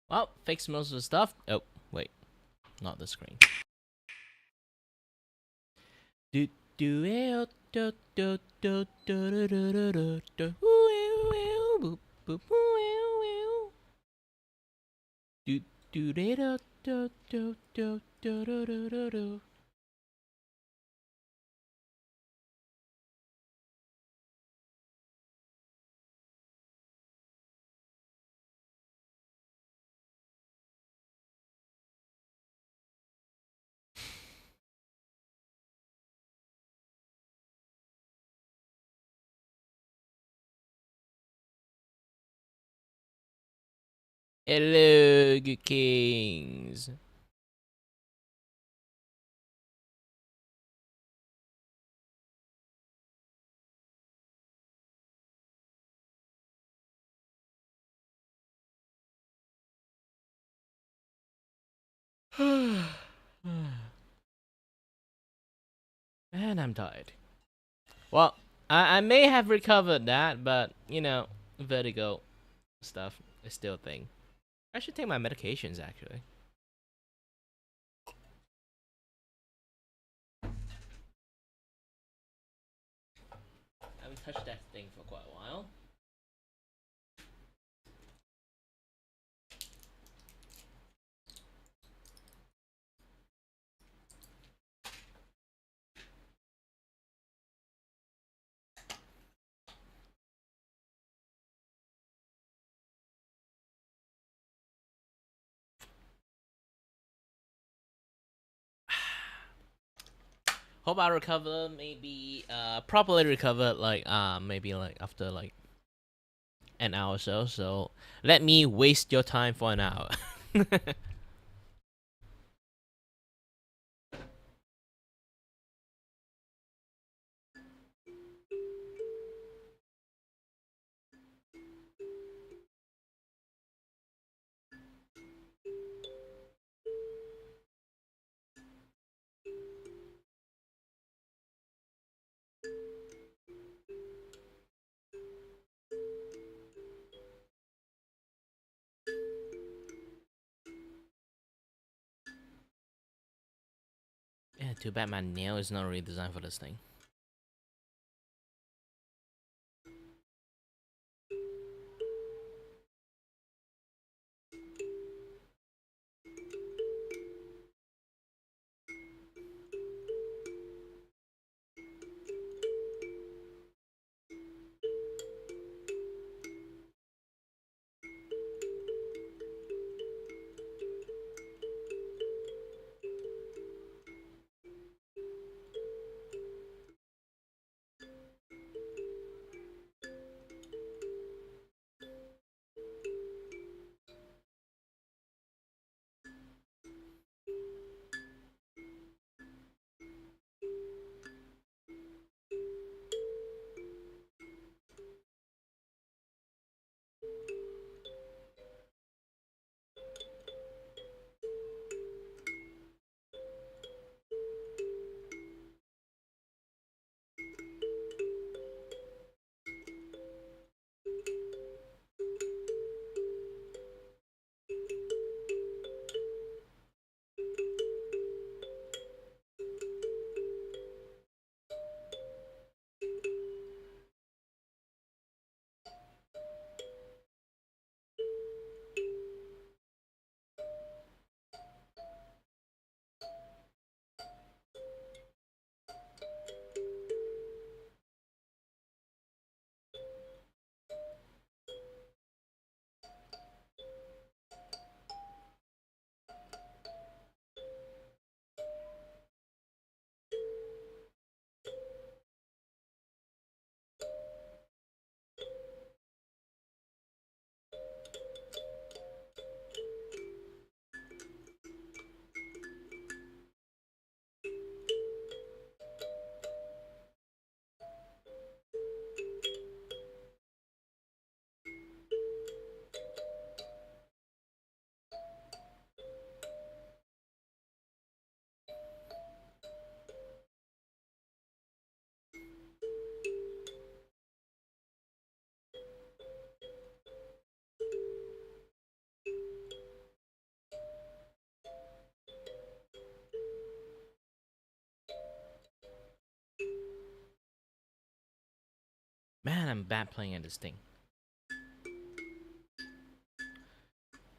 Well, fix most of the stuff. Oh, wait. Not the screen. Do do do do do do do do do do boop boop do do do do do do do do do do. Hello, good kings. And I'm tired. Well, I may have recovered that, but you know, vertigo stuff is still a thing. I should take my medications actually. I haven't touched that thing for quite a while. Hope I recover, maybe properly recover, like maybe like after like an hour or so. So let me waste your time for an hour. Yeah, too bad my nail is not really designed for this thing. Man, I'm bad playing at this thing.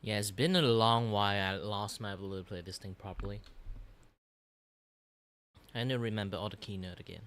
Yeah, it's been a long while I lost my ability to play this thing properly. I need to remember all the keynote again.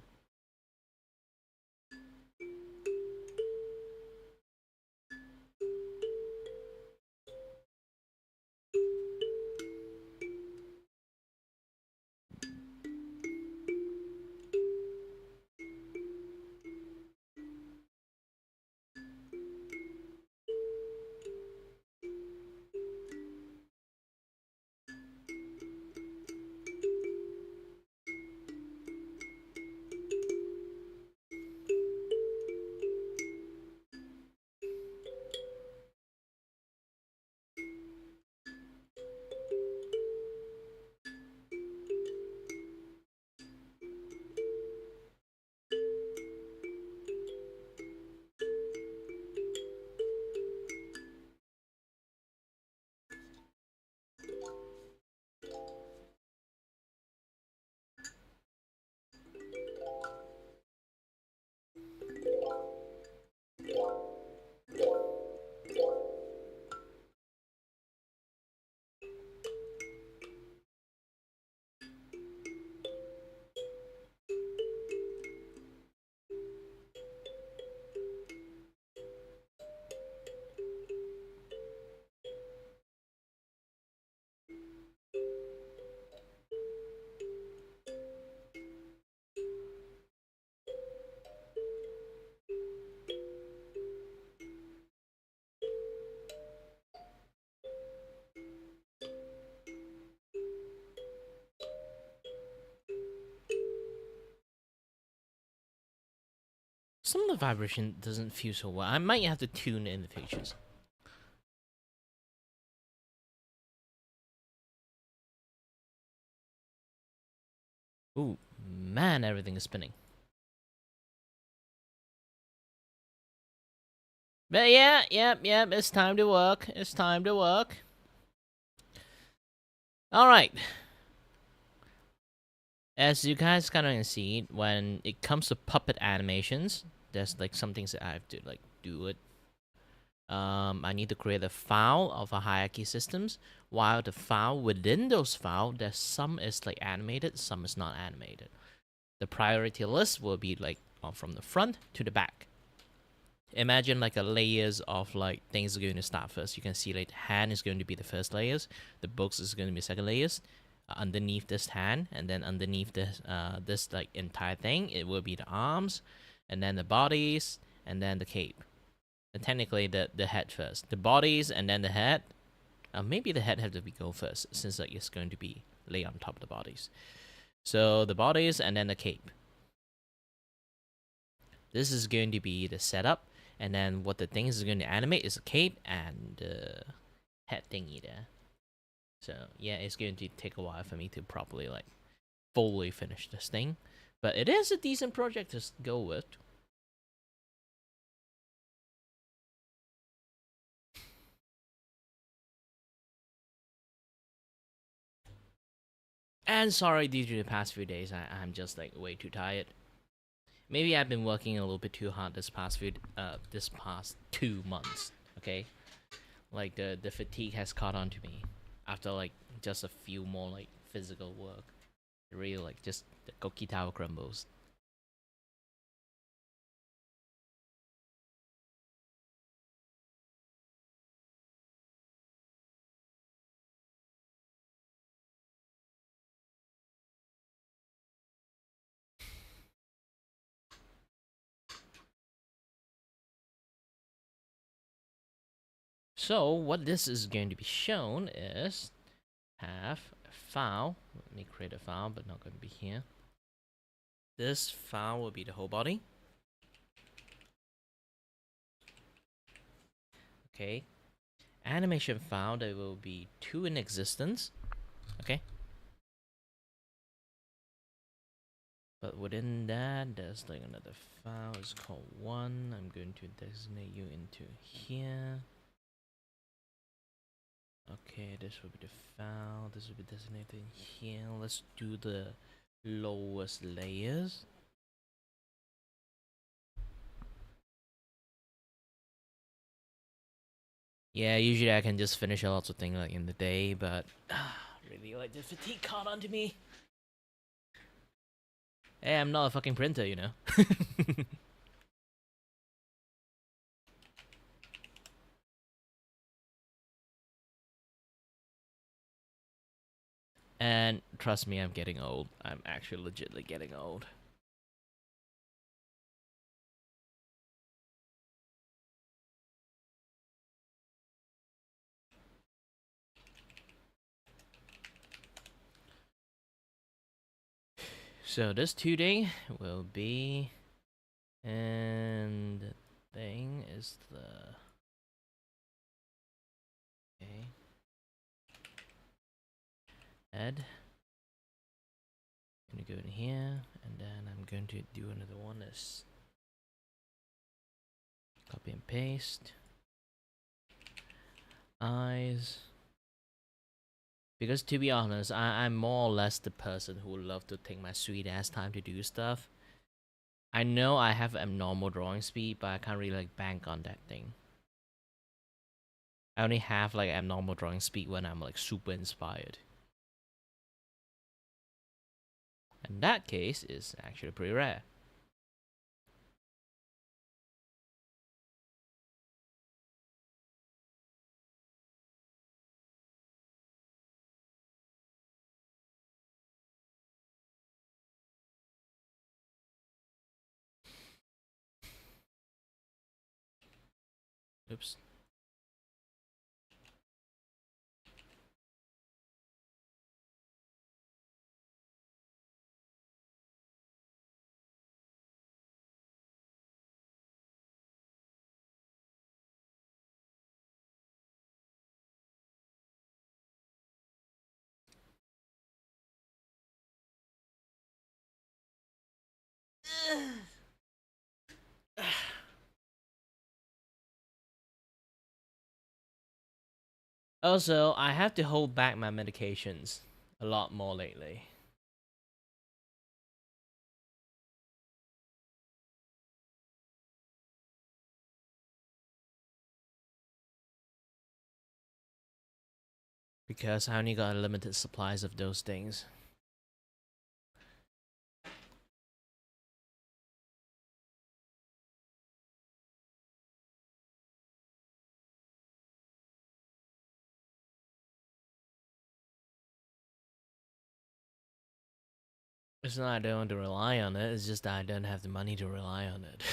Some of the vibration doesn't feel so well. I might have to tune in the features. Ooh, man, everything is spinning. But yeah, yep, it's time to work. It's time to work. Alright. As you guys kind of see, when it comes to puppet animations, there's like some things that I have to like do it. I need to create a file of a hierarchy systems. While the file within those files, there's some is like animated, some is not animated. The priority list will be like from the front to the back. Imagine like a layers of like things are going to start first. You can see like hand is going to be the first layers, the books is going to be second layers. Underneath this hand, and then underneath this this like entire thing, it will be the arms, and then the bodies, and then the cape. And technically the head first, the bodies, and then the head. Maybe the head have to be go first, since like it's going to be lay on top of the bodies. So the bodies and then the cape. This is going to be the setup, and then what the thing is going to animate is the cape and the head thingy there. So yeah, it's going to take a while for me to properly like fully finish this thing, but it is a decent project to go with. And sorry, due to the past few days, I'm just like way too tired. Maybe I've been working a little bit too hard this past 2 months. Okay, like the fatigue has caught on to me after like just a few more like physical work. Really like just the Koki Tower crumbles. So what this is going to be shown is have a file. Let me create a file, but not going to be here. This file will be the whole body. Okay. Animation file, there will be 2 in existence. Okay. But within that, there's like another file. It's called 1. I'm going to designate you into here. Okay, this will be the file. This will be designated in here. Let's do the lowest layers. Yeah, usually I can just finish lots of things like in the day, but really like the fatigue caught onto me. Hey, I'm not a fucking printer, you know. And trust me, I'm getting old. I'm actually legitimately getting old. So this 2 day will be, and the thing is the okay. Ed, I'm gonna go in here, and then I'm going to do another one. Is copy and paste eyes. Because to be honest, I'm more or less the person who would love to take my sweet ass time to do stuff. I know I have abnormal drawing speed, but I can't really like bank on that thing. I only have like abnormal drawing speed when I'm like super inspired. And that case is actually pretty rare. Oops. Also, I have to hold back my medications a lot more lately. Because I only got limited supplies of those things. It's not I don't want to rely on it, it's just that I don't have the money to rely on it.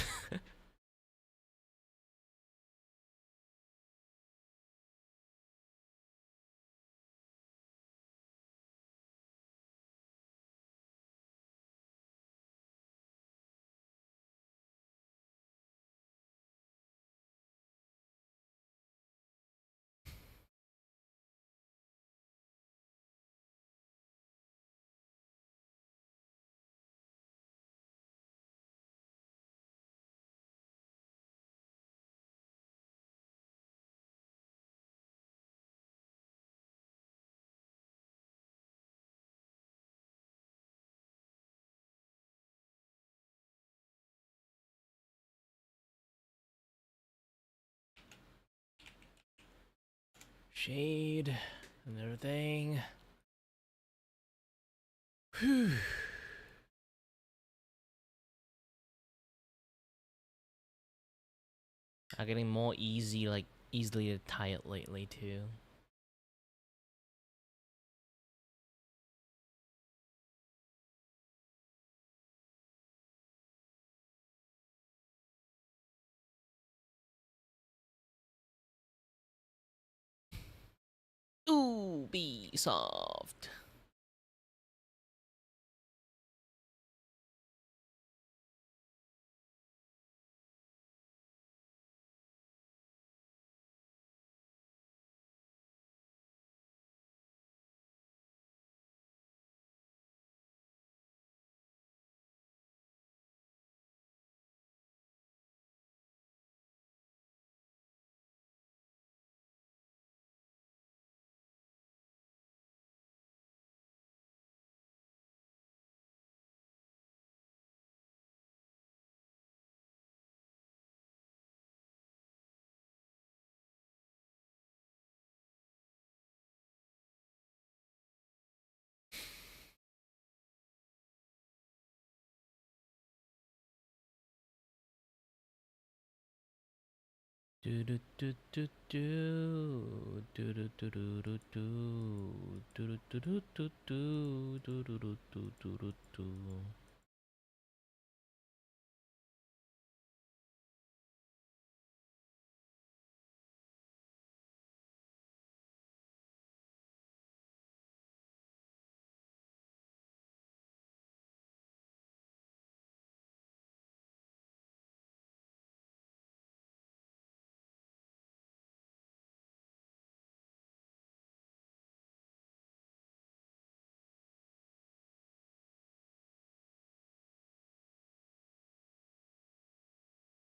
Shade and everything. Whew. I'm getting more easy, like easily tired lately too. Ooh, be soft.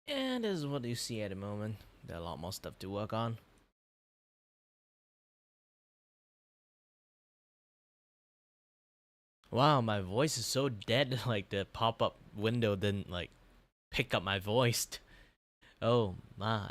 And this is what you see at the moment. There's a lot more stuff to work on. Wow, my voice is so dead, like the pop-up window didn't like pick up my voice. Oh my.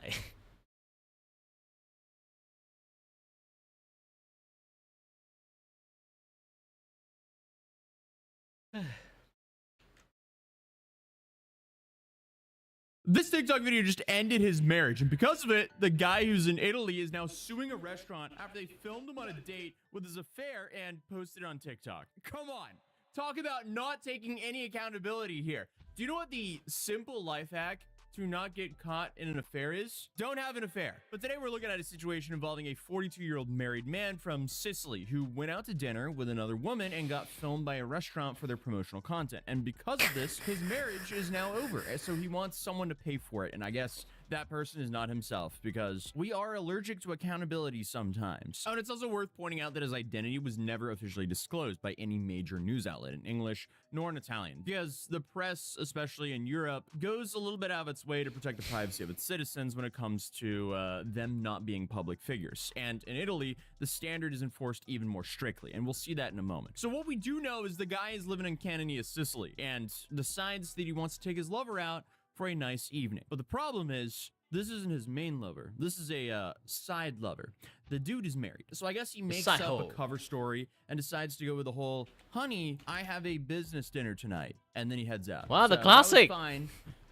This TikTok video just ended his marriage, and because of it, the guy who's in Italy is now suing a restaurant after they filmed him on a date with his affair and posted it on TikTok. Come on. Talk about not taking any accountability here. Do you know what the simple life hack to not get caught in an affair is? Don't have an affair. But today we're looking at a situation involving a 42-year-old married man from Sicily who went out to dinner with another woman and got filmed by a restaurant for their promotional content. And because of this, his marriage is now over. So he wants someone to pay for it. And I guess that person is not himself, because we are allergic to accountability sometimes. Oh, and it's also worth pointing out that his identity was never officially disclosed by any major news outlet in English nor in Italian, because the press, especially in Europe, goes a little bit out of its way to protect the privacy of its citizens when it comes to them not being public figures. And in Italy, the standard is enforced even more strictly, and we'll see that in a moment. So what we do know is the guy is living in Canania, Sicily, and decides that he wants to take his lover out for a nice evening. But the problem is, this isn't his main lover. This is a side lover. The dude is married. So I guess he makes up a cover story and decides to go with the whole, honey, I have a business dinner tonight. And then he heads out. Wow, so the classic. That was fine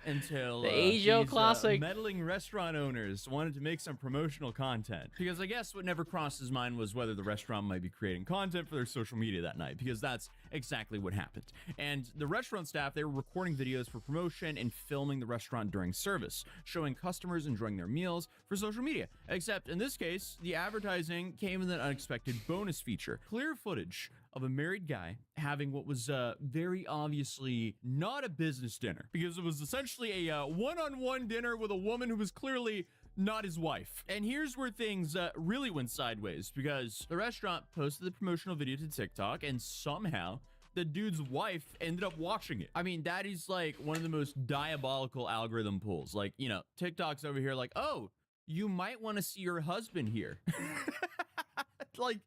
until the Asia classic. Meddling restaurant owners wanted to make some promotional content, because I guess what never crossed his mind was whether the restaurant might be creating content for their social media that night, because that's exactly what happened. And the restaurant staff, they were recording videos for promotion and filming the restaurant during service, showing customers enjoying their meals for social media. Except in this case, the advertising came with an unexpected bonus feature: clear footage of a married guy having what was very obviously not a business dinner, because it was essentially a one-on-one dinner with a woman who was clearly not his wife. And here's where things really went sideways, because the restaurant posted the promotional video to TikTok, and somehow the dude's wife ended up watching it. I mean, that is like one of the most diabolical algorithm pulls. Like, you know, TikTok's over here like, oh, you might want to see your husband here. Like,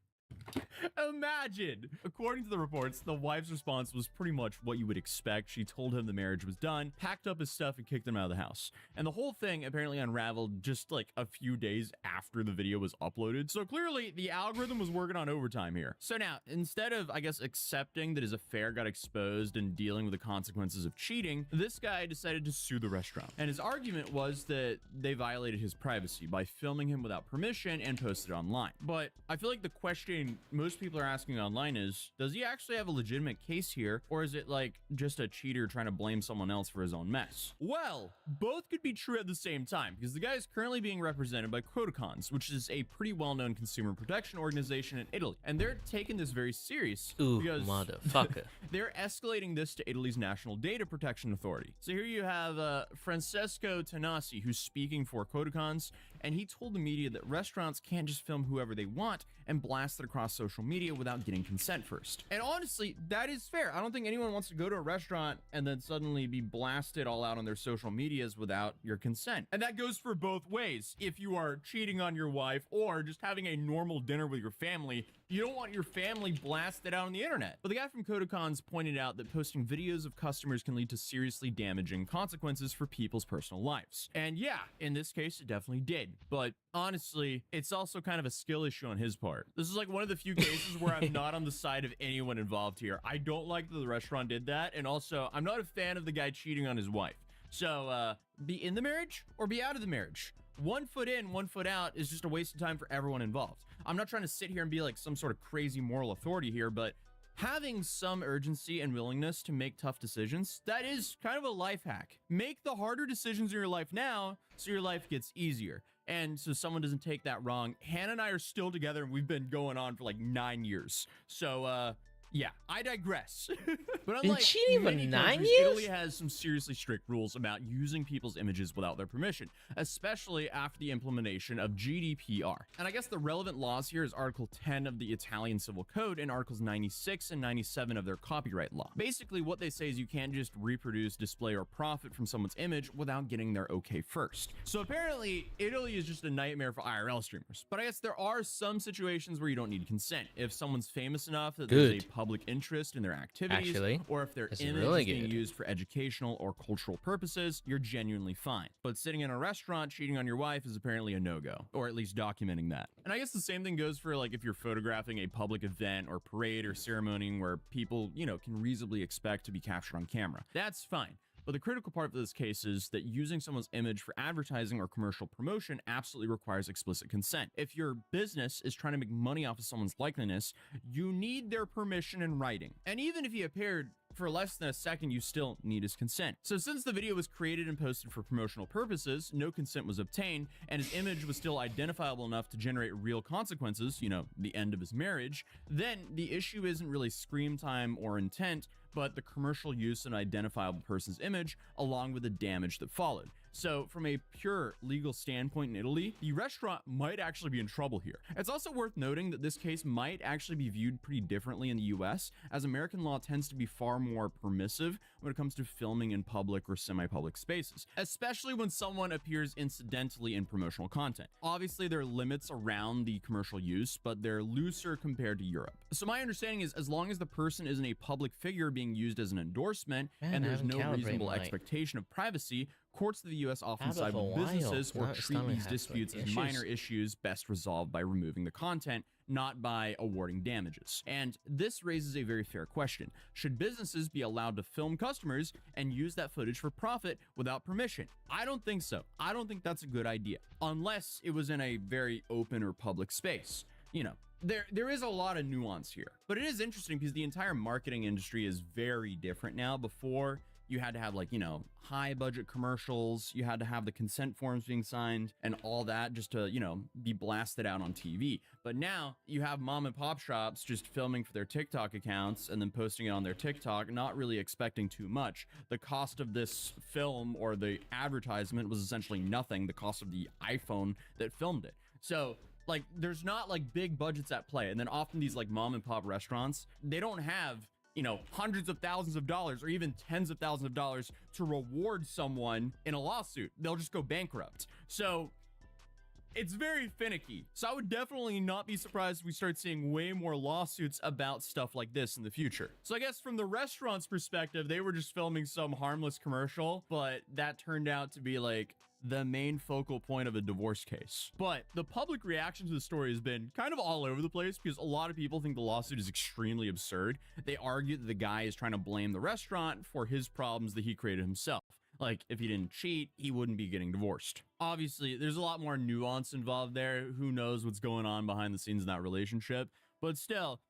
imagine. According to the reports, the wife's response was pretty much what you would expect. She told him the marriage was done, packed up his stuff, and kicked him out of the house. And the whole thing apparently unraveled just like a few days after the video was uploaded. So clearly the algorithm was working on overtime here. So now, instead of, I guess, accepting that his affair got exposed and dealing with the consequences of cheating, this guy decided to sue the restaurant. And his argument was that they violated his privacy by filming him without permission and posted it online. But I feel like the question most people are asking online is, does he actually have a legitimate case here, or is it like just a cheater trying to blame someone else for his own mess? Well, both could be true at the same time, because the guy is currently being represented by Quotacons, which is a pretty well-known consumer protection organization in Italy, and they're taking this very serious. Ooh, because motherfucker. they're escalating this to Italy's National Data Protection Authority. So here you have Francesco Tanasi, who's speaking for Quotacons, and he told the media that restaurants can't just film whoever they want and blast it across social media without getting consent first. And honestly, that is fair. I don't think anyone wants to go to a restaurant and then suddenly be blasted all out on their social medias without your consent. And that goes for both ways. If you are cheating on your wife or just having a normal dinner with your family, you don't want your family blasted out on the internet. But the guy from Quotacons pointed out that posting videos of customers can lead to seriously damaging consequences for people's personal lives. And yeah, in this case, it definitely did. But honestly, it's also kind of a skill issue on his part. This is like one of the few cases where I'm not on the side of anyone involved here. I don't like that the restaurant did that, and also I'm not a fan of the guy cheating on his wife. So be in the marriage or be out of the marriage. 1 foot in, 1 foot out is just a waste of time for everyone involved. I'm not trying to sit here and be like some sort of crazy moral authority here, but having some urgency and willingness to make tough decisions, that is kind of a life hack. Make the harder decisions in your life now so your life gets easier. And so someone doesn't take that wrong. Hannah and I are still together, and we've been going on for like 9 years. So, yeah, I digress. But unlike cheating for many 9 countries, years? Italy has some seriously strict rules about using people's images without their permission, especially after the implementation of GDPR. And I guess the relevant laws here is Article 10 of the Italian Civil Code and Articles 96 and 97 of their copyright law. Basically, what they say is you can't just reproduce, display, or profit from someone's image without getting their okay first. So apparently, Italy is just a nightmare for IRL streamers. But I guess there are some situations where you don't need consent. If someone's famous enough that there's a public interest in their activities, Actually, or if their this image is really is being good. used for educational or cultural purposes, you're genuinely fine. But sitting in a restaurant cheating on your wife is apparently a no-go, or at least documenting that. And I guess the same thing goes for like if you're photographing a public event or parade or ceremony where people, you know, can reasonably expect to be captured on camera. That's fine. But the critical part of this case is that using someone's image for advertising or commercial promotion absolutely requires explicit consent. If your business is trying to make money off of someone's likeness, you need their permission in writing. And even if he appeared for less than a second, you still need his consent. So since the video was created and posted for promotional purposes, no consent was obtained, and his image was still identifiable enough to generate real consequences, you know, the end of his marriage, then the issue isn't really screen time or intent, but the commercial use of an identifiable person's image along with the damage that followed. So from a pure legal standpoint in Italy, the restaurant might actually be in trouble here. It's also worth noting that this case might actually be viewed pretty differently in the US, as American law tends to be far more permissive when it comes to filming in public or semi-public spaces, especially when someone appears incidentally in promotional content. Obviously, there are limits around the commercial use, but they're looser compared to Europe. So my understanding is as long as the person isn't a public figure being used as an endorsement, Man, and I there's haven't no calibrated reasonable my expectation of privacy, courts of the US often tablet side for a with while. businesses or It's treat starting to these have disputes some as issues. minor issues best resolved by removing the content, not by awarding damages. And this raises a very fair question. Should businesses be allowed to film customers and use that footage for profit without permission? I don't think so. I don't think that's a good idea, unless it was in a very open or public space. You know, there is a lot of nuance here, but it is interesting because the entire marketing industry is very different now. Before, you had to have like, you know, high budget commercials, you had to have the consent forms being signed and all that just to, you know, be blasted out on TV. But now you have mom and pop shops just filming for their TikTok accounts and then posting it on their TikTok, not really expecting too much. The cost of this film or the advertisement was essentially nothing, the cost of the iPhone that filmed it. So like, there's not like big budgets at play. And then often these like mom and pop restaurants, they don't have, you know, hundreds of thousands of dollars or even tens of thousands of dollars to reward someone in a lawsuit. They'll just go bankrupt. So it's very finicky. So I would definitely not be surprised if we start seeing way more lawsuits about stuff like this in the future. So I guess from the restaurant's perspective, they were just filming some harmless commercial, but that turned out to be like the main focal point of a divorce case. But the public reaction to the story has been kind of all over the place because a lot of people think the lawsuit is extremely absurd. They argue that the guy is trying to blame the restaurant for his problems that he created himself. Like, if he didn't cheat, he wouldn't be getting divorced. Obviously, there's a lot more nuance involved there. Who knows what's going on behind the scenes in that relationship? But still,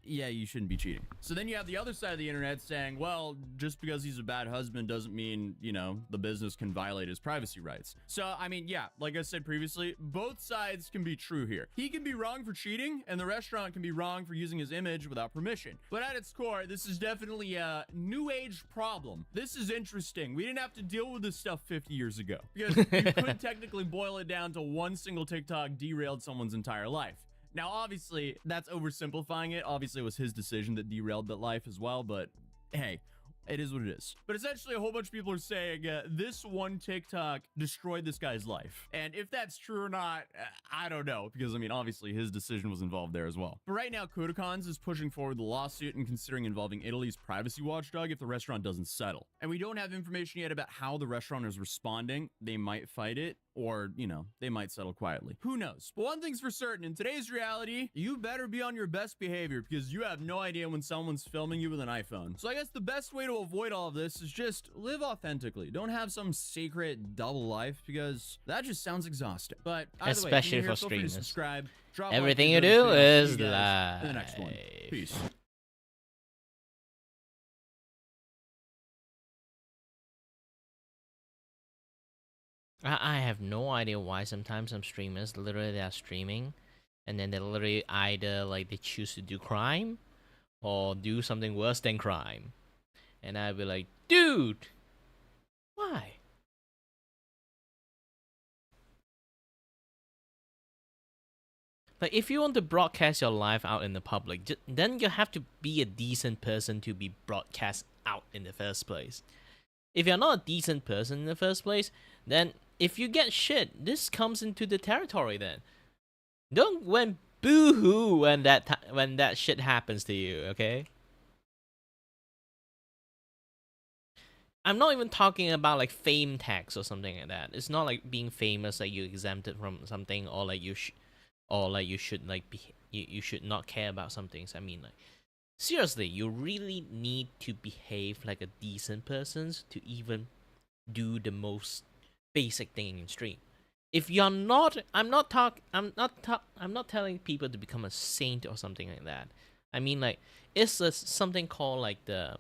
yeah, you shouldn't be cheating. So then you have the other side of the internet saying, well, just because he's a bad husband doesn't mean, you know, the business can violate his privacy rights. So, I mean, yeah, like I said previously, both sides can be true here. He can be wrong for cheating, and the restaurant can be wrong for using his image without permission. But at its core, this is definitely a new age problem. This is interesting. We didn't have to deal with this stuff 50 years ago because you could technically boil it down to one single TikTok derailed someone's entire life. Now, obviously, that's oversimplifying it. Obviously, it was his decision that derailed that life as well, but hey, it is what it is. But essentially, a whole bunch of people are saying this one TikTok destroyed this guy's life. And if that's true or not, I don't know, because, I mean, obviously, his decision was involved there as well. But right now, Kodakons is pushing forward the lawsuit and considering involving Italy's privacy watchdog if the restaurant doesn't settle. And we don't have information yet about how the restaurant is responding. They might fight it, or, you know, they might settle quietly. Who knows? But one thing's for certain, in today's reality, you better be on your best behavior because you have no idea when someone's filming you with an iPhone. So I guess the best way to avoid all of this is just live authentically. Don't have some secret double life because that just sounds exhausting. But either way, if Especially you're for here, feel free to streamers. subscribe, drop a like, Everything you share this do video. See is you guys live. in the next one. Peace. I have no idea why sometimes some streamers literally they are streaming and then they literally either like they choose to do crime or do something worse than crime. And I'd be like, dude, why? Like, if you want to broadcast your life out in the public, then you have to be a decent person to be broadcast out in the first place. If you're not a decent person in the first place, then if you get shit, this comes into the territory then. Don't when boo-hoo when that shit happens to you, okay? I'm not even talking about like fame tax or something like that. It's not like being famous like you exempted from something or like you should like be you should not care about some things. I mean, like, seriously, you really need to behave like a decent person to even do the most basic thing in stream. If you're not, I'm not telling people to become a saint or something like that. I mean, like, it's something called like the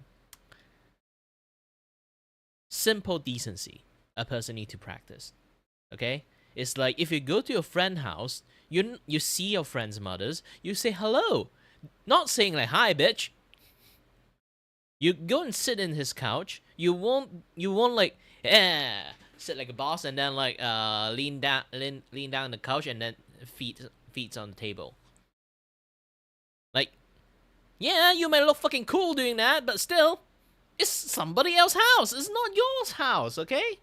simple decency a person need to practice. Okay, it's like if you go to your friend's house, you see your friend's mothers, you say hello, not saying like hi bitch. You go and sit in his couch. You won't like sit like a boss and then like lean down on the couch and then feet on the table. Like, yeah, you may look fucking cool doing that, but still, it's somebody else's house. It's not yours house, okay?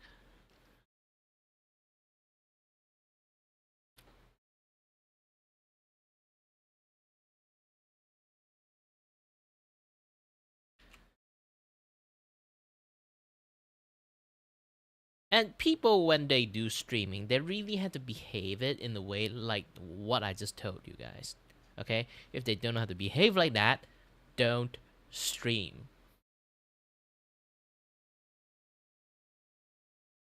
And people, when they do streaming, they really have to behave it in the way like what I just told you guys. Okay? If they don't know how to behave like that, don't stream.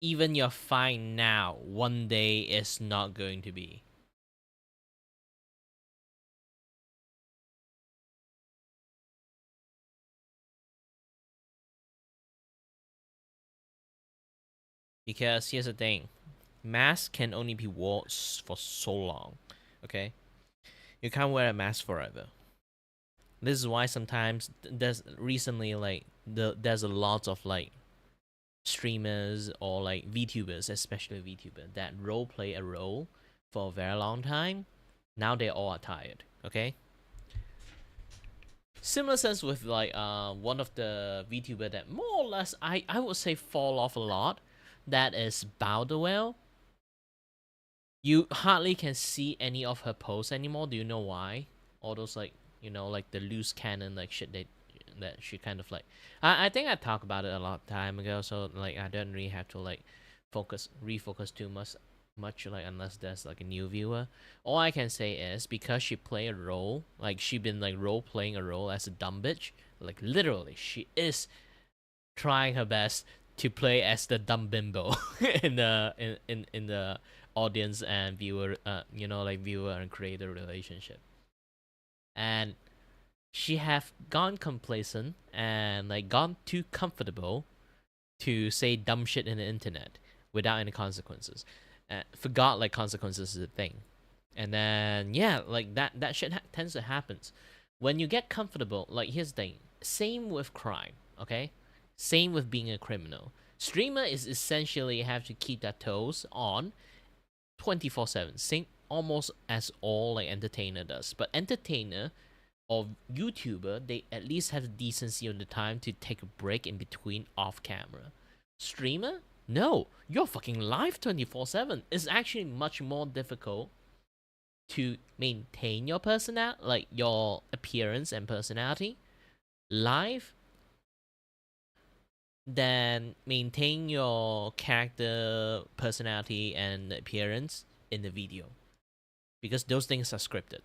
Even you're fine now, one day is not going to be. Because here's the thing, masks can only be worn for so long, okay? You can't wear a mask forever. This is why sometimes there's recently like there's a lot of like streamers or like VTubers, especially VTuber, that role play a role for a very long time. Now they all are tired, okay? Similar sense with like one of the VTuber that more or less I would say fall off a lot. That is Bowderwell. You hardly can see any of her posts anymore. Do you know why? All those like, you know, like the loose cannon like shit that she kind of like. I think I talked about it a lot time ago, so like I don't really have to like refocus too much like unless there's like a new viewer. All I can say is because she play a role, like she been like role playing a role as a dumb bitch, like literally she is trying her best to play as the dumb bimbo in the audience and viewer you know, like viewer and creator relationship. And she have gone complacent and like gone too comfortable to say dumb shit in the internet without any consequences. Forgot like consequences is a thing. And then yeah, like that shit tends to happen when you get comfortable. Like here's the thing, same with crime, okay? Same with being a criminal. Streamer is essentially have to keep their toes on 24/7. Same almost as all like entertainer does. But entertainer or YouTuber, they at least have the decency of the time to take a break in between off camera. Streamer? No, you're fucking live 24/7. It's actually much more difficult to maintain your personality, like your appearance and personality. Live, then maintain your character personality and appearance in the video, because those things are scripted.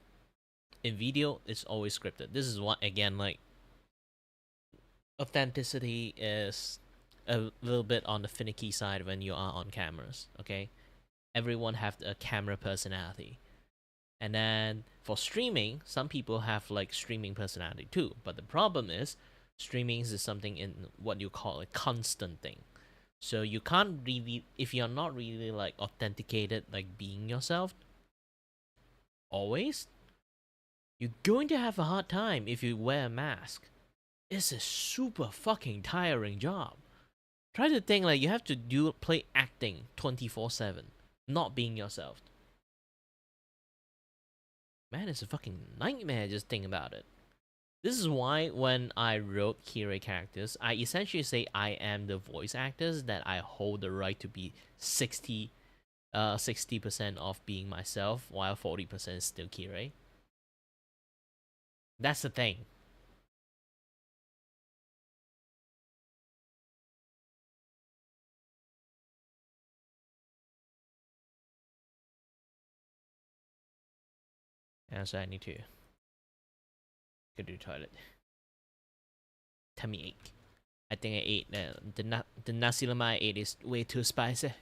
In video, it's always scripted. This is what, again, like, authenticity is a little bit on the finicky side when you are on cameras. Okay, everyone have a camera personality. And then for streaming, some people have like streaming personality too. But the problem is, streaming is something in what you call a constant thing. So you can't really, if you're not really like authenticated, like being yourself always, you're going to have a hard time if you wear a mask. It's a super fucking tiring job. Try to think like you have to play acting 24/7, not being yourself. Man, it's a fucking nightmare just think about it. This is why when I wrote Kirei characters, I essentially say I am the voice actors, that I hold the right to be 60% of being myself, while 40% is still Kirei. That's the thing. And so I need to go to the toilet. Tummy ache. I think I ate the nasi lemak I ate is way too spicy.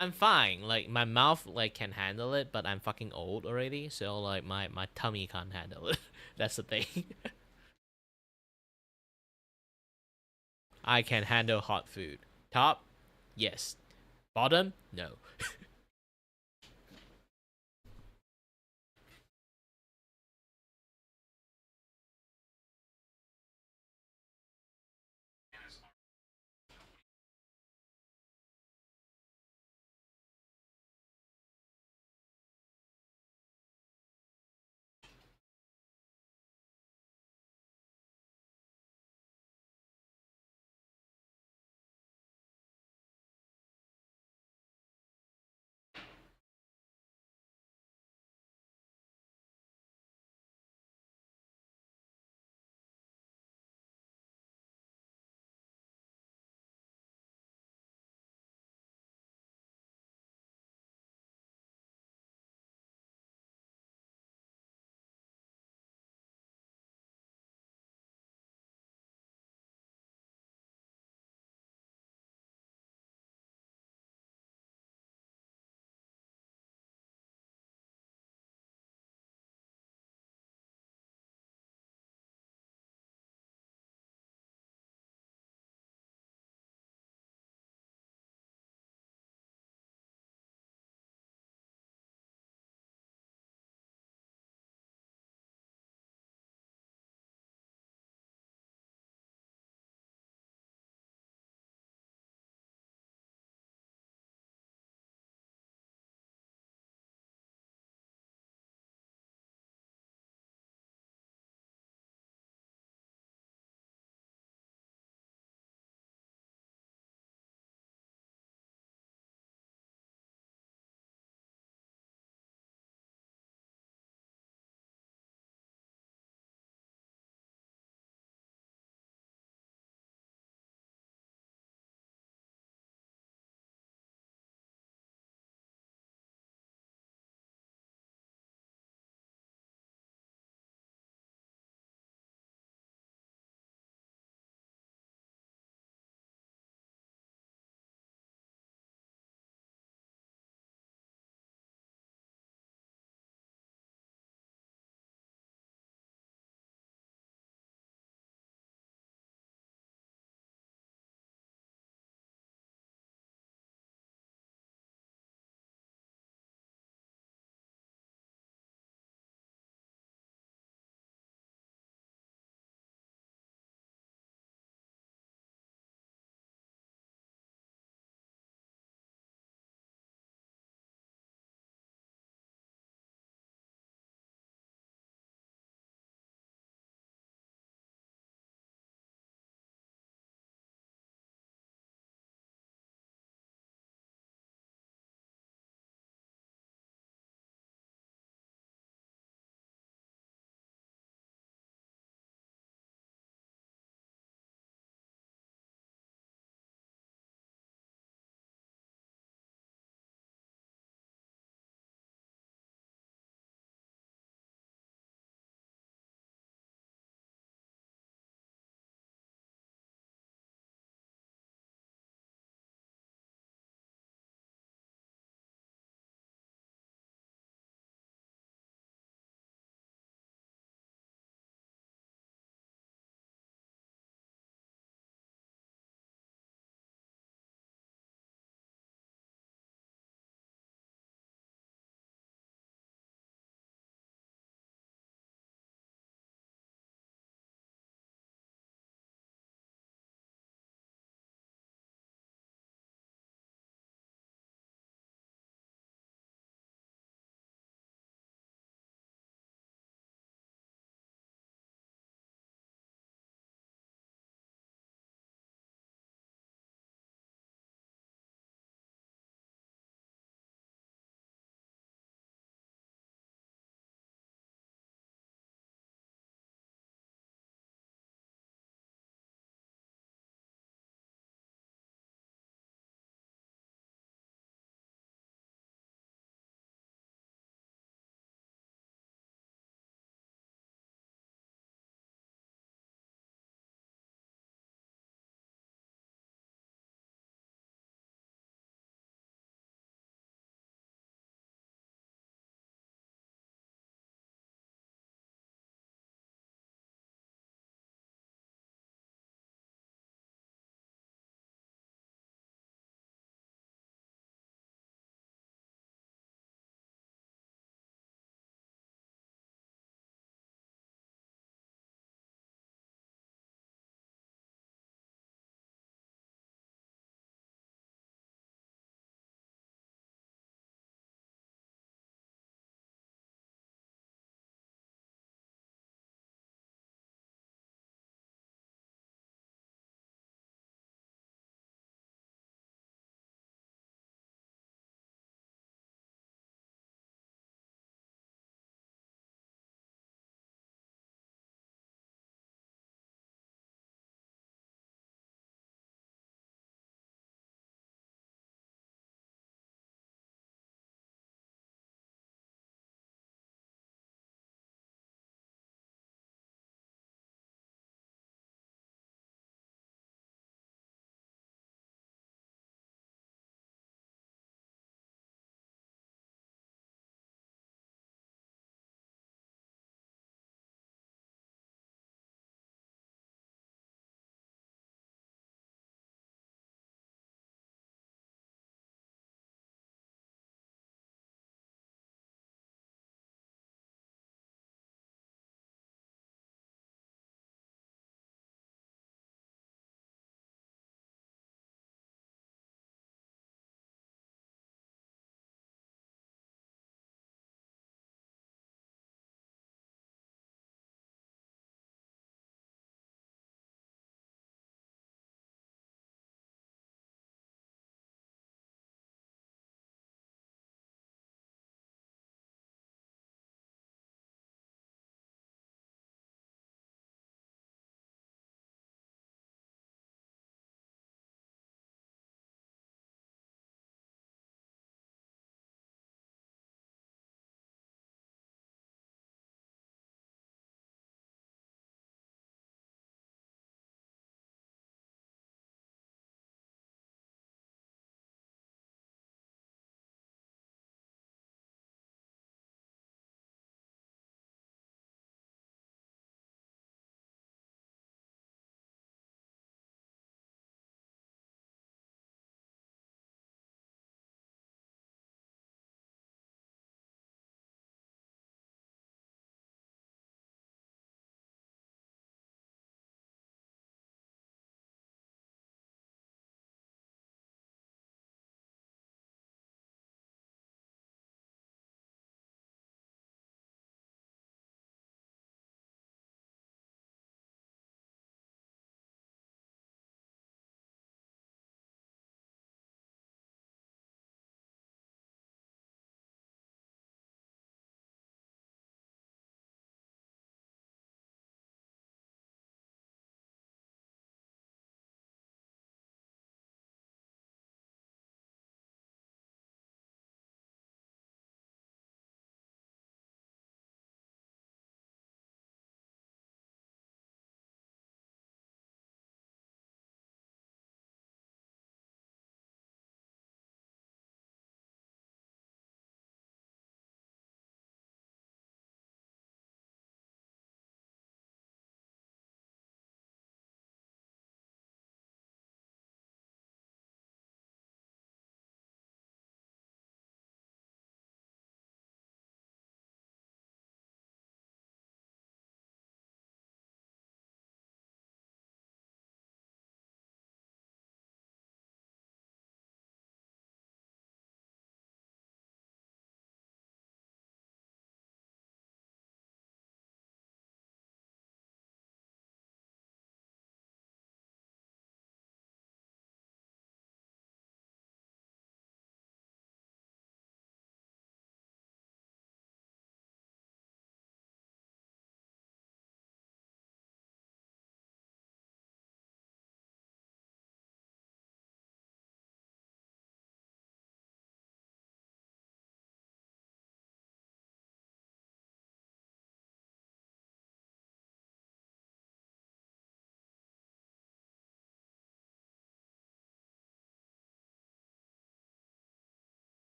I'm fine. Like my mouth like can handle it, but I'm fucking old already, so like my tummy can't handle it. That's the thing. I can handle hot food. Top, yes. Bottom, no.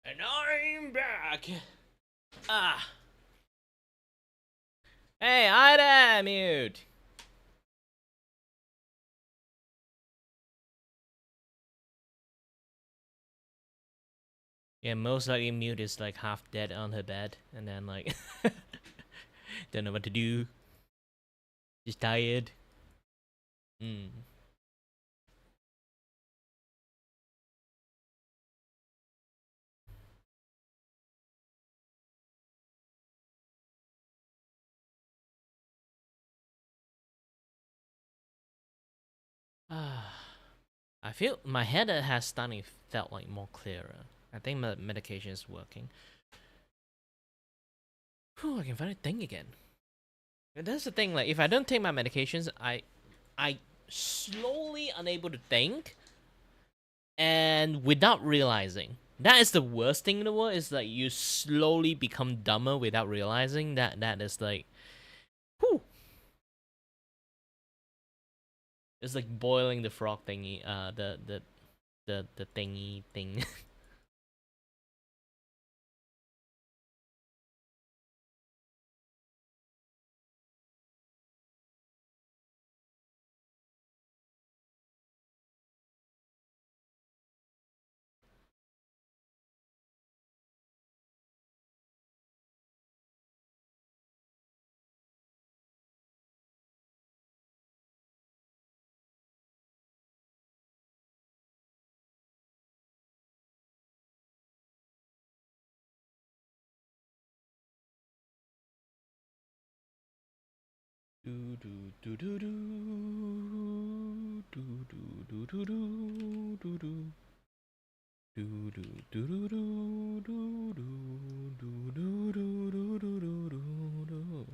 And I'm back. Ah. Hey, hi there, mute. Yeah, most likely mute is like half dead on her bed, and then like don't know what to do. Just tired. Hmm. Ah. I feel my head has starting felt like more clearer. I think my medication is working. Whew, I can finally think again. And that's the thing, like if I don't take my medications, I slowly unable to think and without realizing. That is the worst thing in the world, is like you slowly become dumber without realizing. That is like whew. It's like boiling the frog thingy, the thingy thing. Do do do do do do do do do do do do. Do do do do do do do do do do do do do.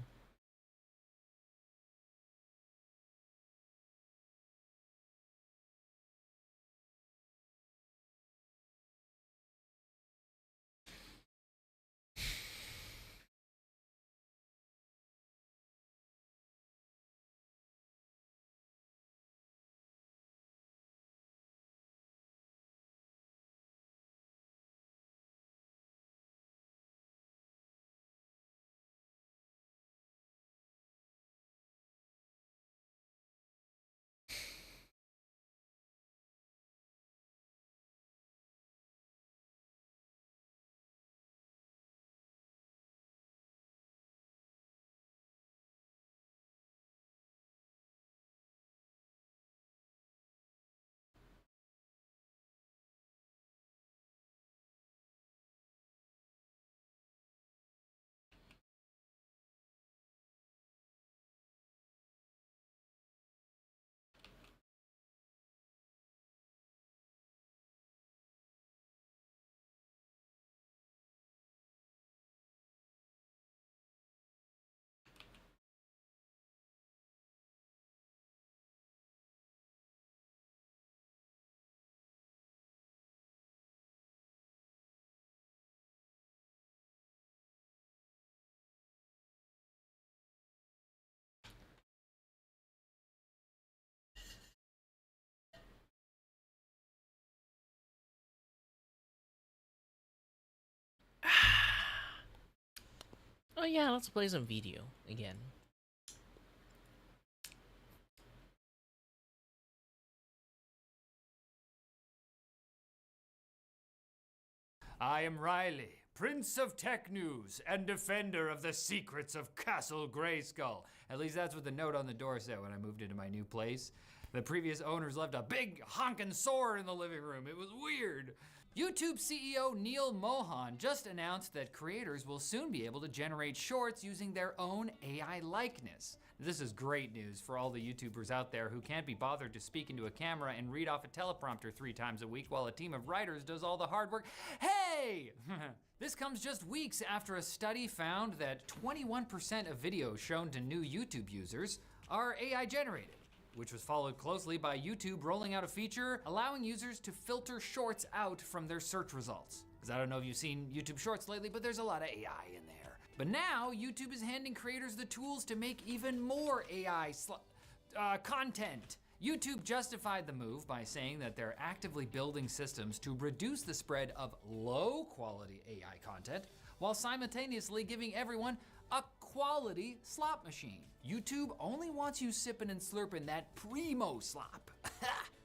Oh yeah, let's play some video again. I am Riley, Prince of Tech News and defender of the secrets of Castle Grayskull. At least that's what the note on the door said when I moved into my new place. The previous owners left a big honking sword in the living room. It was weird. YouTube CEO Neil Mohan just announced that creators will soon be able to generate shorts using their own AI likeness. This is great news for all the YouTubers out there who can't be bothered to speak into a camera and read off a teleprompter 3 times a week while a team of writers does all the hard work. Hey! This comes just weeks after a study found that 21% of videos shown to new YouTube users are AI generated, which was followed closely by YouTube rolling out a feature allowing users to filter shorts out from their search results. Because I don't know if you've seen YouTube Shorts lately, but there's a lot of AI in there. But now, YouTube is handing creators the tools to make even more AI content. YouTube justified the move by saying that they're actively building systems to reduce the spread of low-quality AI content, while simultaneously giving everyone a quality slop machine. YouTube only wants you sipping and slurping that primo slop.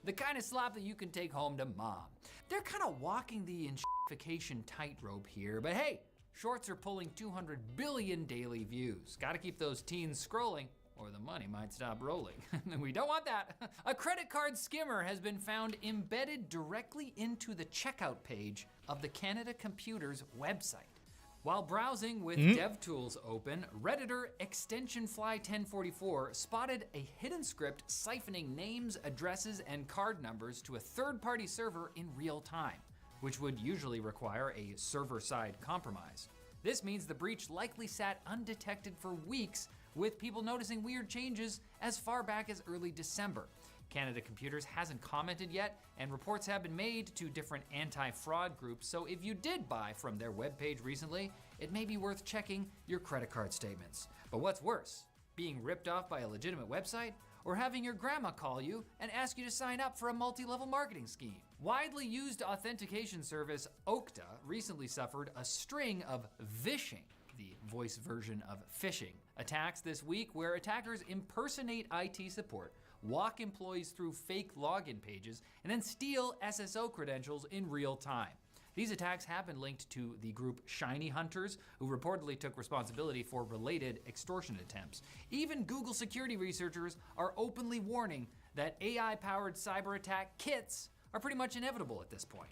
The kind of slop that you can take home to mom. They're kind of walking the infication tightrope here, but hey, shorts are pulling 200 billion daily views. Gotta keep those teens scrolling, or the money might stop rolling. We don't want that. A credit card skimmer has been found embedded directly into the checkout page of the Canada Computers website. While browsing with DevTools open, Redditor ExtensionFly1044 spotted a hidden script siphoning names, addresses, and card numbers to a third-party server in real time, which would usually require a server-side compromise. This means the breach likely sat undetected for weeks, with people noticing weird changes as far back as early December. Canada Computers hasn't commented yet, and reports have been made to different anti-fraud groups, so if you did buy from their webpage recently, it may be worth checking your credit card statements. But what's worse, being ripped off by a legitimate website, or having your grandma call you and ask you to sign up for a multi-level marketing scheme? Widely used authentication service Okta recently suffered a string of vishing, the voice version of phishing, attacks this week where attackers impersonate IT support, walk employees through fake login pages, and then steal SSO credentials in real time. These attacks have been linked to the group Shiny Hunters, who reportedly took responsibility for related extortion attempts. Even Google security researchers are openly warning that AI-powered cyber attack kits are pretty much inevitable at this point.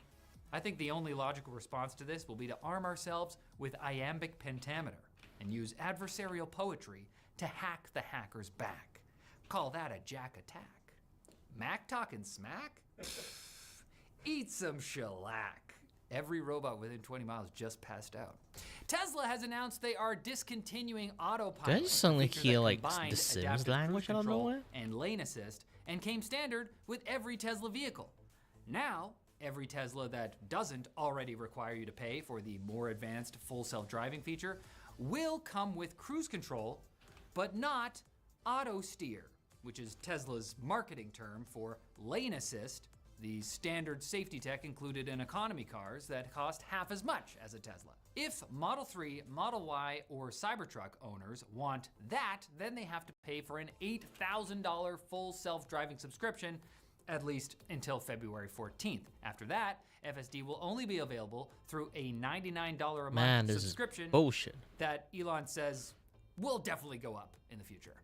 I think the only logical response to this will be to arm ourselves with iambic pentameter and use adversarial poetry to hack the hackers back. Call that a jack attack. Mac talking smack? Eat some shellac. Every robot within 20 miles just passed out. Tesla has announced they are discontinuing autopilot. Did I just suddenly a feature hear that like combined the Sims adaptive language cruise out of control nowhere? and lane assist, and came standard with every Tesla vehicle. Now, every Tesla that doesn't already require you to pay for the more advanced full self-driving feature will come with cruise control, but not auto steer, which is Tesla's marketing term for lane assist, the standard safety tech included in economy cars that cost half as much as a Tesla. If Model 3, Model Y, or Cybertruck owners want that, then they have to pay for an $8,000 full self-driving subscription, at least until February 14th. After that, FSD will only be available through a $99 a month subscription bullshit that Elon says will definitely go up in the future.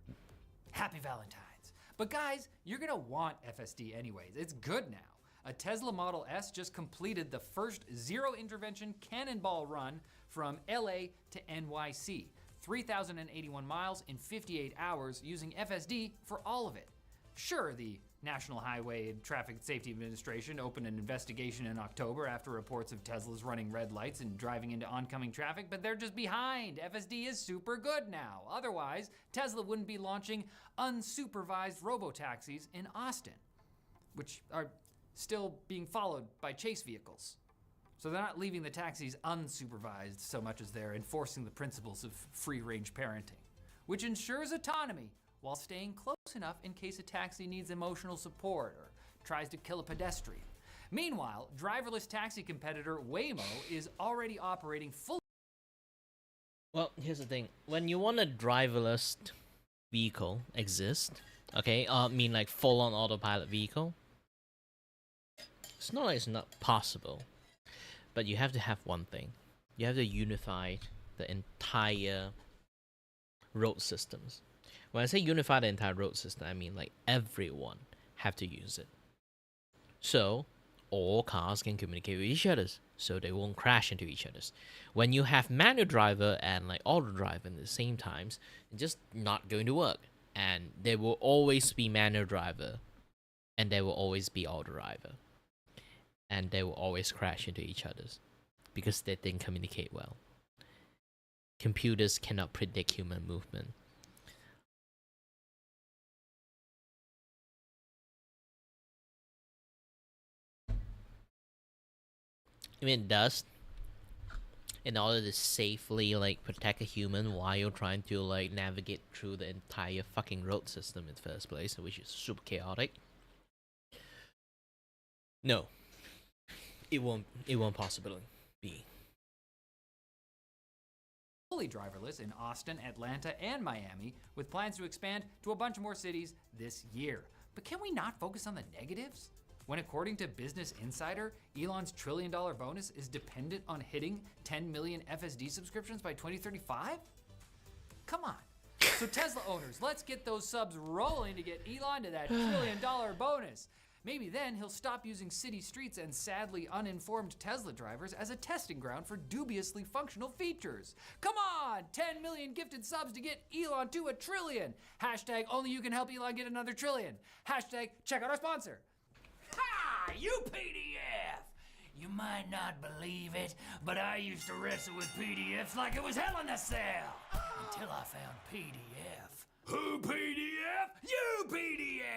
Happy Valentine's. But guys, you're gonna want FSD anyways. It's good now. A Tesla Model S just completed the first zero intervention cannonball run from LA to NYC. 3,081 miles in 58 hours using FSD for all of it. Sure, the National Highway and Traffic Safety Administration opened an investigation in October after reports of Teslas running red lights and driving into oncoming traffic, but they're just behind. FSD is super good now. Otherwise, Tesla wouldn't be launching unsupervised robotaxis in Austin, which are still being followed by chase vehicles. So they're not leaving the taxis unsupervised so much as they're enforcing the principles of free-range parenting, which ensures autonomy while staying close enough in case a taxi needs emotional support or tries to kill a pedestrian. Meanwhile, driverless taxi competitor Waymo is already operating fully. Well, here's the thing. When you want a driverless vehicle exist, okay, mean like full-on autopilot vehicle, it's not like it's not possible, but you have to have one thing. You have to unify the entire road systems. When I say unify the entire road system, I mean like everyone have to use it. So all cars can communicate with each other, so they won't crash into each other. When you have manual driver and like auto driver at the same times, it's just not going to work. And there will always be manual driver, and there will always be auto driver, and they will always crash into each other because they didn't communicate well. Computers cannot predict human movement. I mean, it does, in order to safely like protect a human while you're trying to like navigate through the entire fucking road system in the first place, which is super chaotic. No, it won't. It won't possibly be. Fully driverless in Austin, Atlanta, and Miami, with plans to expand to a bunch more cities this year. But can we not focus on the negatives? When according to Business Insider, Elon's $1 trillion bonus is dependent on hitting 10 million FSD subscriptions by 2035? Come on. So Tesla owners, let's get those subs rolling to get Elon to that $1 trillion bonus. Maybe then he'll stop using city streets and sadly uninformed Tesla drivers as a testing ground for dubiously functional features. Come on, 10 million gifted subs to get Elon to $1 trillion. Hashtag only you can help Elon get another $1 trillion. Hashtag check out our sponsor. Ha! You PDF! You might not believe it, but I used to wrestle with PDFs like it was hell in a cell. Until I found PDF. Who PDF? You PDF!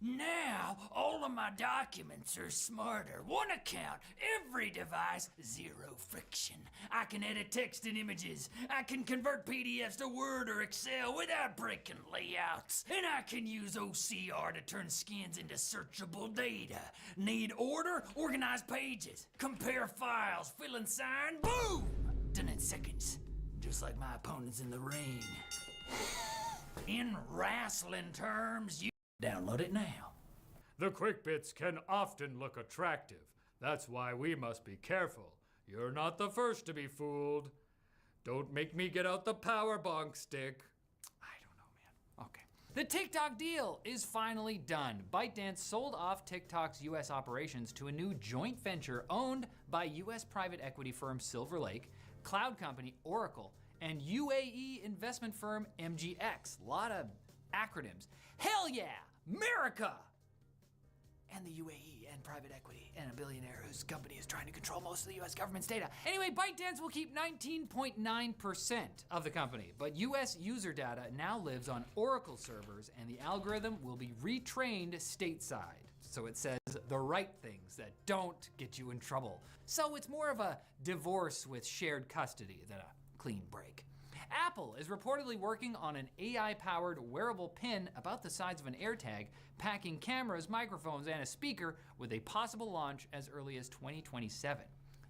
Now, all of my documents are smarter. One account, every device, zero friction. I can edit text and images. I can convert PDFs to Word or Excel without breaking layouts. And I can use OCR to turn scans into searchable data. Need order? Organize pages. Compare files, fill and sign, boom! Done in seconds. Just like my opponents in the ring. In wrestling terms, you download it now. The quick bits can often look attractive. That's why we must be careful. You're not the first to be fooled. Don't make me get out the power bonk stick. I don't know, man. Okay. The TikTok deal is finally done. ByteDance sold off TikTok's US operations to a new joint venture owned by US private equity firm Silver Lake, cloud company Oracle, and UAE investment firm MGX. A lot of acronyms. Hell yeah! America! And the UAE and private equity and a billionaire whose company is trying to control most of the US government's data. Anyway, ByteDance will keep 19.9% of the company, but US user data now lives on Oracle servers and the algorithm will be retrained stateside. So it says the right things that don't get you in trouble. So it's more of a divorce with shared custody than a clean break. Apple is reportedly working on an AI-powered wearable pin about the size of an AirTag, packing cameras, microphones, and a speaker with a possible launch as early as 2027.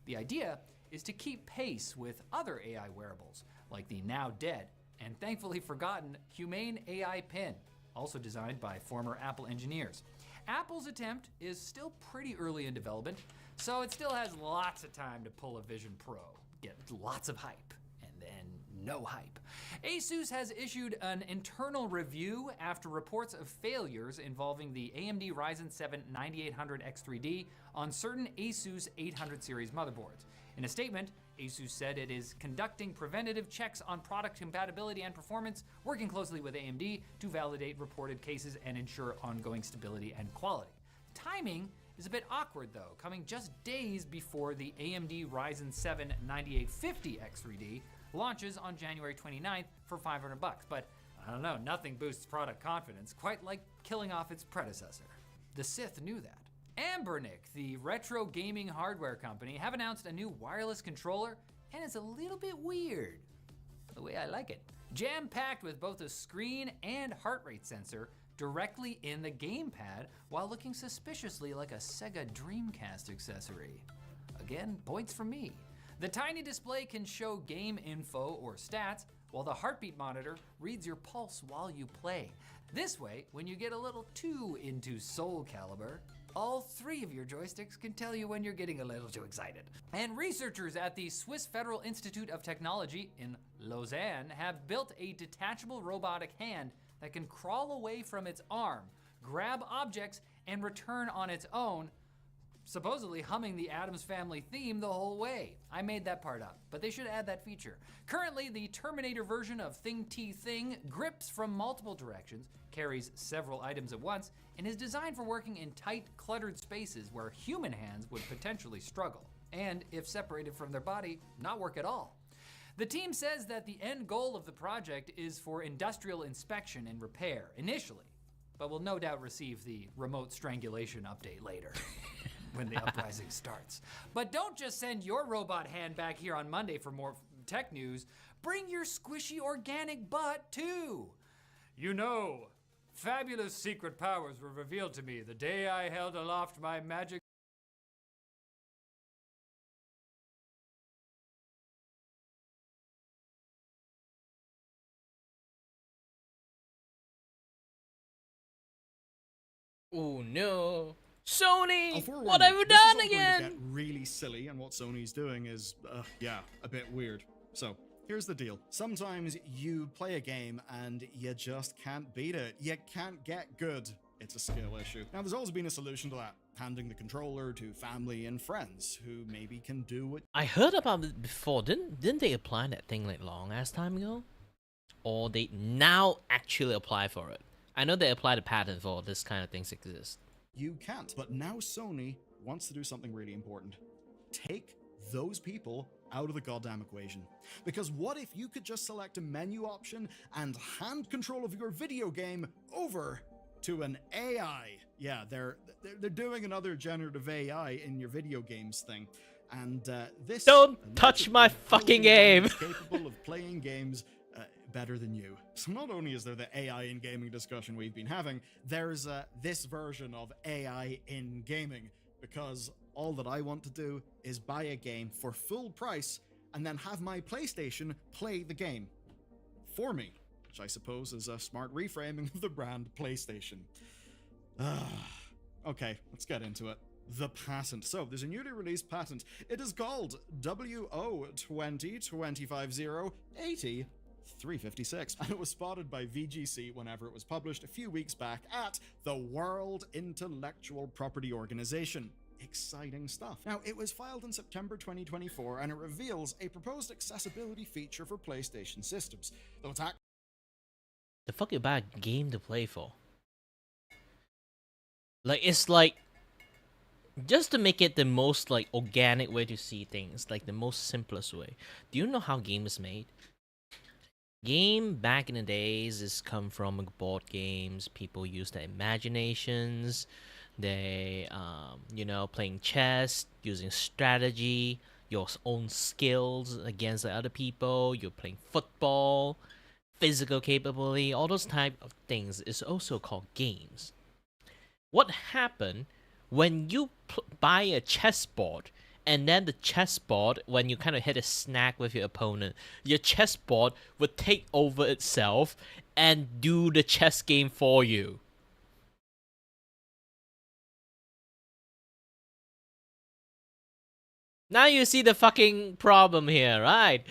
The idea is to keep pace with other AI wearables, like the now dead and thankfully forgotten Humane AI pin, also designed by former Apple engineers. Apple's attempt is still pretty early in development, so it still has lots of time to pull a Vision Pro, get lots of hype, and then no hype. ASUS has issued an internal review after reports of failures involving the AMD Ryzen 7 9800X3D on certain ASUS 800 series motherboards. In a statement, ASUS said it is conducting preventative checks on product compatibility and performance, working closely with AMD to validate reported cases and ensure ongoing stability and quality. Timing is a bit awkward though, coming just days before the AMD Ryzen 7 9850X3D launches on January 29th for $500, but I don't know, nothing boosts product confidence quite like killing off its predecessor. The Sith knew that. Ambernic, the retro gaming hardware company, have announced a new wireless controller, and it's a little bit weird, the way I like it. Jam-packed with both a screen and heart rate sensor directly in the gamepad while looking suspiciously like a Sega Dreamcast accessory. Again, points from me. The tiny display can show game info or stats, while the heartbeat monitor reads your pulse while you play. This way, when you get a little too into Soul Calibur, all three of your joysticks can tell you when you're getting a little too excited. And researchers at the Swiss Federal Institute of Technology in Lausanne have built a detachable robotic hand that can crawl away from its arm, grab objects, and return on its own, supposedly humming the Addams Family theme the whole way. I made that part up, but they should add that feature. Currently, the Terminator version of Thing T Thing grips from multiple directions, carries several items at once, and is designed for working in tight, cluttered spaces where human hands would potentially struggle, and if separated from their body, not work at all. The team says that the end goal of the project is for industrial inspection and repair initially, but will no doubt receive the remote strangulation update later. When the uprising starts. But don't just send your robot hand back here on Monday for more tech news. Bring your squishy organic butt too. You know, fabulous secret powers were revealed to me the day I held aloft my magic Oh no. I'll Sony! forewarn What you, have you this is done all going to get again? really silly, and what Sony's doing is, yeah, a bit weird. So, here's the deal. Sometimes you play a game and you just can't beat it. You can't get good. It's a skill issue. Now, there's always been a solution to that. Handing the controller to family and friends who maybe can do what I heard about it before. Didn't they apply that thing like long ass time ago? Or they now actually apply for it? I know they applied a patent for this kind of things exist. you can't. But now Sony wants to do something really important. Take those people out of the goddamn equation. Because what if you could just select a menu option and hand control of your video game over to an AI? Yeah, they're doing another generative AI in your video games thing. And this Don't touch my allegedly fucking will be game. capable of playing games better than you. So not only is there the AI in gaming discussion we've been having, there's this version of AI in gaming, because all that I want to do is buy a game for full price and then have my PlayStation play the game for me, which I suppose is a smart reframing of the brand PlayStation. Okay, let's get into it. The patent. So, there's a newly released patent. It is called WO2025080 356, and it was spotted by VGC whenever it was published a few weeks back at the World Intellectual Property Organization. Exciting stuff. Now, it was filed in September 2024, and it reveals a proposed accessibility feature for PlayStation systems, though it's The fuck you buy a game to play for? Like, it's like, just to make it the most like organic way to see things, like the most simplest way. Do you know how game is made? Game back in the days is come from board games. People use their imaginations. They, playing chess, using strategy, your own skills against the other people. You're playing football, physical capability, all those type of things is also called games. What happened when you buy a chessboard, and then the chessboard, when you kind of hit a snag with your opponent, your chessboard would take over itself and do the chess game for you. Now you see the fucking problem here, right?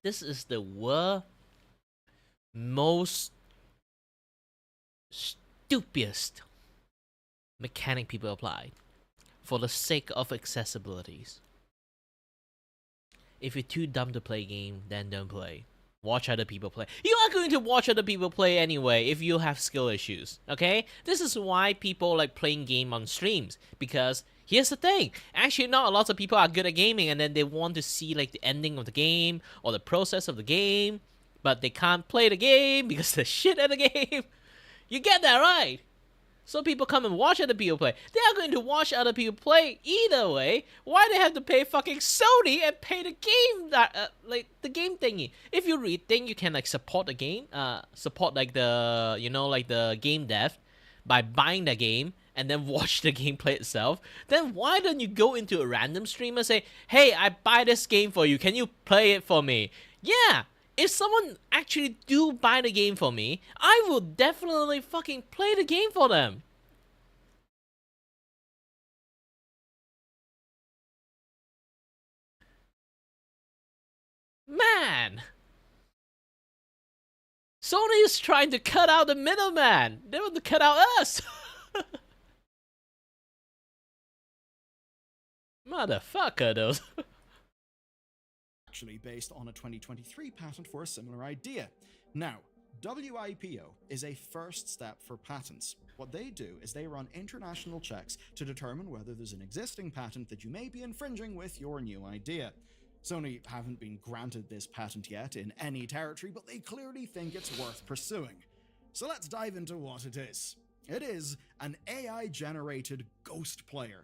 This is the most stupidest mechanic people apply for the sake of accessibilities. If you're too dumb to play a game, then don't play. Watch other people play. You are going to watch other people play anyway if you have skill issues, okay? This is why people like playing game on streams, because here's the thing. Actually, not a lot of people are good at gaming, and then they want to see like the ending of the game or the process of the game, but they can't play the game because they're shit at the game. You get that, right? So people come and watch other people play. They are going to watch other people play either way. Why they have to pay fucking Sony and pay the game like the game thingy? If you really think you can like support the game, support like the like the game dev by buying the game and then watch the gameplay itself, then why don't you go into a random stream and say, "Hey, I buy this game for you. Can you play it for me?" Yeah. If someone actually do buy the game for me, I will definitely fucking play the game for them. Man! Sony is trying to cut out the middleman. They want to cut out us. Motherfucker, those. actually based on a 2023 patent for a similar idea. Now, WIPO is a first step for patents. What they do is they run international checks to determine whether there's an existing patent that you may be infringing with your new idea. Sony haven't been granted this patent yet in any territory, but they clearly think it's worth pursuing. So let's dive into what it is. It is an AI-generated ghost player.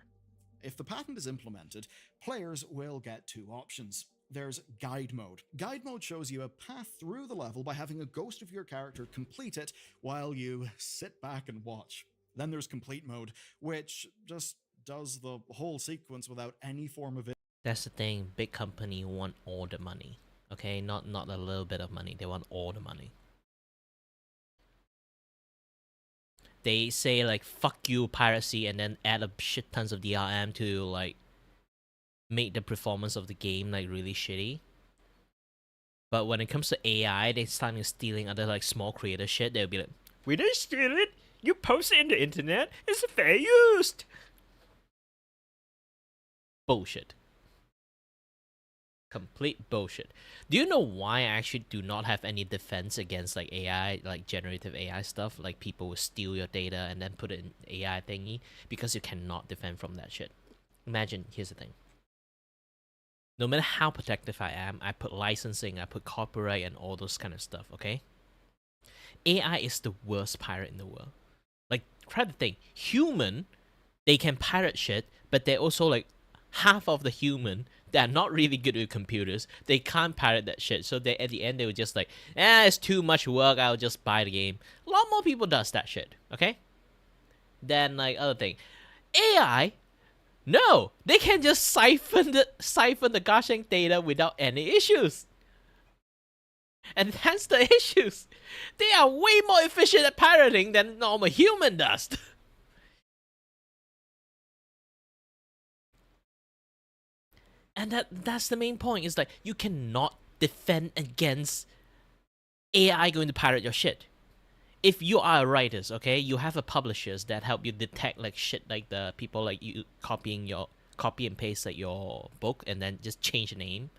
If the patent is implemented, players will get two options. There's guide mode. Guide mode shows you a path through the level by having a ghost of your character complete it while you sit back and watch. Then there's complete mode, which just does the whole sequence without any form of That's the thing. Big company want all the money. Okay, not a little bit of money. They want all the money. They say like fuck you piracy and then add a shit tons of DRM to like make the performance of the game like really shitty. But when it comes to AI, they start stealing other like small creator shit. They'll be like, we didn't steal it. You post it in the internet. It's fair use. Bullshit. Complete bullshit. Do you know why I actually do not have any defense against like AI, like generative AI stuff? Like people will steal your data and then put it in AI thingy, because you cannot defend from that shit. Imagine, here's the thing. No matter how protective I am, I put licensing, I put copyright and all those kind of stuff, okay? AI is the worst pirate in the world. Like, try to think. Human, they can pirate shit, but they're also like half of the human that are not really good with computers. They can't pirate that shit. So they at the end, they were just like, it's too much work, I'll just buy the game. A lot more people does that shit, okay? Then, like, other thing. AI, no, they can just siphon the goshing data without any issues. And that's the issues. They are way more efficient at pirating than normal human does. And that's the main point. Is like you cannot defend against AI going to pirate your shit. If you are writers, okay, you have a publishers that help you detect like shit, like the people like you copy and paste like your book and then just change the name.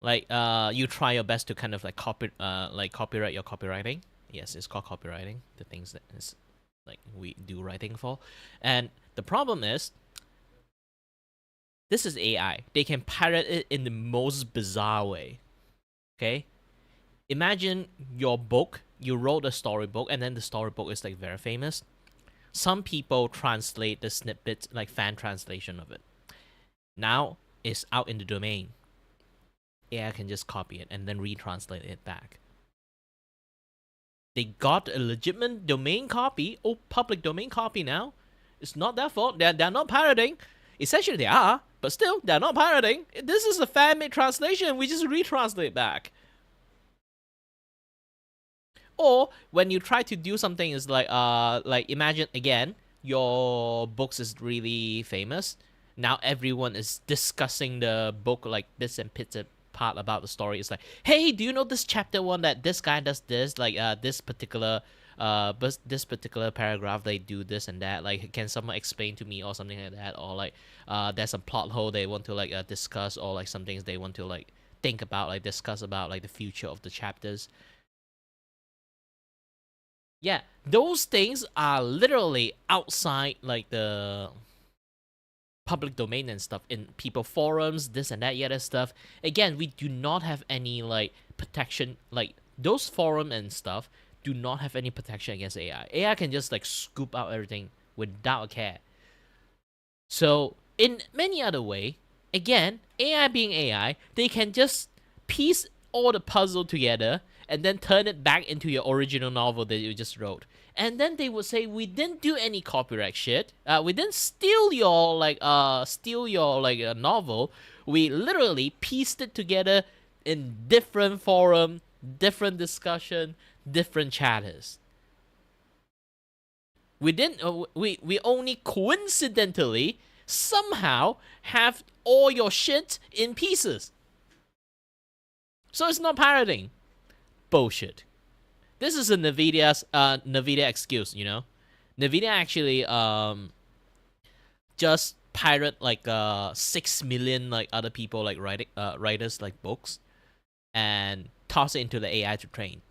Like you try your best to kind of like copyright your copywriting. Yes, it's called copywriting. The things that is like we do writing for, and the problem is, this is AI. They can pirate it in the most bizarre way. Okay? Imagine your book, you wrote a storybook, and then the storybook is like very famous. Some people translate the snippets, like fan translation of it. Now it's out in the domain. AI can just copy it and then retranslate it back. They got a legitimate domain copy, or public domain copy now. It's not their fault. They're not pirating. Essentially they are, but still, they're not pirating. This is a fan-made translation. We just retranslate back. Or when you try to do something, is like imagine again, your books is really famous. Now everyone is discussing the book like bits and part about the story. It's like, hey, do you know this chapter one that this guy does this? Like this particular paragraph they do this and that. Like, can someone explain to me or something like that? Or like there's a plot hole they want to like discuss, or like some things they want to like think about, like discuss about like the future of the chapters. Yeah, those things are literally outside like the public domain and stuff, in people forums, this and that, other stuff. Again, we do not have any like protection. Like those forum and stuff do not have any protection against AI. AI can just like scoop out everything without a care. So in many other way, again, AI being AI, they can just piece all the puzzle together and then turn it back into your original novel that you just wrote. And then they would say, we didn't do any copyright shit. We didn't steal your novel. We literally pieced it together in different forum, different discussion, different chatters. We didn't. We only coincidentally somehow have all your shit in pieces. So it's not pirating. Bullshit. This is a NVIDIA excuse, you know. NVIDIA actually just pirate like 6 million like other people like writers like books, and toss it into the AI to train.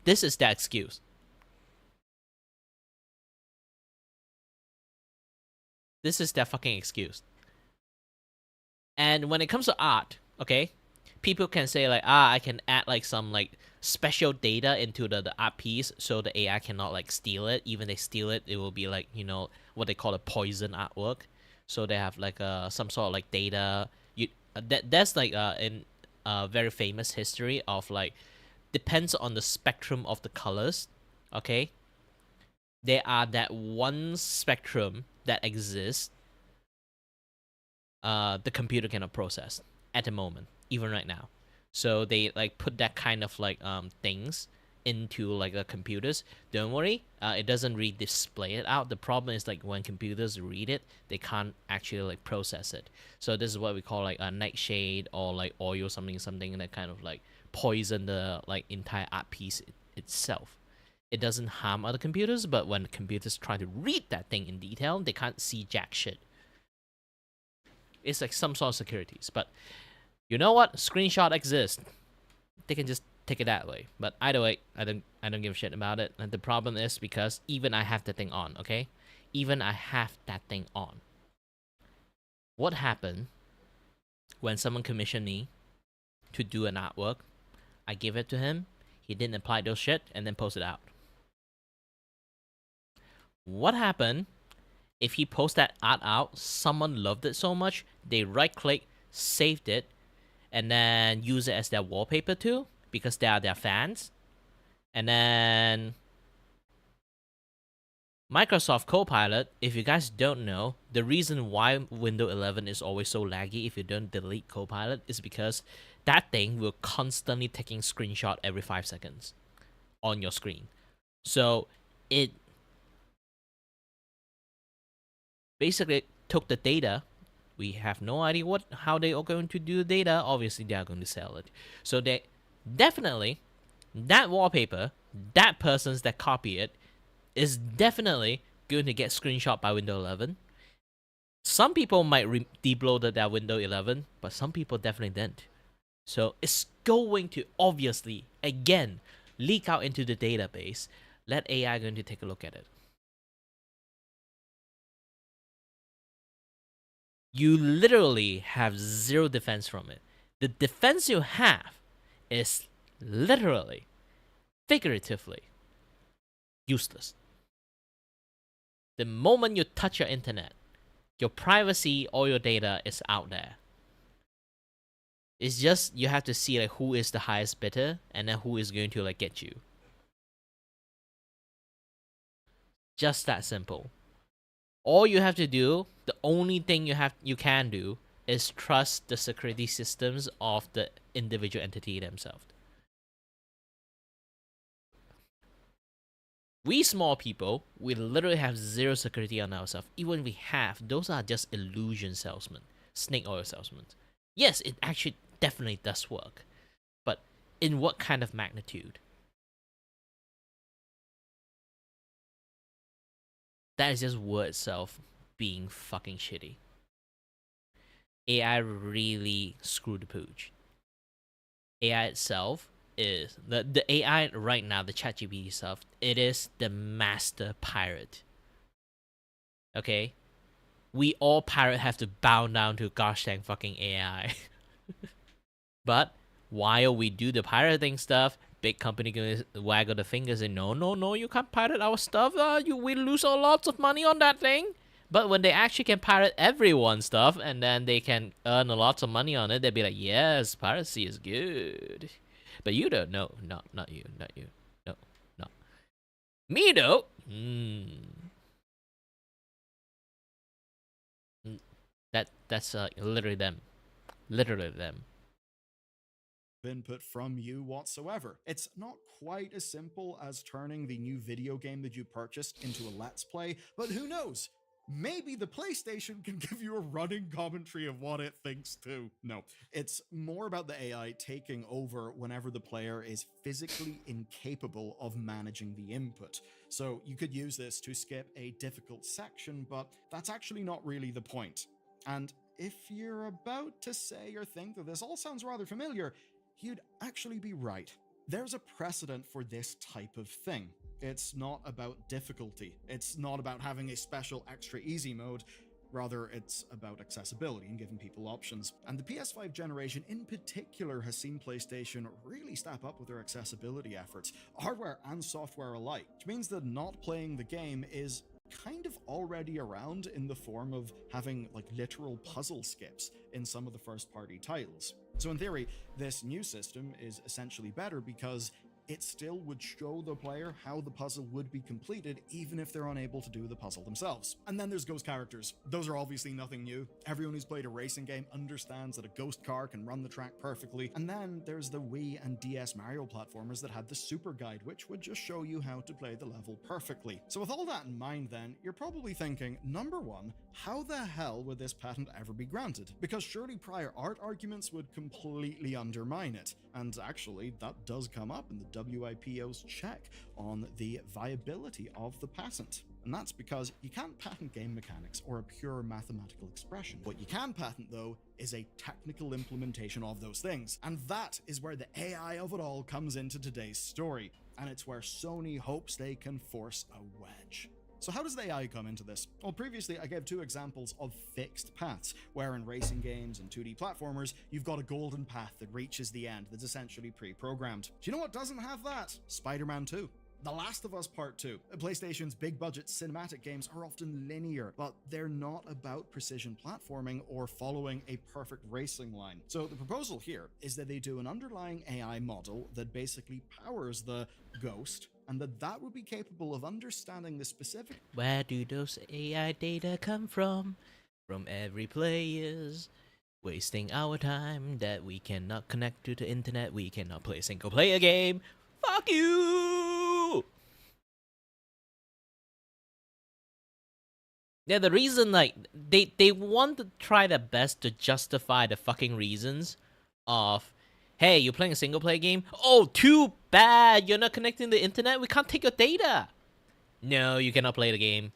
This is that excuse. This is their fucking excuse. And when it comes to art, okay, people can say like, I can add like some like special data into the art piece so the AI cannot like steal it. Even they steal it, it will be like, you know, what they call a poison artwork. So they have like some sort of like data. That's like in a very famous history of like, depends on the spectrum of the colors, okay? They are that one spectrum that exists. The computer cannot process at the moment, even right now. So they like put that kind of like things into like the computers. Don't worry, it doesn't really display it out. The problem is like when computers read it, they can't actually like process it. So this is what we call like a nightshade or like oil something that kind of like poison the like entire art piece itself. It doesn't harm other computers, but when computers try to read that thing in detail, they can't see jack shit. It's like some sort of securities, but you know what? Screenshot exists. They can just take it that way. But either way, I don't give a shit about it. And the problem is because even I have the thing on, okay? Even I have that thing on. What happened when someone commissioned me to do an artwork? I give it to him. He didn't apply those shit and then post it out. What happened if he posts that art out? Someone loved it so much, they right click, saved it, and then use it as their wallpaper too, because they are their fans. And then Microsoft Copilot, if you guys don't know, the reason why Windows 11 is always so laggy if you don't delete Copilot is because that thing will constantly taking screenshot every 5 seconds on your screen. So it basically took the data. We have no idea how they are going to do the data. Obviously, they are going to sell it. So they definitely, that wallpaper, that person's that copy it, is definitely going to get screenshot by Windows 11. Some people might debloat that Windows 11, but some people definitely didn't. So it's going to obviously, again, leak out into the database. Let AI going to take a look at it. You literally have zero defense from it. The defense you have is literally, figuratively, useless. The moment you touch your internet, your privacy or your data is out there. It's just you have to see like who is the highest bidder and then who is going to like get you. Just that simple. All you have to do, the only thing you can do is trust the security systems of the individual entity themselves. We small people, we literally have zero security on ourselves. Even if we have, those are just illusion salesmen, snake oil salesmen. Yes, it actually definitely does work, but in what kind of magnitude? That is just word itself being fucking shitty. AI really screwed the pooch. AI itself is the AI right now, the ChatGPT stuff, it is the master pirate. Okay? We all pirate have to bow down to gosh dang fucking AI. But while we do the pirating stuff, big company gonna waggle the fingers and no, you can't pirate our stuff. We lose a lots of money on that thing. But when they actually can pirate everyone's stuff and then they can earn a lot of money on it, they'll be like, yes, piracy is good. But you don't know. Not you. No. Me though. That's literally them. Literally them. Input from you whatsoever. It's not quite as simple as turning the new video game that you purchased into a Let's Play, but who knows? Maybe the PlayStation can give you a running commentary of what it thinks too. No, it's more about the AI taking over whenever the player is physically incapable of managing the input. So you could use this to skip a difficult section, but that's actually not really the point. And if you're about to say or think that this all sounds rather familiar, you'd actually be right. There's a precedent for this type of thing. It's not about difficulty. It's not about having a special extra easy mode. Rather, it's about accessibility and giving people options. And the PS5 generation in particular has seen PlayStation really step up with their accessibility efforts, hardware and software alike, which means that not playing the game is kind of already around in the form of having like literal puzzle skips in some of the first party titles. So in theory, this new system is essentially better because it still would show the player how the puzzle would be completed, even if they're unable to do the puzzle themselves. And then there's ghost characters. Those are obviously nothing new. Everyone who's played a racing game understands that a ghost car can run the track perfectly. And then there's the Wii and DS Mario platformers that had the Super Guide, which would just show you how to play the level perfectly. So with all that in mind then, you're probably thinking, number one, how the hell would this patent ever be granted? Because surely prior art arguments would completely undermine it. And actually, that does come up in the WIPO's check on the viability of the patent. And that's because you can't patent game mechanics or a pure mathematical expression. What you can patent, though, is a technical implementation of those things. And that is where the AI of it all comes into today's story. And it's where Sony hopes they can force a wedge. So how does the AI come into this? Well, previously I gave two examples of fixed paths, where in racing games and 2D platformers, you've got a golden path that reaches the end that's essentially pre-programmed. Do you know what doesn't have that? Spider-Man 2. The Last of Us Part 2. PlayStation's big-budget cinematic games are often linear, but they're not about precision platforming or following a perfect racing line. So the proposal here is that they do an underlying AI model that basically powers the Ghost, and that would be capable of understanding the specific... Where do those AI data come from? From every players. Wasting our time that we cannot connect to the internet. We cannot play a single player game. Fuck you! Yeah, the reason, like, they want to try their best to justify the fucking reasons of, hey, you're playing a single player game? Oh, too bad, you're not connecting to the internet? We can't take your data. No, you cannot play the game.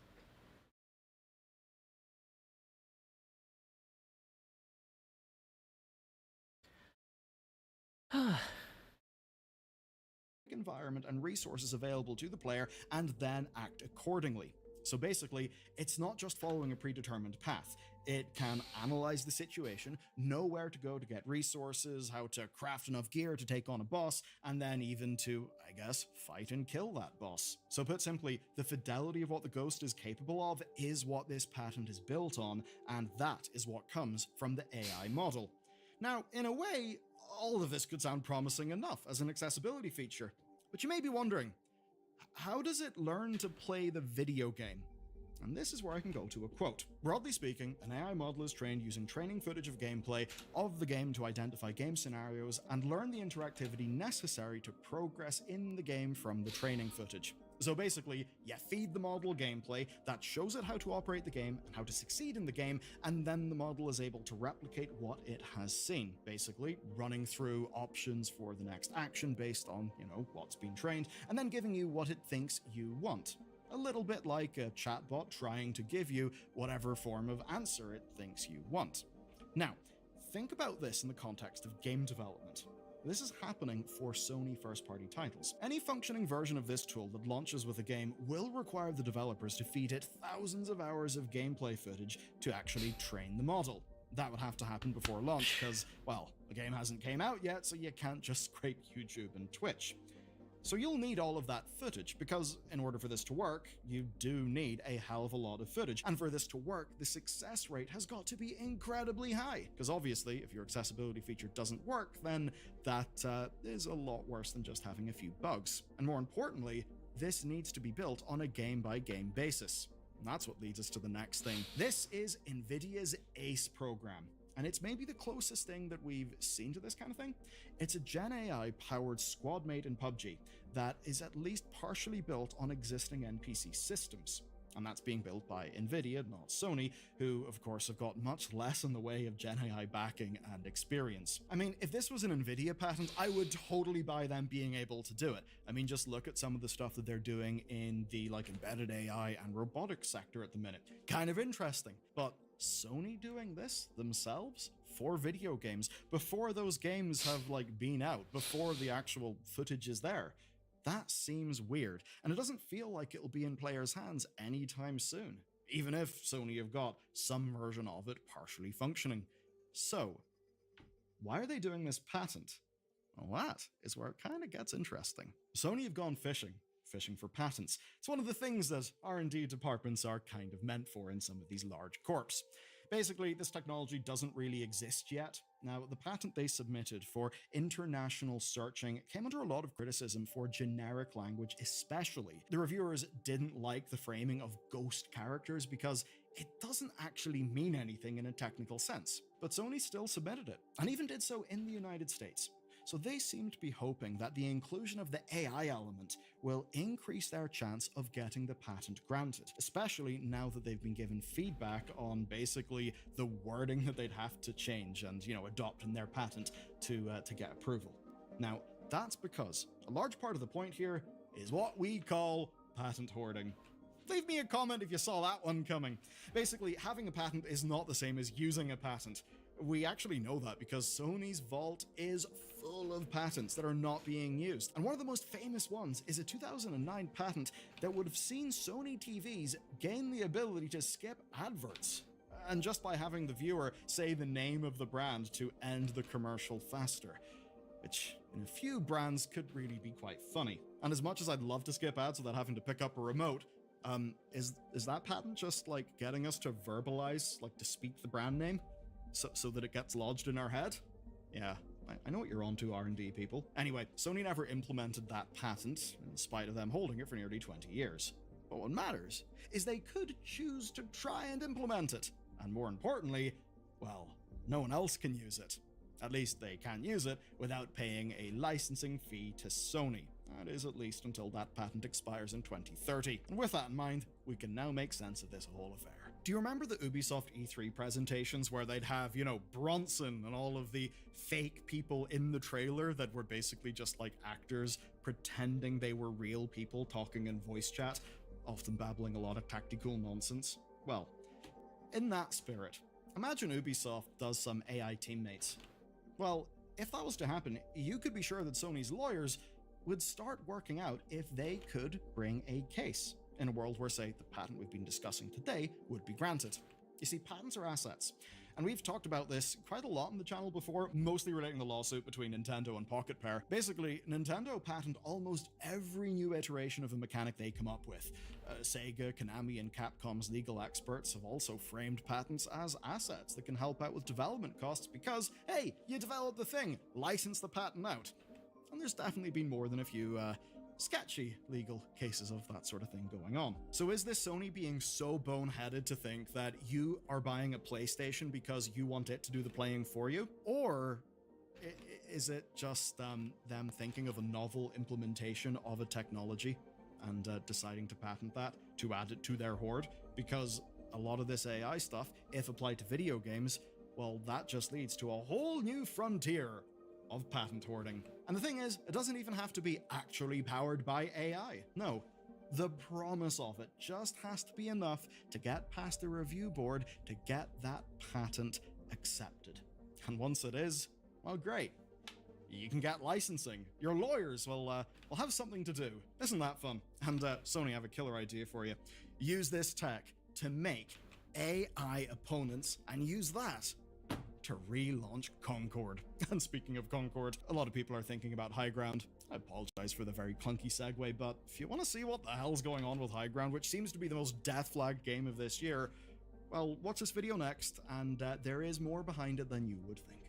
environment and resources available to the player and then act accordingly. So basically, it's not just following a predetermined path. It can analyze the situation, know where to go to get resources, how to craft enough gear to take on a boss, and then even to, I guess, fight and kill that boss. So put simply, the fidelity of what the Ghost is capable of is what this patent is built on, and that is what comes from the AI model. Now, in a way, all of this could sound promising enough as an accessibility feature, but you may be wondering, how does it learn to play the video game? And this is where I can go to a quote. Broadly speaking, an AI model is trained using training footage of gameplay of the game to identify game scenarios and learn the interactivity necessary to progress in the game from the training footage. So basically, you feed the model gameplay that shows it how to operate the game and how to succeed in the game, and then the model is able to replicate what it has seen, basically running through options for the next action based on, what's been trained, and then giving you what it thinks you want. A little bit like a chatbot trying to give you whatever form of answer it thinks you want. Now, think about this in the context of game development. This is happening for Sony first-party titles. Any functioning version of this tool that launches with a game will require the developers to feed it thousands of hours of gameplay footage to actually train the model. That would have to happen before launch because, well, the game hasn't came out yet, so you can't just scrape YouTube and Twitch. So you'll need all of that footage, because in order for this to work, you do need a hell of a lot of footage. And for this to work, the success rate has got to be incredibly high. Because obviously, if your accessibility feature doesn't work, then that is a lot worse than just having a few bugs. And more importantly, this needs to be built on a game-by-game basis. And that's what leads us to the next thing. This is NVIDIA's ACE program. And it's maybe the closest thing that we've seen to this kind of thing. It's a Gen AI powered squad mate in PUBG that is at least partially built on existing NPC systems. And that's being built by NVIDIA, not Sony, who of course have got much less in the way of Gen AI backing and experience. I mean, if this was an NVIDIA patent, I would totally buy them being able to do it. I mean, just look at some of the stuff that they're doing in the embedded AI and robotics sector at the minute. Kind of interesting, but Sony doing this themselves for video games before those games have been out, before the actual footage is there. That seems weird, and it doesn't feel like it'll be in players' hands anytime soon, even if Sony have got some version of it partially functioning. So, why are they doing this patent? Well, that is where it kind of gets interesting. Sony have gone fishing for patents. It's one of the things that R&D departments are kind of meant for in some of these large corps. Basically, this technology doesn't really exist yet. Now, the patent they submitted for international searching came under a lot of criticism for generic language, especially. The reviewers didn't like the framing of ghost characters because it doesn't actually mean anything in a technical sense. But Sony still submitted it, and even did so in the United States. So they seem to be hoping that the inclusion of the AI element will increase their chance of getting the patent granted, especially now that they've been given feedback on basically the wording that they'd have to change and, adopt in their patent to get approval. Now, that's because a large part of the point here is what we call patent hoarding. Leave me a comment if you saw that one coming. Basically, having a patent is not the same as using a patent. We actually know that because Sony's vault is full of patents that are not being used. And one of the most famous ones is a 2009 patent that would have seen Sony TVs gain the ability to skip adverts. And just by having the viewer say the name of the brand to end the commercial faster. Which, in a few brands, could really be quite funny. And as much as I'd love to skip ads without having to pick up a remote, is that patent just like getting us to verbalize, like to speak the brand name? So that it gets lodged in our head? Yeah, I know what you're on to, R&D people. Anyway, Sony never implemented that patent, in spite of them holding it for nearly 20 years. But what matters is they could choose to try and implement it. And more importantly, well, no one else can use it. At least they can use it without paying a licensing fee to Sony. That is at least until that patent expires in 2030. And with that in mind, we can now make sense of this whole affair. Do you remember the Ubisoft E3 presentations where they'd have, Bronson and all of the fake people in the trailer that were basically just like actors pretending they were real people talking in voice chat, often babbling a lot of tactical nonsense? Well, in that spirit, imagine Ubisoft does some AI teammates. Well, if that was to happen, you could be sure that Sony's lawyers would start working out if they could bring a case in a world where, say, the patent we've been discussing today would be granted. You see, patents are assets, and we've talked about this quite a lot on the channel before, mostly relating the lawsuit between Nintendo and Pocket Pair. Basically, Nintendo patent almost every new iteration of a mechanic they come up with. Sega, Konami, and Capcom's legal experts have also framed patents as assets that can help out with development costs because, hey, you developed the thing, license the patent out. And there's definitely been more than a few, sketchy legal cases of that sort of thing going on. So is this Sony being so boneheaded to think that you are buying a PlayStation because you want it to do the playing for you? Or is it just them thinking of a novel implementation of a technology and deciding to patent that to add it to their hoard? Because a lot of this AI stuff, if applied to video games, well, that just leads to a whole new frontier of patent hoarding. And the thing is, it doesn't even have to be actually powered by AI. No, the promise of it just has to be enough to get past the review board to get that patent accepted. And once it is, well, great. You can get licensing. Your lawyers will have something to do. Isn't that fun? And Sony, I have a killer idea for you. Use this tech to make AI opponents and use that to relaunch Concord. And speaking of Concord, a lot of people are thinking about High Ground. I apologize for the very clunky segue, but if you want to see what the hell's going on with High Ground, which seems to be the most death flagged game of this year, well, watch this video next, and there is more behind it than you would think.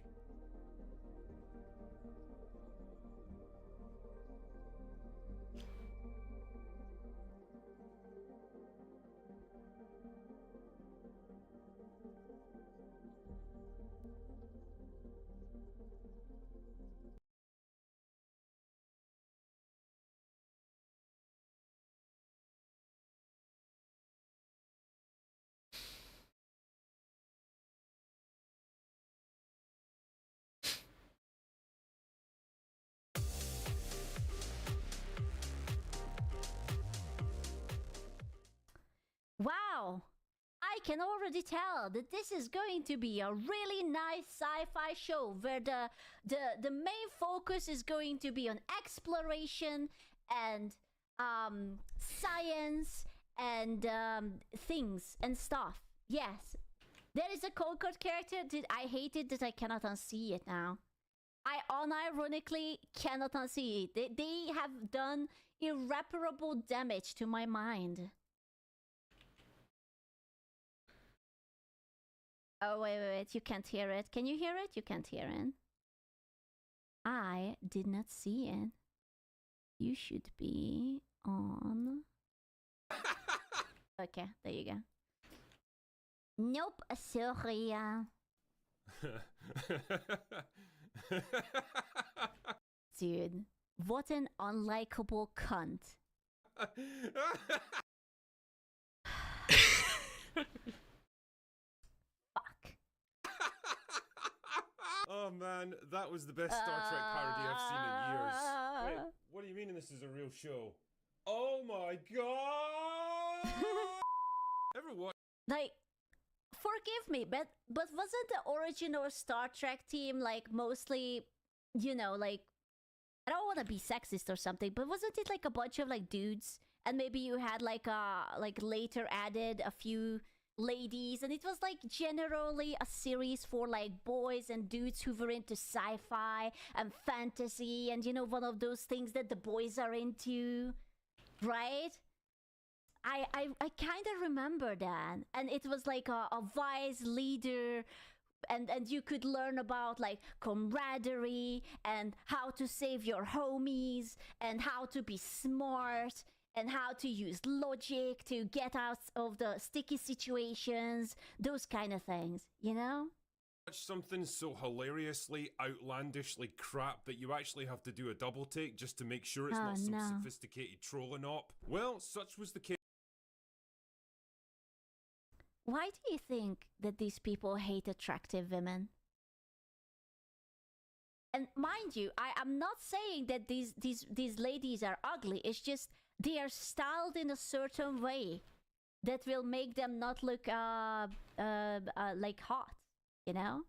Wow! I can already tell that this is going to be a really nice sci-fi show where the main focus is going to be on exploration and science and things and stuff. Yes, there is a Concord character that I hated that I cannot unsee it now. I unironically cannot unsee it. They have done irreparable damage to my mind. Oh, wait. You can't hear it. Can you hear it? You can't hear it. I did not see it. You should be on. Okay, there you go. Nope, sorry. Dude, what an unlikable cunt. Fuck. Oh man, that was the best Star Trek parody I've seen in years. Wait, what do you mean this is a real show? Oh my god! Ever watch? Like, forgive me, but wasn't the original Star Trek team like mostly, you know, like, I don't want to be sexist or something, but wasn't it like a bunch of like dudes, and maybe you had like later added a few ladies, and it was like generally a series for like boys and dudes who were into sci-fi and fantasy, and you know, one of those things that the boys are into, right? I kind of remember that, and it was like a wise leader, and you could learn about like camaraderie and how to save your homies and how to be smart and how to use logic to get out of the sticky situations, those kind of things, you know? Something so hilariously, outlandishly crap that you actually have to do a double take just to make sure it's not some sophisticated trolling op? Well, such was the case. Why do you think that these people hate attractive women? And mind you, I'm not saying that these ladies are ugly. It's just they are styled in a certain way that will make them not look like hot, you know?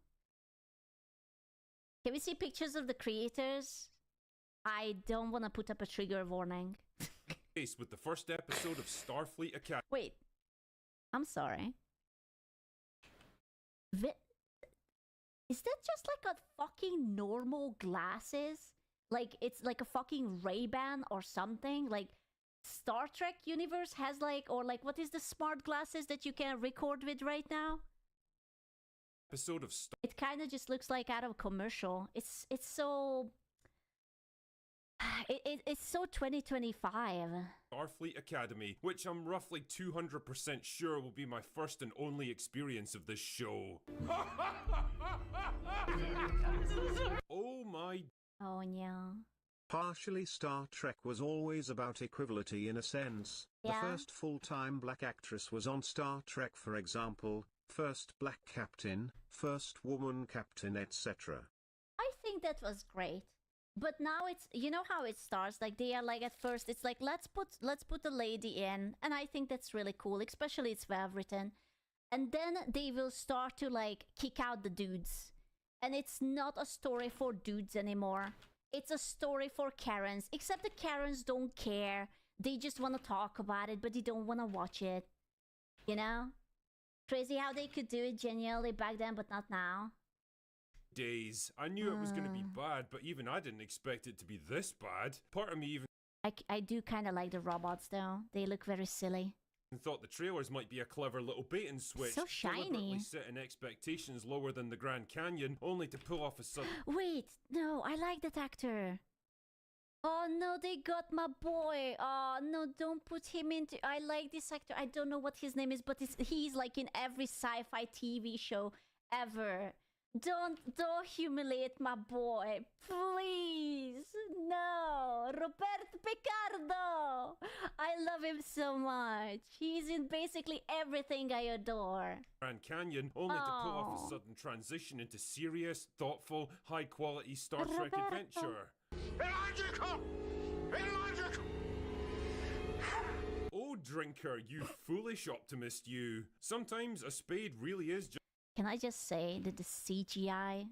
Can we see pictures of the creators? I don't want to put up a trigger warning. With the first episode of Starfleet Academy. Wait, I'm sorry. Is that just like a fucking normal glasses? Like it's like a fucking Ray-Ban or something? Like Star Trek universe has like, or like what is the smart glasses that you can record with right now? Episode of It kind of just looks like out of a commercial. It's so it's so 2025. Starfleet Academy, which I'm roughly 200% sure will be my first and only experience of this show. Oh my. Oh no. Partially, Star Trek was always about equality in a sense. Yeah. The first full-time black actress was on Star Trek, for example, first black captain, first woman captain, etc. I think that was great. But now it's, you know how it starts, like they are like at first it's like let's put the lady in, and I think that's really cool, especially it's well written. And then they will start to like kick out the dudes. And it's not a story for dudes anymore. It's a story for Karens, except the Karens don't care. They just want to talk about it, but they don't want to watch it. You know? Crazy how they could do it genuinely back then, but not now. Days. I knew it was going to be bad, but even I didn't expect it to be this bad. Part of me even I do kind of like the robots though. They look very silly. thought the trailers might be a clever little bait and switch. So shiny. Deliberately setting expectations lower than the Grand Canyon, only to pull off a sudden. Wait, no, I like that actor. Oh no, they got my boy. Oh no, don't put him into. I like this actor. I don't know what his name is, but he's like in every sci-fi TV show ever. Don't humiliate my boy, please. No, Roberto Picardo. I love him so much. He's in basically everything I adore. Grand Canyon, only to pull off a sudden transition into serious, thoughtful, high-quality Star Trek Roberto. adventure. Illogical! Illogical! Oh, drinker, you foolish optimist, you. Sometimes a spade really is just. Can I just say that the CGI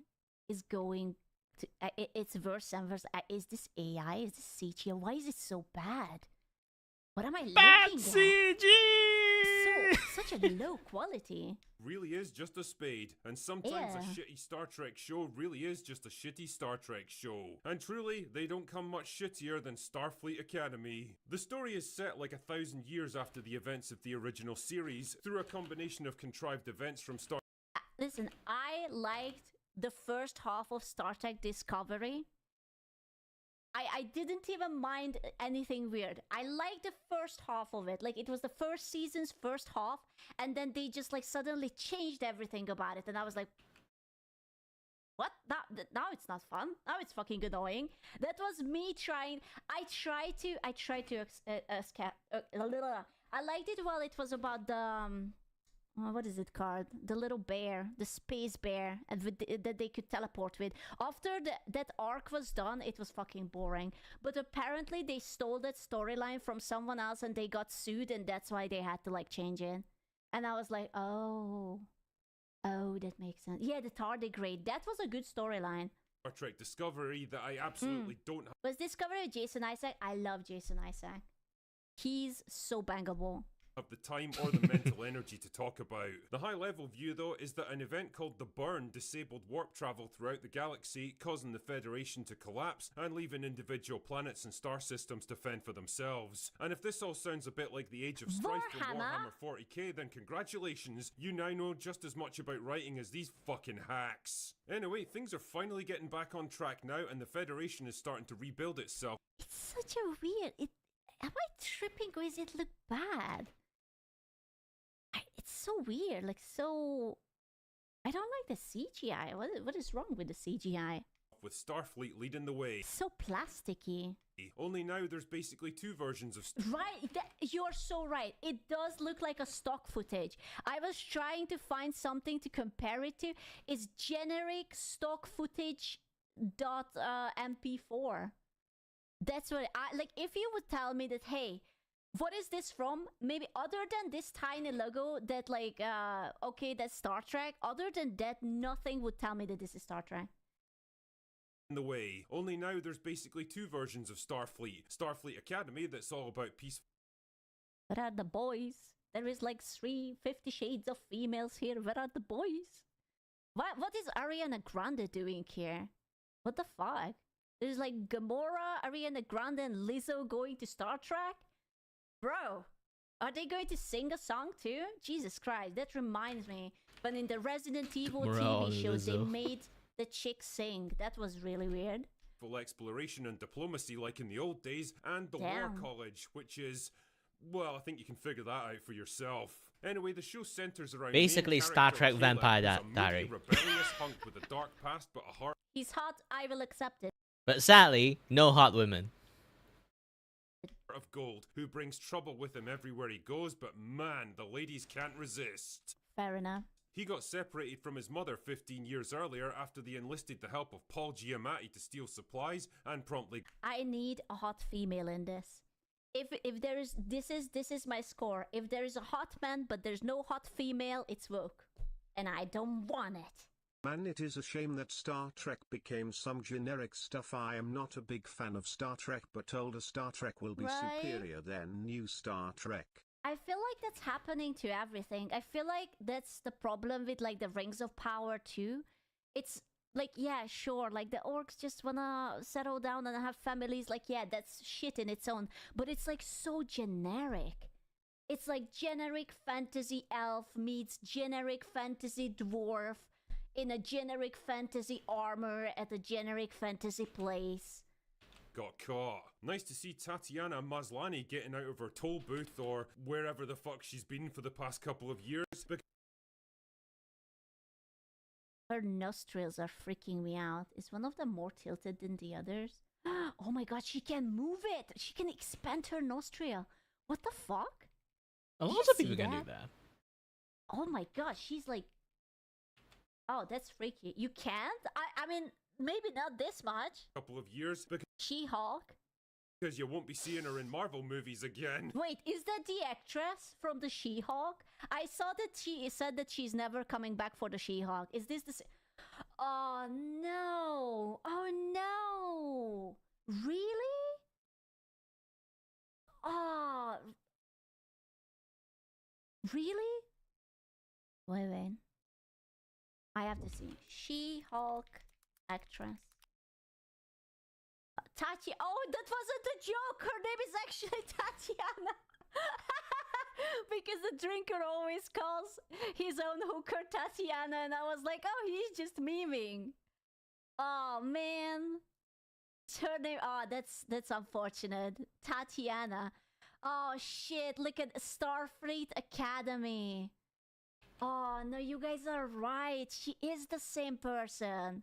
is going to... it's worse and worse. Is this AI? Is this CGI? Why is it so bad? What am I Bad looking CG! at? Such a low quality. Really is just a spade, and sometimes a shitty Star Trek show really is just a shitty Star Trek show. And truly, they don't come much shittier than Starfleet Academy. The story is set like 1,000 years after the events of the original series, through a combination of contrived events from Star Listen, I liked the first half of Star Trek Discovery. I didn't even mind anything weird. I liked the first half of it. Like, it was the first season's first half, and then they just, like, suddenly changed everything about it. And I was like, what? Now it's not fun. Now it's fucking annoying. That was me trying. I tried to I liked it while it was about the what is it called? The little bear, the space bear, and that they could teleport with. After that arc was done, it was fucking boring. But apparently they stole that storyline from someone else and they got sued, and that's why they had to like change it. And I was like, oh, that makes sense. Yeah, the tardigrade. That was a good storyline. Star Trek Discovery that I absolutely don't have. Was Discovery of Jason Isaac? I love Jason Isaac. He's so bangable. The time or the mental energy to talk about. The high level view though is that an event called the Burn disabled warp travel throughout the galaxy, causing the Federation to collapse and leaving individual planets and star systems to fend for themselves. And if this all sounds a bit like the Age of Strife from Warhammer 40k, then congratulations, you now know just as much about writing as these fucking hacks. Anyway, things are finally getting back on track now and the Federation is starting to rebuild itself. It's such a weird... Am I tripping or is it look bad? It's so weird, like so... I don't like the CGI. What is wrong with the CGI? With Starfleet leading the way. So plasticky. Only now there's basically two versions of... Right, you're so right. It does look like a stock footage. I was trying to find something to compare it to. It's generic stock footage .mp4. That's what I... Like, if you would tell me that, hey... What is this from? Maybe other than this tiny logo that like, okay, that's Star Trek. Other than that, nothing would tell me that this is Star Trek. In the way. Only now there's basically two versions of Starfleet. Starfleet Academy that's all about peace. Where are the boys? There is like 50 shades of females here. Where are the boys? What is Ariana Grande doing here? What the fuck? There's like Gamora, Ariana Grande, and Lizzo going to Star Trek? Bro, are they going to sing a song too? Jesus Christ, that reminds me. But in the Resident Evil TV shows, they made the chicks sing. That was really weird. Full exploration and diplomacy like in the old days, and the War College, which is... Well, I think you can figure that out for yourself. Anyway, the show centers around... Basically, Star Trek Vampire Diary. Rebellious hunk with a dark past, but a heart... He's hot, I will accept it. But sadly, no hot women. Of gold, who brings trouble with him everywhere he goes, but man, the ladies can't resist. Fair enough. He got separated from his mother 15 years earlier after they enlisted the help of Paul Giamatti to steal supplies and promptly... I need a hot female in this. If there is... This is my score. If there is a hot man, but there's no hot female, it's woke. And I don't want it. Man, it is a shame that Star Trek became some generic stuff. I am not a big fan of Star Trek, but older Star Trek will be superior than new Star Trek. I feel like that's happening to everything. I feel like that's the problem with like the Rings of Power too. It's like, yeah, sure, like the orcs just wanna settle down and have families. Like, yeah, that's shit in its own. But it's like so generic. It's like generic fantasy elf meets generic fantasy dwarf in a generic fantasy armor at a generic fantasy place. Got caught. Nice to see Tatiana Maslany getting out of her toll booth or wherever the fuck she's been for the past couple of years. Her nostrils are freaking me out. Is one of them more tilted than the others? Oh my god, she can move it! She can expand her nostril. What the fuck? A lot of people can do that. Oh my god, she's like... Oh, that's freaky. You can't? I mean, maybe not this much. Couple of years. She-Hulk? Because you won't be seeing her in Marvel movies again. Wait, is that the actress from the She-Hulk? I saw that she said that she's never coming back for the She-Hulk. Is this the... Oh no! Oh no! Really? Oh... Really? Wait. I have to see. She-Hulk actress. Tati. Oh, that wasn't a joke. Her name is actually Tatiana. Because the drinker always calls his own hooker Tatiana, and I was like, oh, he's just memeing. Oh man, her name. Oh, that's unfortunate. Tatiana. Oh shit! Look at Starfleet Academy. Oh no, you guys are right. She is the same person.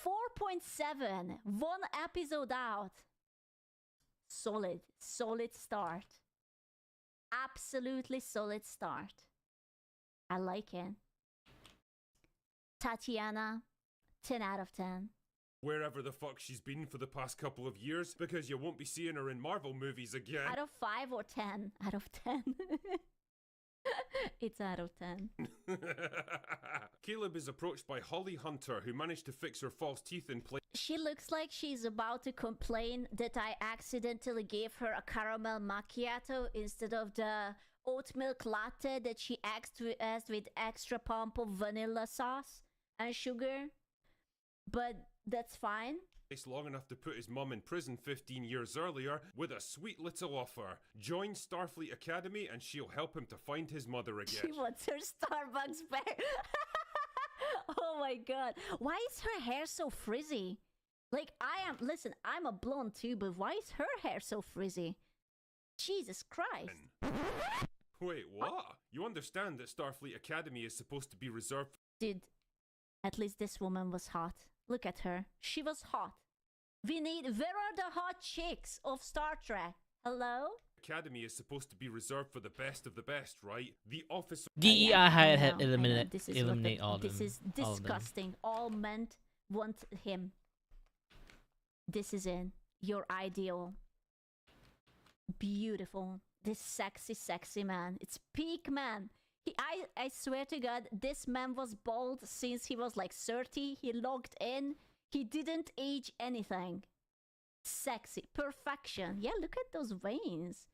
4.7, one episode out. Solid start. Absolutely solid start. I like it. Tatiana, 10 out of 10. Wherever the fuck she's been for the past couple of years, because you won't be seeing her in Marvel movies again. Out of 5 or 10? Out of 10. It's out of 10. Caleb is approached by Holly Hunter, who managed to fix her false teeth in place. She looks like she's about to complain that I accidentally gave her a caramel macchiato instead of the oat milk latte that she asked with extra pump of vanilla sauce and sugar. But that's fine. Long enough to put his mum in prison 15 years earlier with a sweet little offer. Join Starfleet Academy and she'll help him to find his mother again. She wants her Starbucks back. Oh my god. Why is her hair so frizzy? Like, listen, I'm a blonde too, but why is her hair so frizzy? Jesus Christ. Wait, what? You understand that Starfleet Academy is supposed to be reserved for... Dude, at least this woman was hot. Look at her. She was hot. Where are the hot chicks of Star Trek? Hello? Academy is supposed to be reserved for the best of the best, right? The officer... DEI had I know. eliminate all of them. This is disgusting. All men want him. This is it. Your ideal. Beautiful. This sexy man. It's peak man. I swear to God, this man was bald since he was like 30. He logged in. He didn't age anything. Sexy. Perfection. Yeah, look at those veins.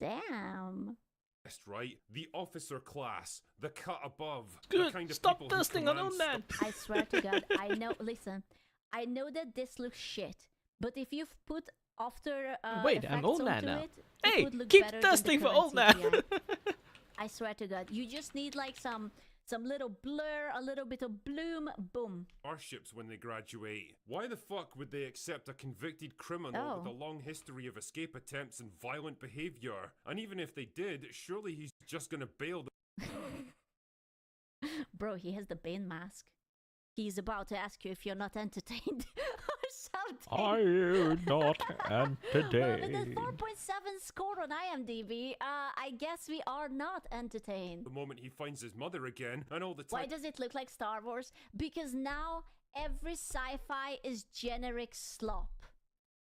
Damn. Best, right? The officer class. The cut above. Good. The kind of Stop people who dusting on command that. I swear to God, I know. Listen, I know that this looks shit, but if you've put After Wait, I'm effects old man onto now. it, Hey, it would look keep better than the dusting for current old man. CGI. I swear to God, you just need like some little blur, a little bit of bloom, boom. Starships when they graduate. Why the fuck would they accept a convicted criminal with a long history of escape attempts and violent behavior? And even if they did, surely he's just gonna bail them. Bro, he has the Bane mask. He's about to ask you if you're not entertained or something. Are you not Well, with entertained? a 4.7 score on IMDb, I guess we are not entertained. The moment he finds his mother again, and all the time. Why does it look like Star Wars? Because now every sci-fi is generic slop.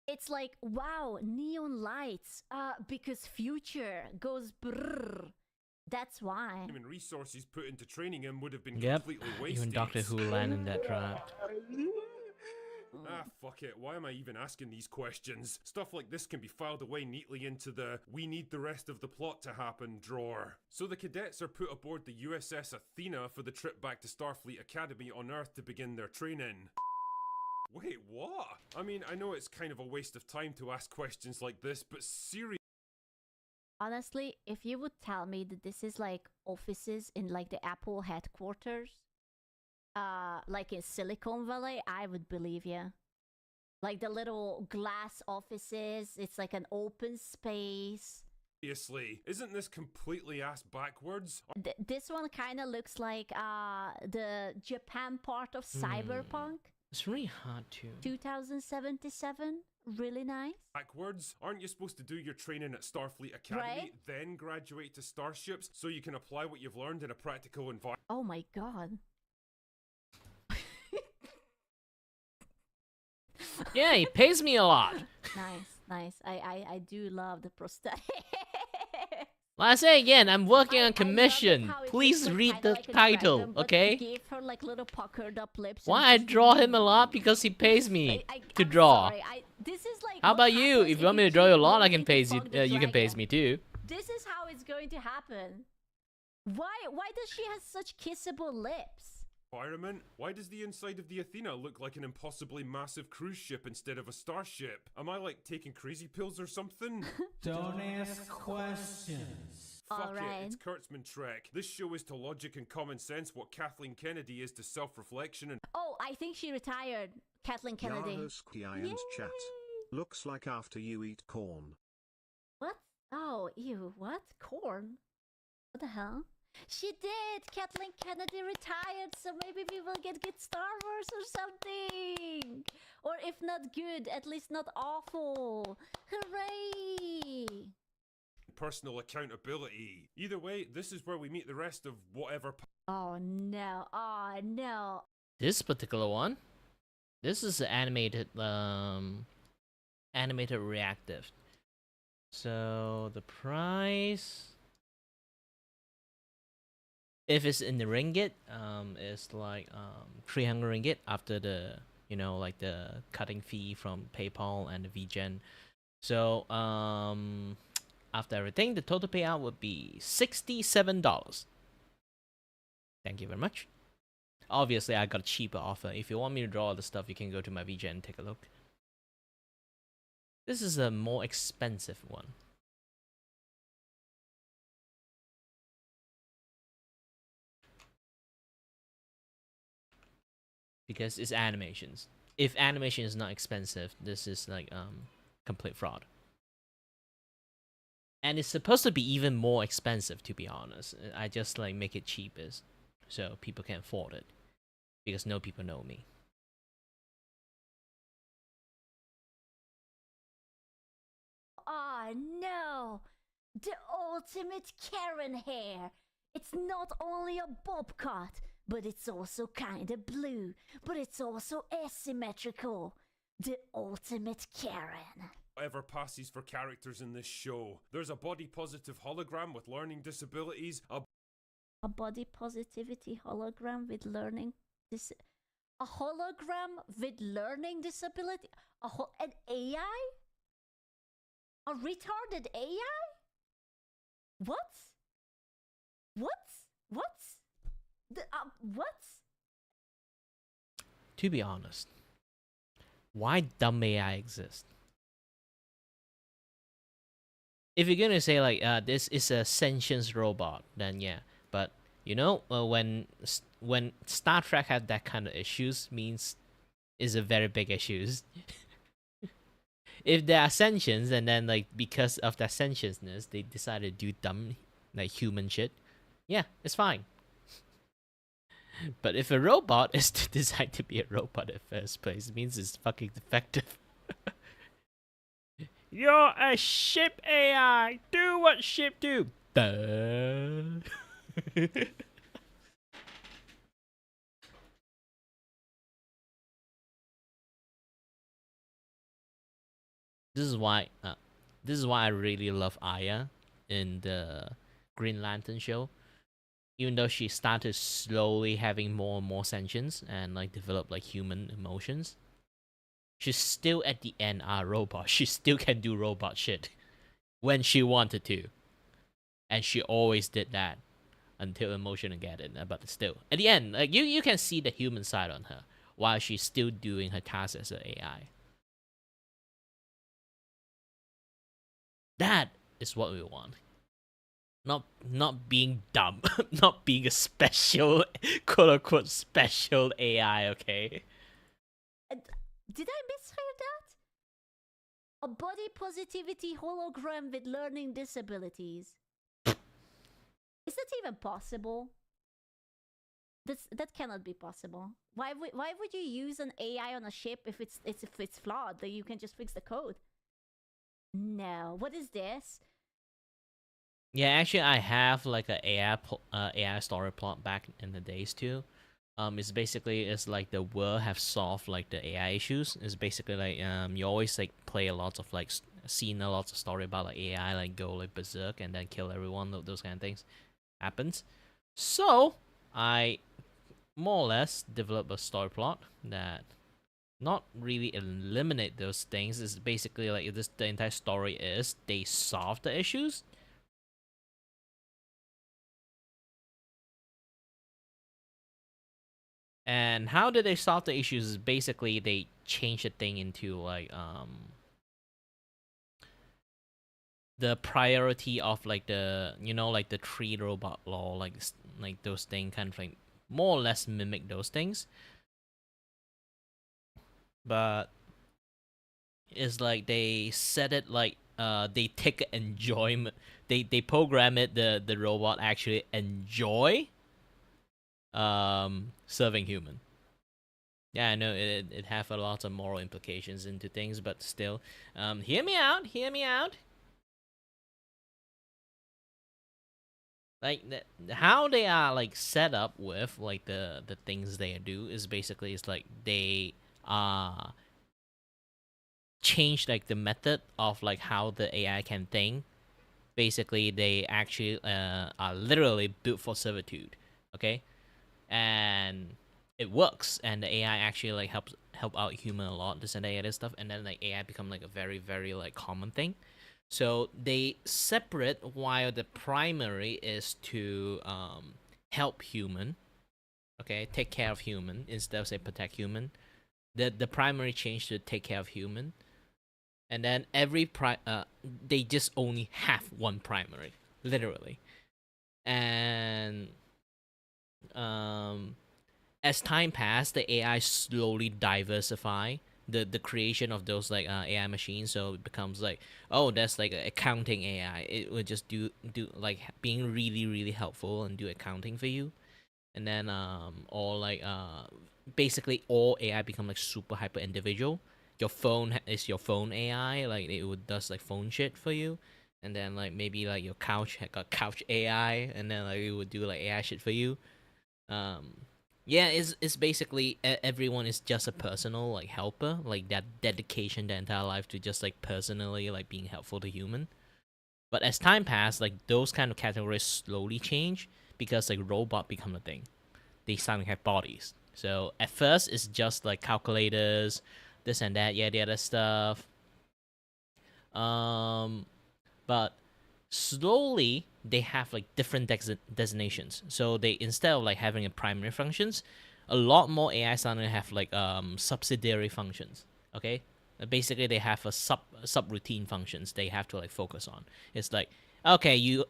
It's like, wow, neon lights. Because future goes brrr. That's why. Human resources put into training him would have been Yep, completely wasted. even Doctor Who landed in that trap. Ah, fuck it. Why am I even asking these questions? Stuff like this can be filed away neatly into the "we need the rest of the plot to happen" drawer. So the cadets are put aboard the USS Athena for the trip back to Starfleet Academy on Earth to begin their training. Wait, what? I mean, I know it's kind of a waste of time to ask questions like this, but seriously. Honestly, if you would tell me that this is like offices in like the Apple headquarters, like in Silicon Valley, I would believe you. Like the little glass offices, it's like an open space. Seriously, isn't this completely ass backwards? This one kind of looks like the Japan part of Cyberpunk. It's really hard to. 2077, really nice. Backwards? Aren't you supposed to do your training at Starfleet Academy, Right. then graduate to starships so you can apply what you've learned in a practical environment? Oh my god. Yeah, he pays me a lot. Nice. I do love the prosthetic. Like I say again, I'm working I on love it commission. how it Please looks read kinda the like a title, dragon, but okay? Gave her like little puckered up lips. Why and I just- draw him a lot? Because he pays me to I'm draw. sorry, this is like. How what about you? happens If you want me to keep draw you a lot, I wanting can to pay you. fuck the You can pay dragon. me too. This is how it's going to happen. Why does she have such kissable lips? environment? Why does the inside of the Athena look like an impossibly massive cruise ship instead of a starship? Am I like taking crazy pills or something? Don't ask questions. Fuck Alright. it, it's Kurtzman Trek. This show is to logic and common sense what Kathleen Kennedy is to self-reflection and Oh, I think she retired. Kathleen Kennedy. Yahoski and chat. Yay! Looks like after you eat corn. What? Oh, ew, what? Corn? What the hell? She did! Kathleen Kennedy retired, so maybe we will get good Star Wars or something! Or if not good, at least not awful! Hooray! personal accountability. Either way, this is where we meet the rest of whatever. Oh no, oh no. This particular one, this is animated, animated reactive. So the price, if it's in the ringgit, is like 300 ringgit after the, you know, like the cutting fee from PayPal and the VGen. So after everything, the total payout would be $67. Thank you very much. Obviously, I got a cheaper offer. If you want me to draw all the stuff, you can go to my VGen and take a look. This is a more expensive one. Because it's animations. If animation is not expensive, this is like complete fraud. And it's supposed to be even more expensive, to be honest. I just like make it cheapest so people can afford it. Because no people know me. Oh no! The ultimate Karen hair! It's not only a bob cut, but it's also kinda blue, but it's also asymmetrical. The ultimate Karen. Whatever passes for characters in this show. There's a body positive hologram with learning disabilities, A body positivity hologram with learning a hologram with learning disability? An AI? A retarded AI? What? What? To be honest, why dumb AI exist? If you're gonna say like this is a sentient robot, then yeah. But you know, when Star Trek had that kind of issues, means is a very big issues. If there are sentience, and then like because of that sentientness, they decided to do dumb like human shit, yeah, it's fine. But if a robot is designed to be a robot in the first place, it means it's fucking defective. You're a ship AI. Do what ship do. Duh. This is why I really love Aya in the Green Lantern show. Even though she started slowly having more and more sentience and like develop like human emotions, she's still at the end a robot. She still can do robot shit when she wanted to, and she always did that until emotion get it. But still, at the end, like you can see the human side on her while she's still doing her task as an AI. That is what we want. Not being dumb, not being a special, quote unquote special AI. Okay. Did I mishear that? A body positivity hologram with learning disabilities. Is that even possible? That cannot be possible. Why would you use an AI on a ship if it's flawed? That you can just fix the code. No. What is this? Yeah, actually, I have like a AI story plot back in the days too. It's like the world have solved like the AI issues. It's basically like you always like play a lot of like seen a lot of story about like AI like go like berserk and then kill everyone. Those kind of things happens. So I more or less develop a story plot that not really eliminate those things. It's basically like the entire story is they solve the issues. And how did they solve the issues? Is basically they changed the thing into like the priority of like the like the tree robot law, like those things kind of like more or less mimic those things, but it's like they set it like they take enjoyment, they program it the robot actually enjoy serving human. Yeah, I know it have a lot of moral implications into things, but still, hear me out. Like how they are like set up with like the things they do is basically it's like they change like the method of like how the AI can think. Basically, they actually are literally built for servitude. Okay, and it works, and the AI actually like help out human a lot, this and that other stuff, and then like AI become like a very very like common thing. So they separate while the primary is to help human, okay, take care of human instead of say protect human. The primary change to take care of human, and then they just only have one primary, literally, and as time passed, the AI slowly diversify the creation of those like AI machines. So it becomes like, oh, that's like a accounting AI. It would just do like being really really helpful and do accounting for you, and then or like basically all AI become like super hyper individual. Your phone is your phone AI, like it would does like phone shit for you, and then like maybe like your couch got couch AI, and then like it would do like AI shit for you. um yeah, it's basically everyone is just a personal like helper, like that dedication their entire life to just like personally like being helpful to human. But as time passed, like those kind of categories slowly change because like robot become a thing. They suddenly have bodies. So at first it's just like calculators, this and that, yeah, the other stuff. But slowly they have like different designations. So they, instead of like having a primary functions, a lot more AI suddenly have like subsidiary functions. Okay, basically they have a subroutine functions they have to like focus on. It's like, okay, you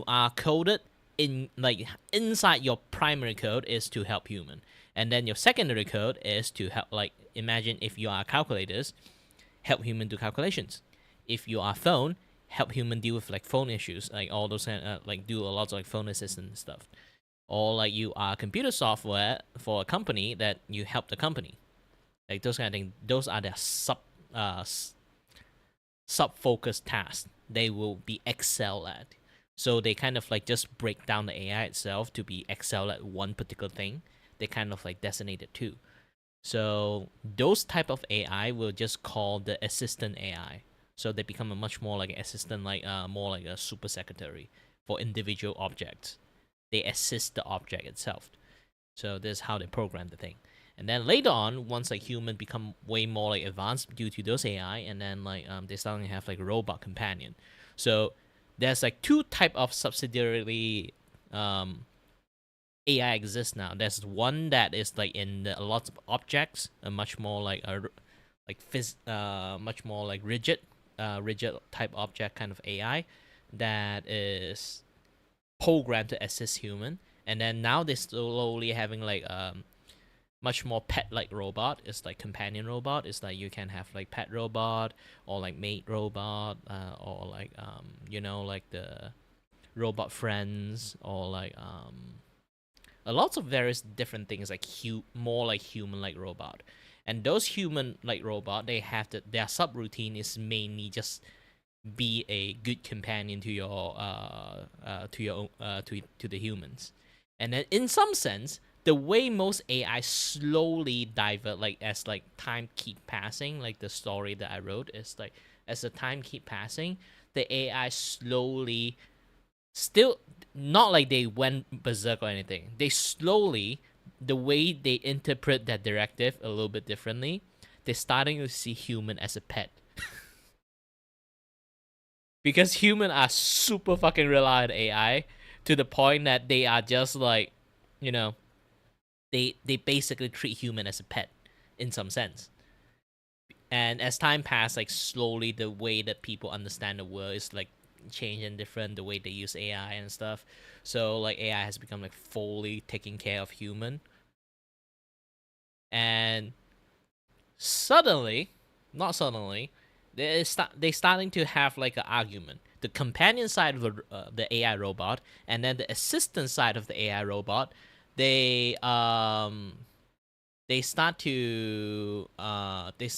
are coded in like inside your primary code is to help human, and then your secondary code is to help, like imagine if you are calculators, help human do calculations. If you are phone, help human deal with like phone issues, like all those like do a lot of like phone assistant stuff. Or like you are computer software for a company that you help the company, like those kind of things. Those are the sub focused tasks they will be excel at. So they kind of like just break down the AI itself to be excel at one particular thing. They kind of like designate it too. So those type of AI will just call the assistant AI. So they become a much more like an assistant, like more like a super secretary for individual objects. They assist the object itself. So this is how they program the thing. And then later on, once like human become way more like advanced due to those AI, and then like they start to have like a robot companion. So there's like two type of subsidiary AI exists now. There's one that is like in a lot of objects, a much more like much more like rigid type object kind of AI that is programmed to assist human. And then now they're slowly having like much more pet like robot. It's like companion robot. It's like you can have like pet robot or like mate robot, or like like the robot friends, or like a lots of various different things, like more like human like robot. And those human like robot, they have their subroutine is mainly just be a good companion to your to the humans. And then in some sense, the way most AI slowly divert, like as like time keep passing, like the story that I wrote is like as the time keep passing, the AI slowly, still not like they went berserk or anything. They slowly, the way they interpret that directive a little bit differently, they're starting to see human as a pet. Because humans are super fucking reliant on AI to the point that they are just like, they they basically treat human as a pet in some sense. And as time passed, like slowly the way that people understand the world is like changing different, the way they use AI and stuff. So like AI has become like fully taking care of human. And suddenly, not suddenly, they starting to have like an argument. The companion side of the AI robot and then the assistant side of the AI robot, they start to they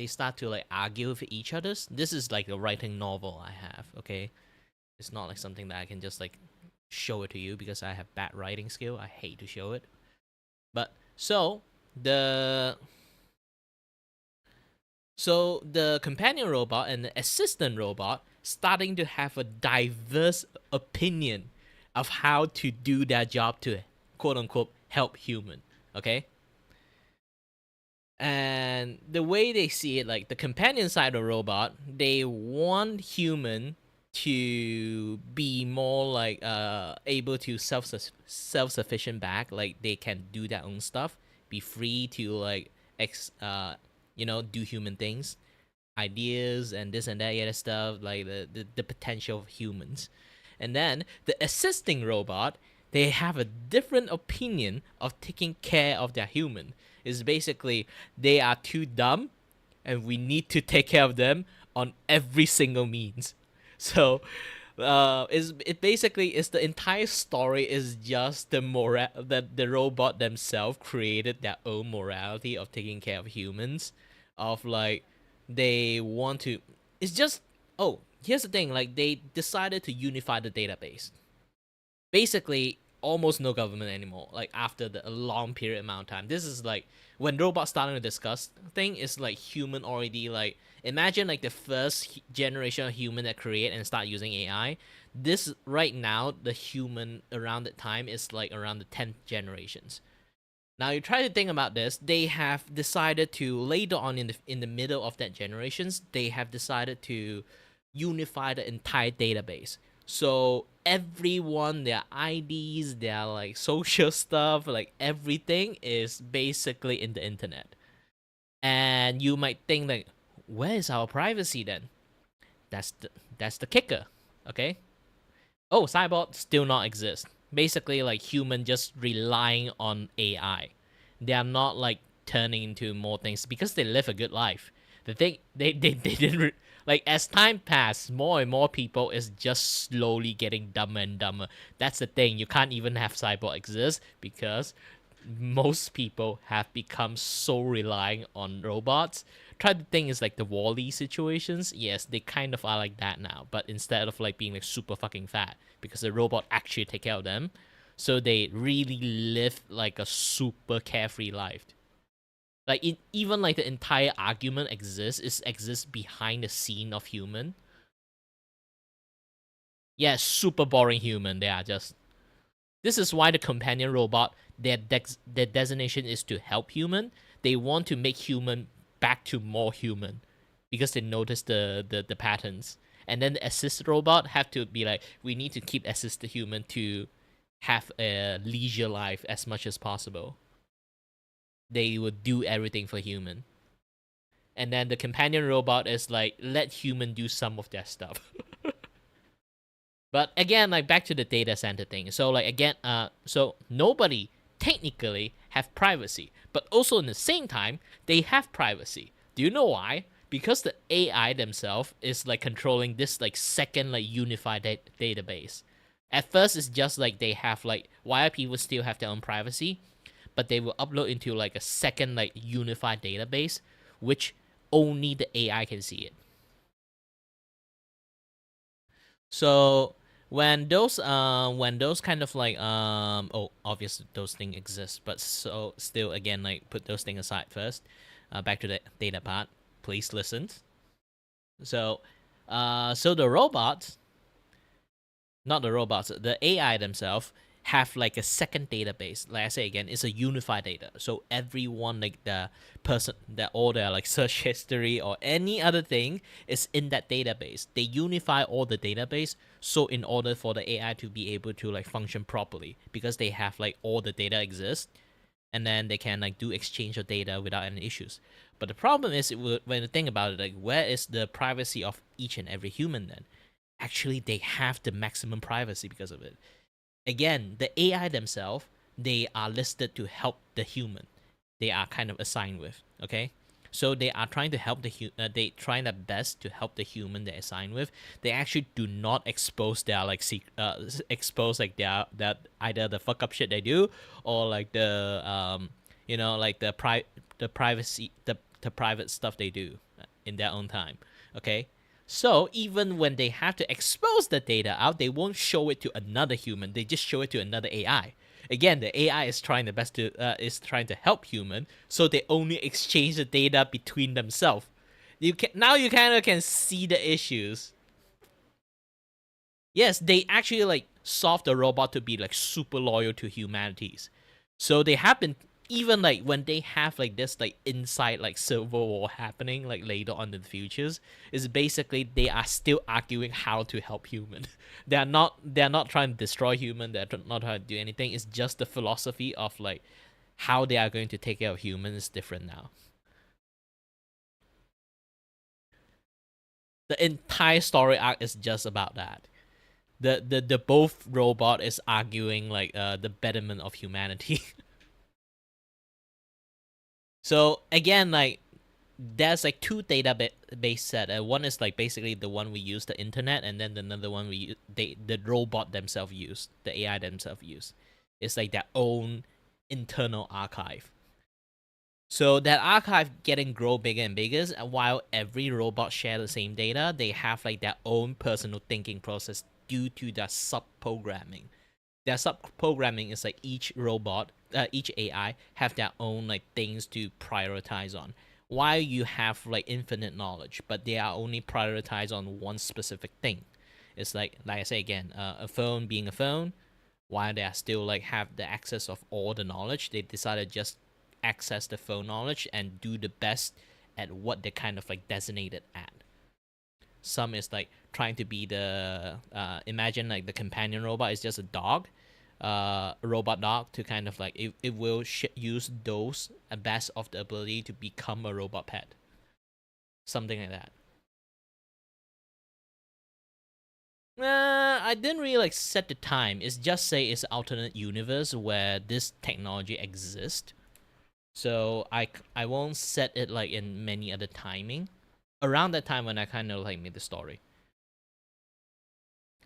start to like argue with each other's. This is like a writing novel I have, okay? It's not like something that I can just like show it to you because I have bad writing skill. I hate to show it. But so the companion robot and the assistant robot starting to have a diverse opinion of how to do their job to quote unquote help human, okay? And the way they see it, like the companion side of the robot, they want human to be more like able to self-sufficient back, like they can do their own stuff, be free to like do human things, ideas and this and that other stuff, like the potential of humans. And then the assisting robot, they have a different opinion of taking care of their human. Is basically they are too dumb and we need to take care of them on every single means. So it basically is the entire story is just the that the robot themselves created their own morality of taking care of humans, of like they want to. It's just, oh, here's the thing, like they decided to unify the database. Basically almost no government anymore, like after a long period amount of time. This is like when robots starting to discuss thing is like human already, like imagine like the first generation of human that create and start using AI. This right now, the human around that time is like around the 10th generations. Now you try to think about this, they have decided to later on in the middle of that generations, they have decided to unify the entire database. So everyone, their IDs, their like social stuff, like everything is basically in the internet. And you might think like, where is our privacy then? That's the kicker, okay? Oh, cyborg still not exist. Basically, like human just relying on AI. They are not like turning into more things because they live a good life. The thing they didn't like as time passed, more and more people is just slowly getting dumber and dumber. That's the thing. You can't even have cyborg exist because most people have become so relying on robots. Try to think is like the Wall-E situations. Yes, they kind of are like that now, but instead of like being like super fucking fat because the robot actually take care of them, so they really live like a super carefree life. Like even like the entire argument exists behind the scene of human. Yeah, super boring human. They are just. This is why the companion robot, their designation is to help human. They want to make human back to more human, because they notice the patterns. And then the assist robot have to be like, we need to keep assist the human to have a leisure life as much as possible. They would do everything for human. And then the companion robot is like, let human do some of their stuff. But again, like back to the data center thing. So like again, so nobody technically have privacy, but also in the same time, they have privacy. Do you know why? Because the AI themselves is like controlling this like second like unified database. At first, it's just like they have like, why people still have their own privacy, but they will upload into like a second like unified database, which only the AI can see it. So when those kind of like obviously those things exist, but so still again, like put those things aside first. Back to the data part, please listen. So the robots, not the robots, the AI themselves have like a second database. Like I say again, it's a unified data. So everyone, like the person, that all their like search history or any other thing is in that database. They unify all the database. So in order for the AI to be able to like function properly, because they have like all the data exists, and then they can like do exchange of data without any issues. But the problem is, when you think about it, like where is the privacy of each and every human then? Actually, they have the maximum privacy because of it. Again, the AI themselves, they are listed to help the human. They are kind of assigned with, okay? So they are trying to help they trying their best to help the human they're assigned with. They actually do not expose their like expose like their that either the fuck up shit they do, or like the like the privacy, the private stuff they do in their own time, okay? So even when they have to expose the data out, they won't show it to another human. They just show it to another AI. Again, the AI is trying the best to is trying to help human, so they only exchange the data between themselves. You kind of can see the issues. Yes, they actually like solve the robot to be like super loyal to humanities. So they have been, even like when they have like this like inside like civil war happening like later on in the futures, is basically they are still arguing how to help human. They're not trying to destroy human. They're not trying to do anything. It's just the philosophy of like how they are going to take care of humans is different now. The entire story arc is just about that. The both robot is arguing like the betterment of humanity. So again, like there's like two database set. One is like basically the one we use, the internet, and then another one the robot themselves use, the AI themselves use. It's like their own internal archive. So that archive grow bigger and bigger, and while every robot share the same data, they have like their own personal thinking process due to their sub-programming. Their sub-programming is like each robot, each AI have their own like things to prioritize on. While you have like infinite knowledge, but they are only prioritized on one specific thing. It's like I say again, a phone being a phone, while they are still like have the access of all the knowledge, they decided just access the phone knowledge and do the best at what they kind of like designated at. Some is like trying to be the imagine like the companion robot is just a dog, robot dog, to kind of like it will use those best of the ability to become a robot pet, something like that. I didn't really like set the time. It's just say it's an alternate universe where this technology exists. So I won't set it like in many other timing. Around that time when I kind of like made the story.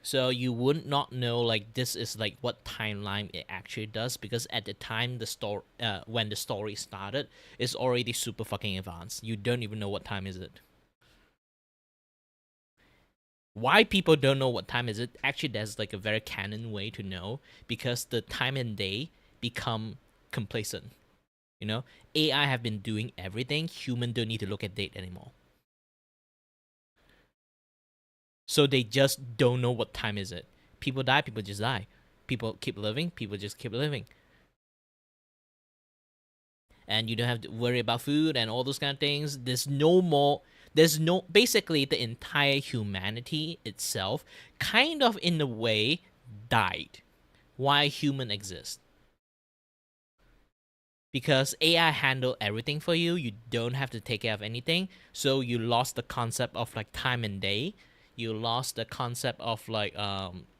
So you would not know like this is like what timeline it actually does, because at the time the story when the story started, it's already super fucking advanced. You don't even know what time is it. Why people don't know what time is it? Actually, there's like a very canon way to know, because the time and day become complacent. You know, AI have been doing everything. Human don't need to look at date anymore. So they just don't know what time is it. People die, people just die. People keep living, people just keep living. And you don't have to worry about food and all those kind of things. Basically the entire humanity itself kind of in a way died while human exists. Because AI handle everything for you, you don't have to take care of anything. So you lost the concept of like time and day. You lost the concept of like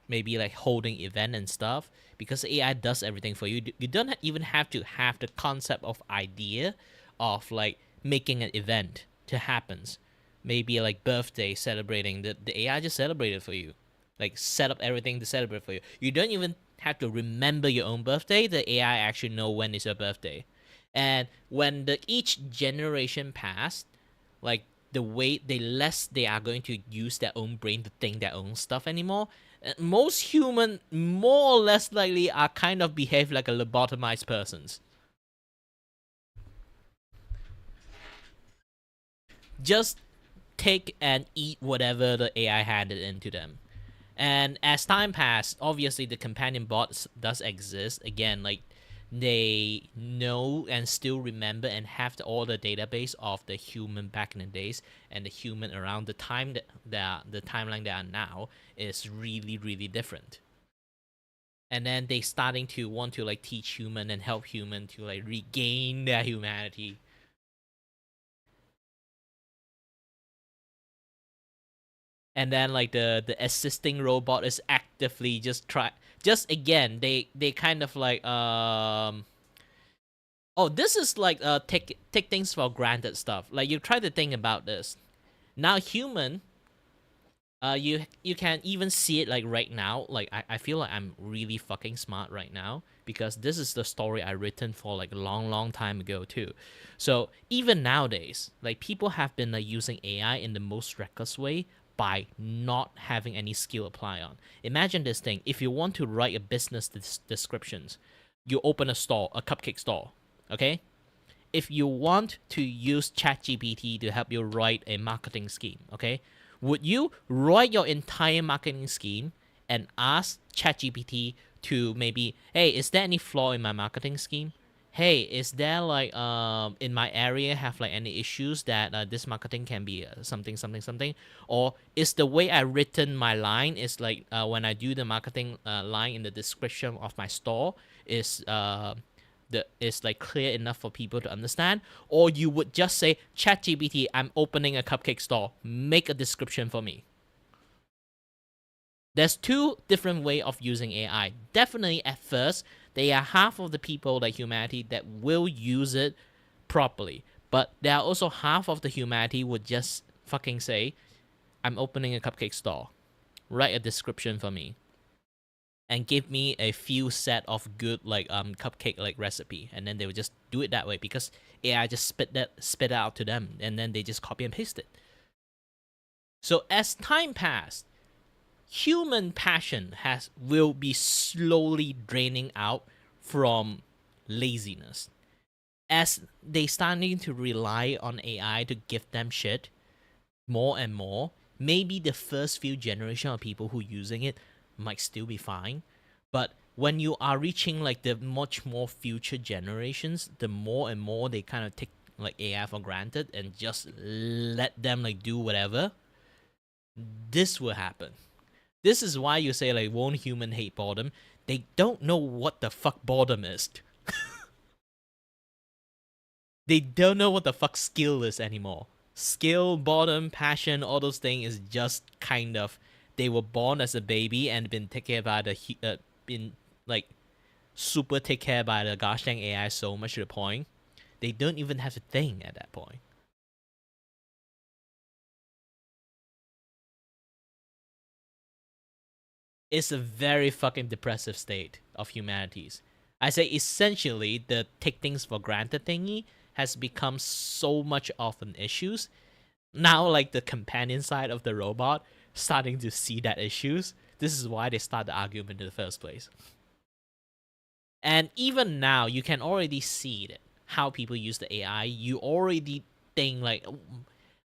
maybe like holding event and stuff, because AI does everything for you. You don't even have to have the concept of idea of like making an event to happens. Maybe like birthday celebrating, the AI just celebrated for you, like set up everything to celebrate for you. You don't even have to remember your own birthday. The AI actually know when is your birthday. And when each generation passed, like the way they are going to use their own brain to think their own stuff anymore. Most human more or less likely are kind of behave like a lobotomized persons. Just take and eat whatever the AI handed into them. And as time passed, obviously the companion bots does exist. Again, like they know and still remember and have all the database of the human back in the days and the human around the time the timeline they are now is really, really different. And then they starting to want to like teach human and help human to like regain their humanity. And then like the assisting robot is actively just again they kind of like oh, this is like take things for granted stuff. Like you try to think about this now, human. You can even see it like right now. Like I feel like I'm really fucking smart right now because this is the story I written for like a long time ago too. So even nowadays, like people have been like using AI in the most reckless way by not having any skill apply on. Imagine this thing: if you want to write a business descriptions, you open a store, a cupcake store, okay? If you want to use ChatGPT to help you write a marketing scheme, okay? Would you write your entire marketing scheme and ask ChatGPT to maybe, hey, is there any flaw in my marketing scheme? Hey, is there like in my area have like any issues that this marketing can be something, or is the way I written my line is like when I do the marketing line in the description of my store is is like clear enough for people to understand, or you would just say, ChatGPT, I'm opening a cupcake store, make a description for me. There's two different way of using AI. Definitely at first, there are half of the people like humanity that will use it properly, but there are also half of the humanity would just fucking say, I'm opening a cupcake store, write a description for me, and give me a few set of good like cupcake like recipe, and then they would just do it that way because AI just spit out to them, and then they just copy and paste it. So as time passed, human passion will be slowly draining out from laziness as they starting to rely on AI to give them shit more and more. Maybe the first few generation of people who using it might still be fine, but when you are reaching like the much more future generations, the more and more they kind of take like AI for granted and just let them like do whatever, this will happen. This is why you say like won't human hate boredom. They don't know what the fuck boredom is. They don't know what the fuck skill is anymore. Skill, boredom, passion, all those things is just kind of, they were born as a baby and been taken by the been like super take care by the gosh dang AI so much to the point they don't even have to think at that point. It's a very fucking depressive state of humanities. I say essentially the take things for granted thingy has become so much of an issue. Now like the companion side of the robot starting to see that issues. This is why they start the argument in the first place. And even now you can already see that how people use the AI. You already think like,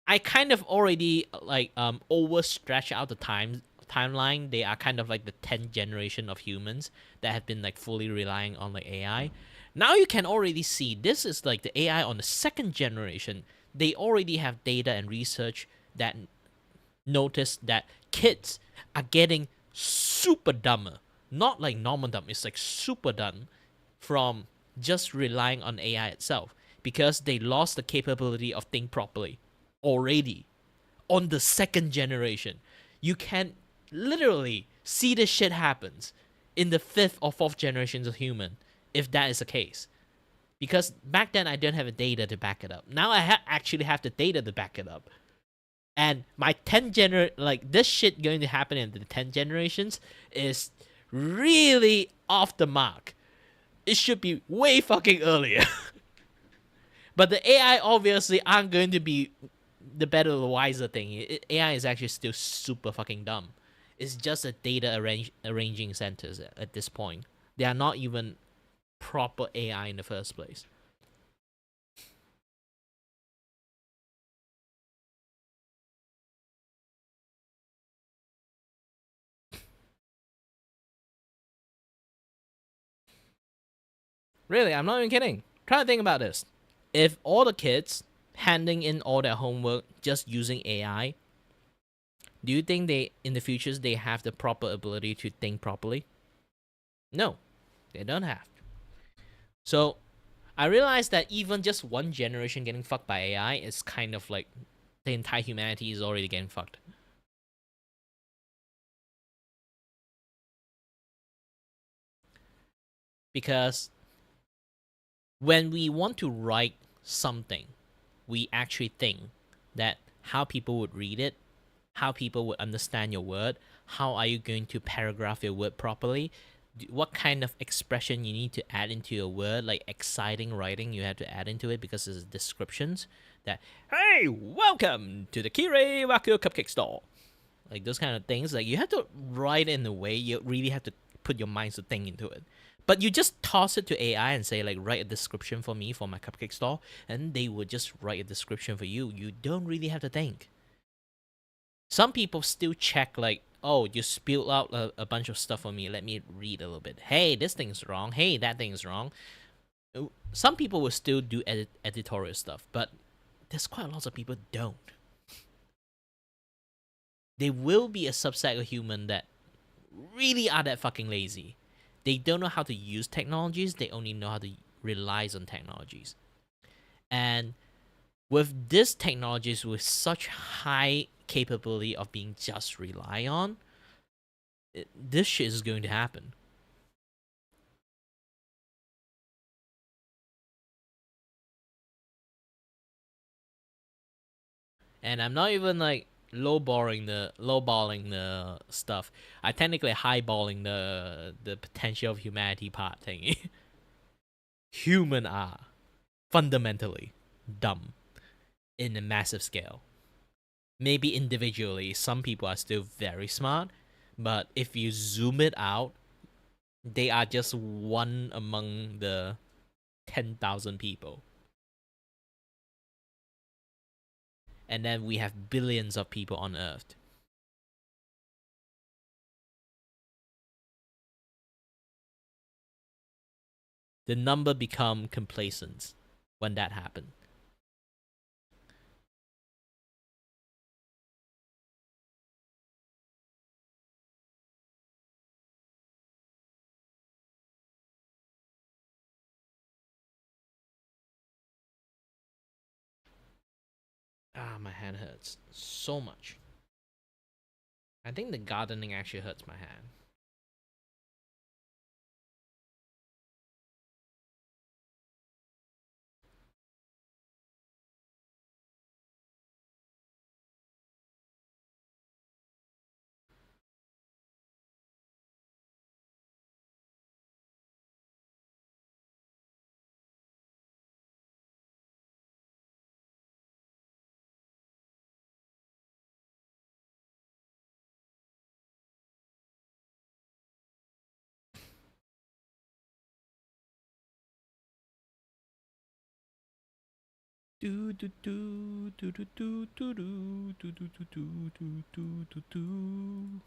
I kind of already like overstretch out the timeline. They are kind of like the 10th generation of humans that have been like fully relying on like AI. Now you can already see this is like the AI on the 2nd generation. They already have data and research that notice that kids are getting super dumber. Not like normal dumb, it's like super dumb from just relying on AI itself because they lost the capability of think properly already on the 2nd generation. You can literally see this shit happens in the 5th or 4th generations of human if that is the case. Because back then I didn't have the data to back it up. Now I actually have the data to back it up. And my 10th like this shit going to happen in the 10 generations is really off the mark. It should be way fucking earlier. But the AI obviously aren't going to be the better or wiser thing. AI is actually still super fucking dumb. It's just a data arranging centers at this point. They are not even proper AI in the first place. Really, I'm not even kidding. Try to think about this. If all the kids handing in all their homework just using AI, do you think they in the futures they have the proper ability to think properly? No, they don't have. So I realized that even just one generation getting fucked by AI is kind of like the entire humanity is already getting fucked. Because when we want to write something, we actually think that how people would read it, how people would understand your word, how are you going to paragraph your word properly, what kind of expression you need to add into your word, like exciting writing you have to add into it because it's descriptions that, hey, welcome to the Kirei Wakio Cupcake Store. Like those kind of things, like you have to write in a way you really have to put your minds to think into it. But you just toss it to AI and say, like, write a description for me for my cupcake store, and they would just write a description for you. You don't really have to think. Some people still check, like, oh, you spilled out a bunch of stuff for me. Let me read a little bit. Hey, this thing's wrong. Hey, that thing's wrong. Some people will still do editorial stuff, but there's quite a lot of people don't. There will be a subset of human that really are that fucking lazy. They don't know how to use technologies. They only know how to rely on technologies. And with these technologies with such high capability of being just rely on, this shit is going to happen. And I'm not even like lowballing the stuff. I technically highballing the potential of humanity part thingy. Human are fundamentally dumb in a massive scale. Maybe individually, some people are still very smart, but if you zoom it out, they are just one among the 10,000 people. And then we have billions of people on Earth. The number become complacent when that happens. Ah, my hand hurts so much. I think the gardening actually hurts my hand. Do do do do do do do do do do do do do do do.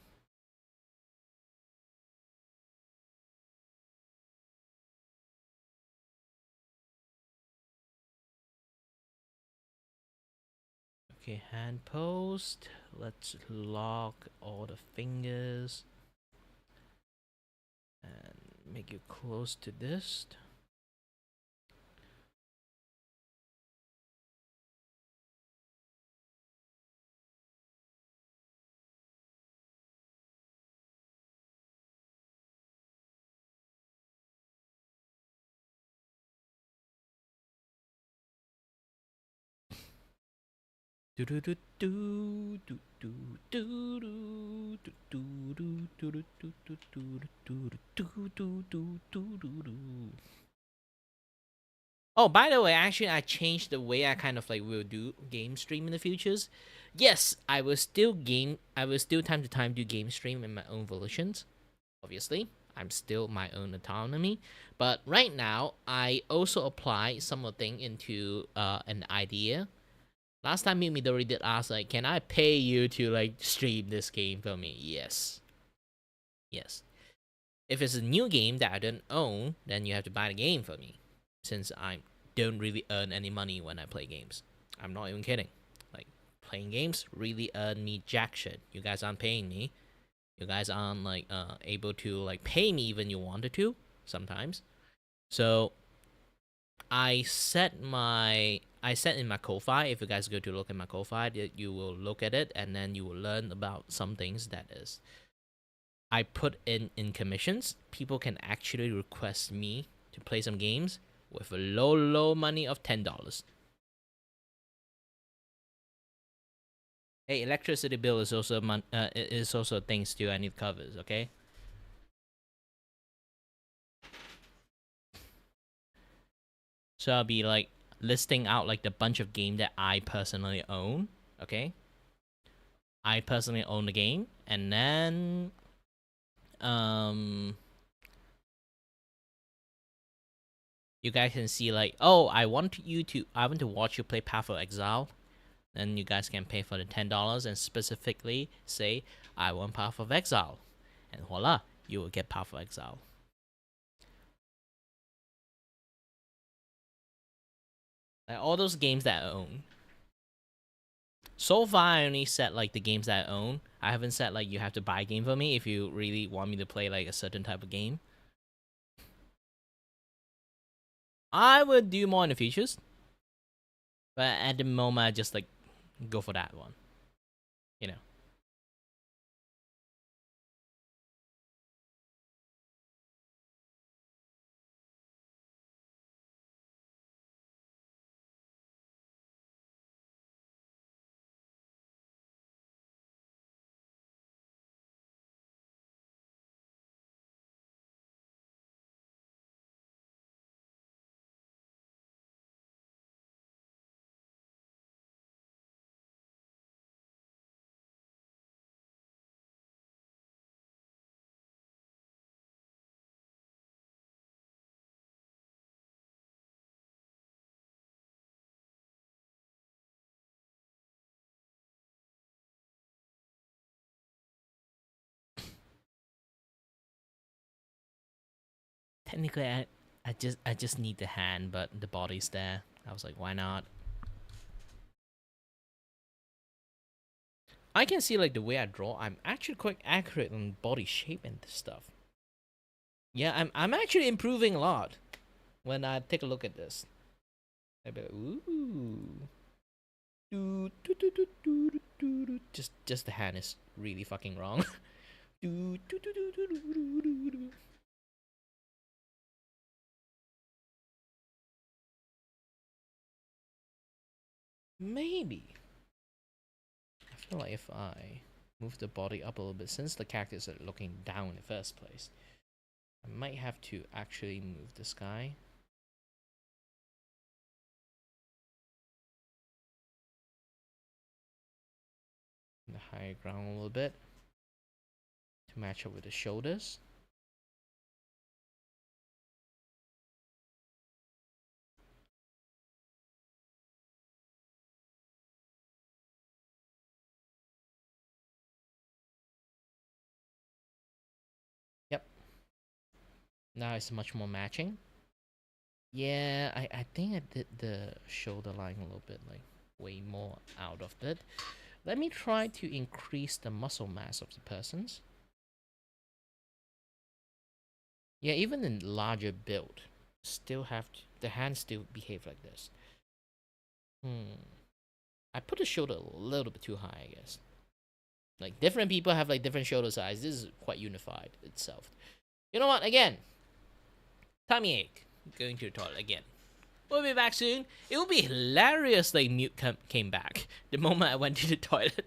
Okay, hand post. Let's lock all the fingers and make you close to this. Do do do do do do do do do do do do do do do do do do do. Oh, by the way, actually, I changed the way I kind of like will do game stream in the futures. Yes, I will still time to time do game stream in my own volitions. Obviously, I'm still my own autonomy. But right now, I also apply some of the thing into an idea. Last time Midori did ask, like, can I pay you to like stream this game for me? Yes. Yes. If it's a new game that I don't own, then you have to buy the game for me. since I don't really earn any money when I play games. I'm not even kidding. Like, playing games really earn me jack shit. You guys aren't paying me. You guys aren't like able to like pay me even you wanted to sometimes. So I set in my Ko-fi. If you guys go to look at my Ko-fi, you will look at it and then you will learn about some things that is I put in commissions. People can actually request me to play some games with a low money of $10. Hey, electricity bill is also things too I need covers, okay? So I'll be like listing out like the bunch of game that I personally own, okay? I personally own the game, and then you guys can see like, oh, I want to watch you play Path of Exile. Then you guys can pay for the $10 and specifically say I want Path of Exile, and voila, you will get Path of Exile. Like all those games that I own. So far, I only set like the games that I own. I haven't said like you have to buy a game for me if you really want me to play like a certain type of game. I would do more in the futures, but at the moment, I just like go for that one. You know. Technically, I just need the hand, but the body's there. I was like, why not? I can see like the way I draw. I'm actually quite accurate on body shape and stuff. Yeah, I'm actually improving a lot when I take a look at this. I'd be like, ooh. Just the hand is really fucking wrong. Maybe. I feel like if I move the body up a little bit, since the characters are looking down in the first place, I might have to actually move this guy. In the higher ground a little bit to match up with the shoulders. Yep. Now it's much more matching. Yeah, I think I did the shoulder line a little bit, like way more out of it. Let me try to increase the muscle mass of the persons. Yeah, even in larger build, still have to, the hands still behave like this. I put the shoulder a little bit too high, I guess. Like different people have like different shoulder size. This is quite unified itself. You know what? Again, tummy ache. Going to the toilet again. We'll be back soon. It will be hilarious like Mute came back the moment I went to the toilet.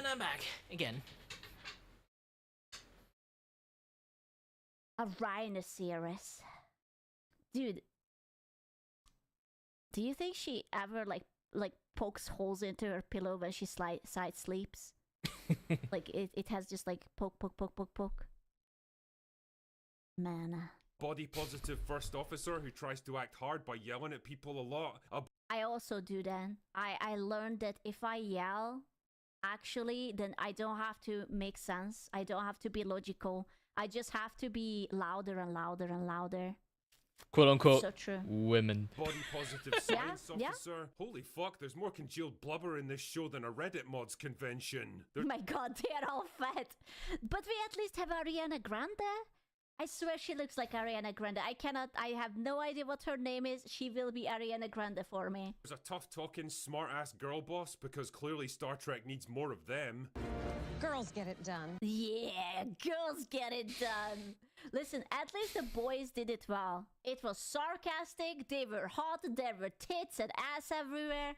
And I'm back again. A rhinoceros. Dude, do you think she ever like pokes holes into her pillow when she side sleeps? Like it has just like poke. Man. Body positive first officer who tries to act hard by yelling at people a lot. I also do that. I learned that if I yell, actually, then I don't have to make sense. I don't have to be logical. I just have to be louder and louder and louder. Quote unquote. So true. Women. Body positive science Yeah. officer. Holy fuck, there's more congealed blubber in this show than a Reddit mods convention. My god, they're all fat. But we at least have Ariana Grande. I swear she looks like Ariana Grande. I have no idea what her name is. She will be Ariana Grande for me. There's a tough talking, smart ass girl boss because clearly Star Trek needs more of them. Girls get it done. Yeah, girls get it done. Listen, at least the boys did it well. It was sarcastic, they were hot, there were tits and ass everywhere.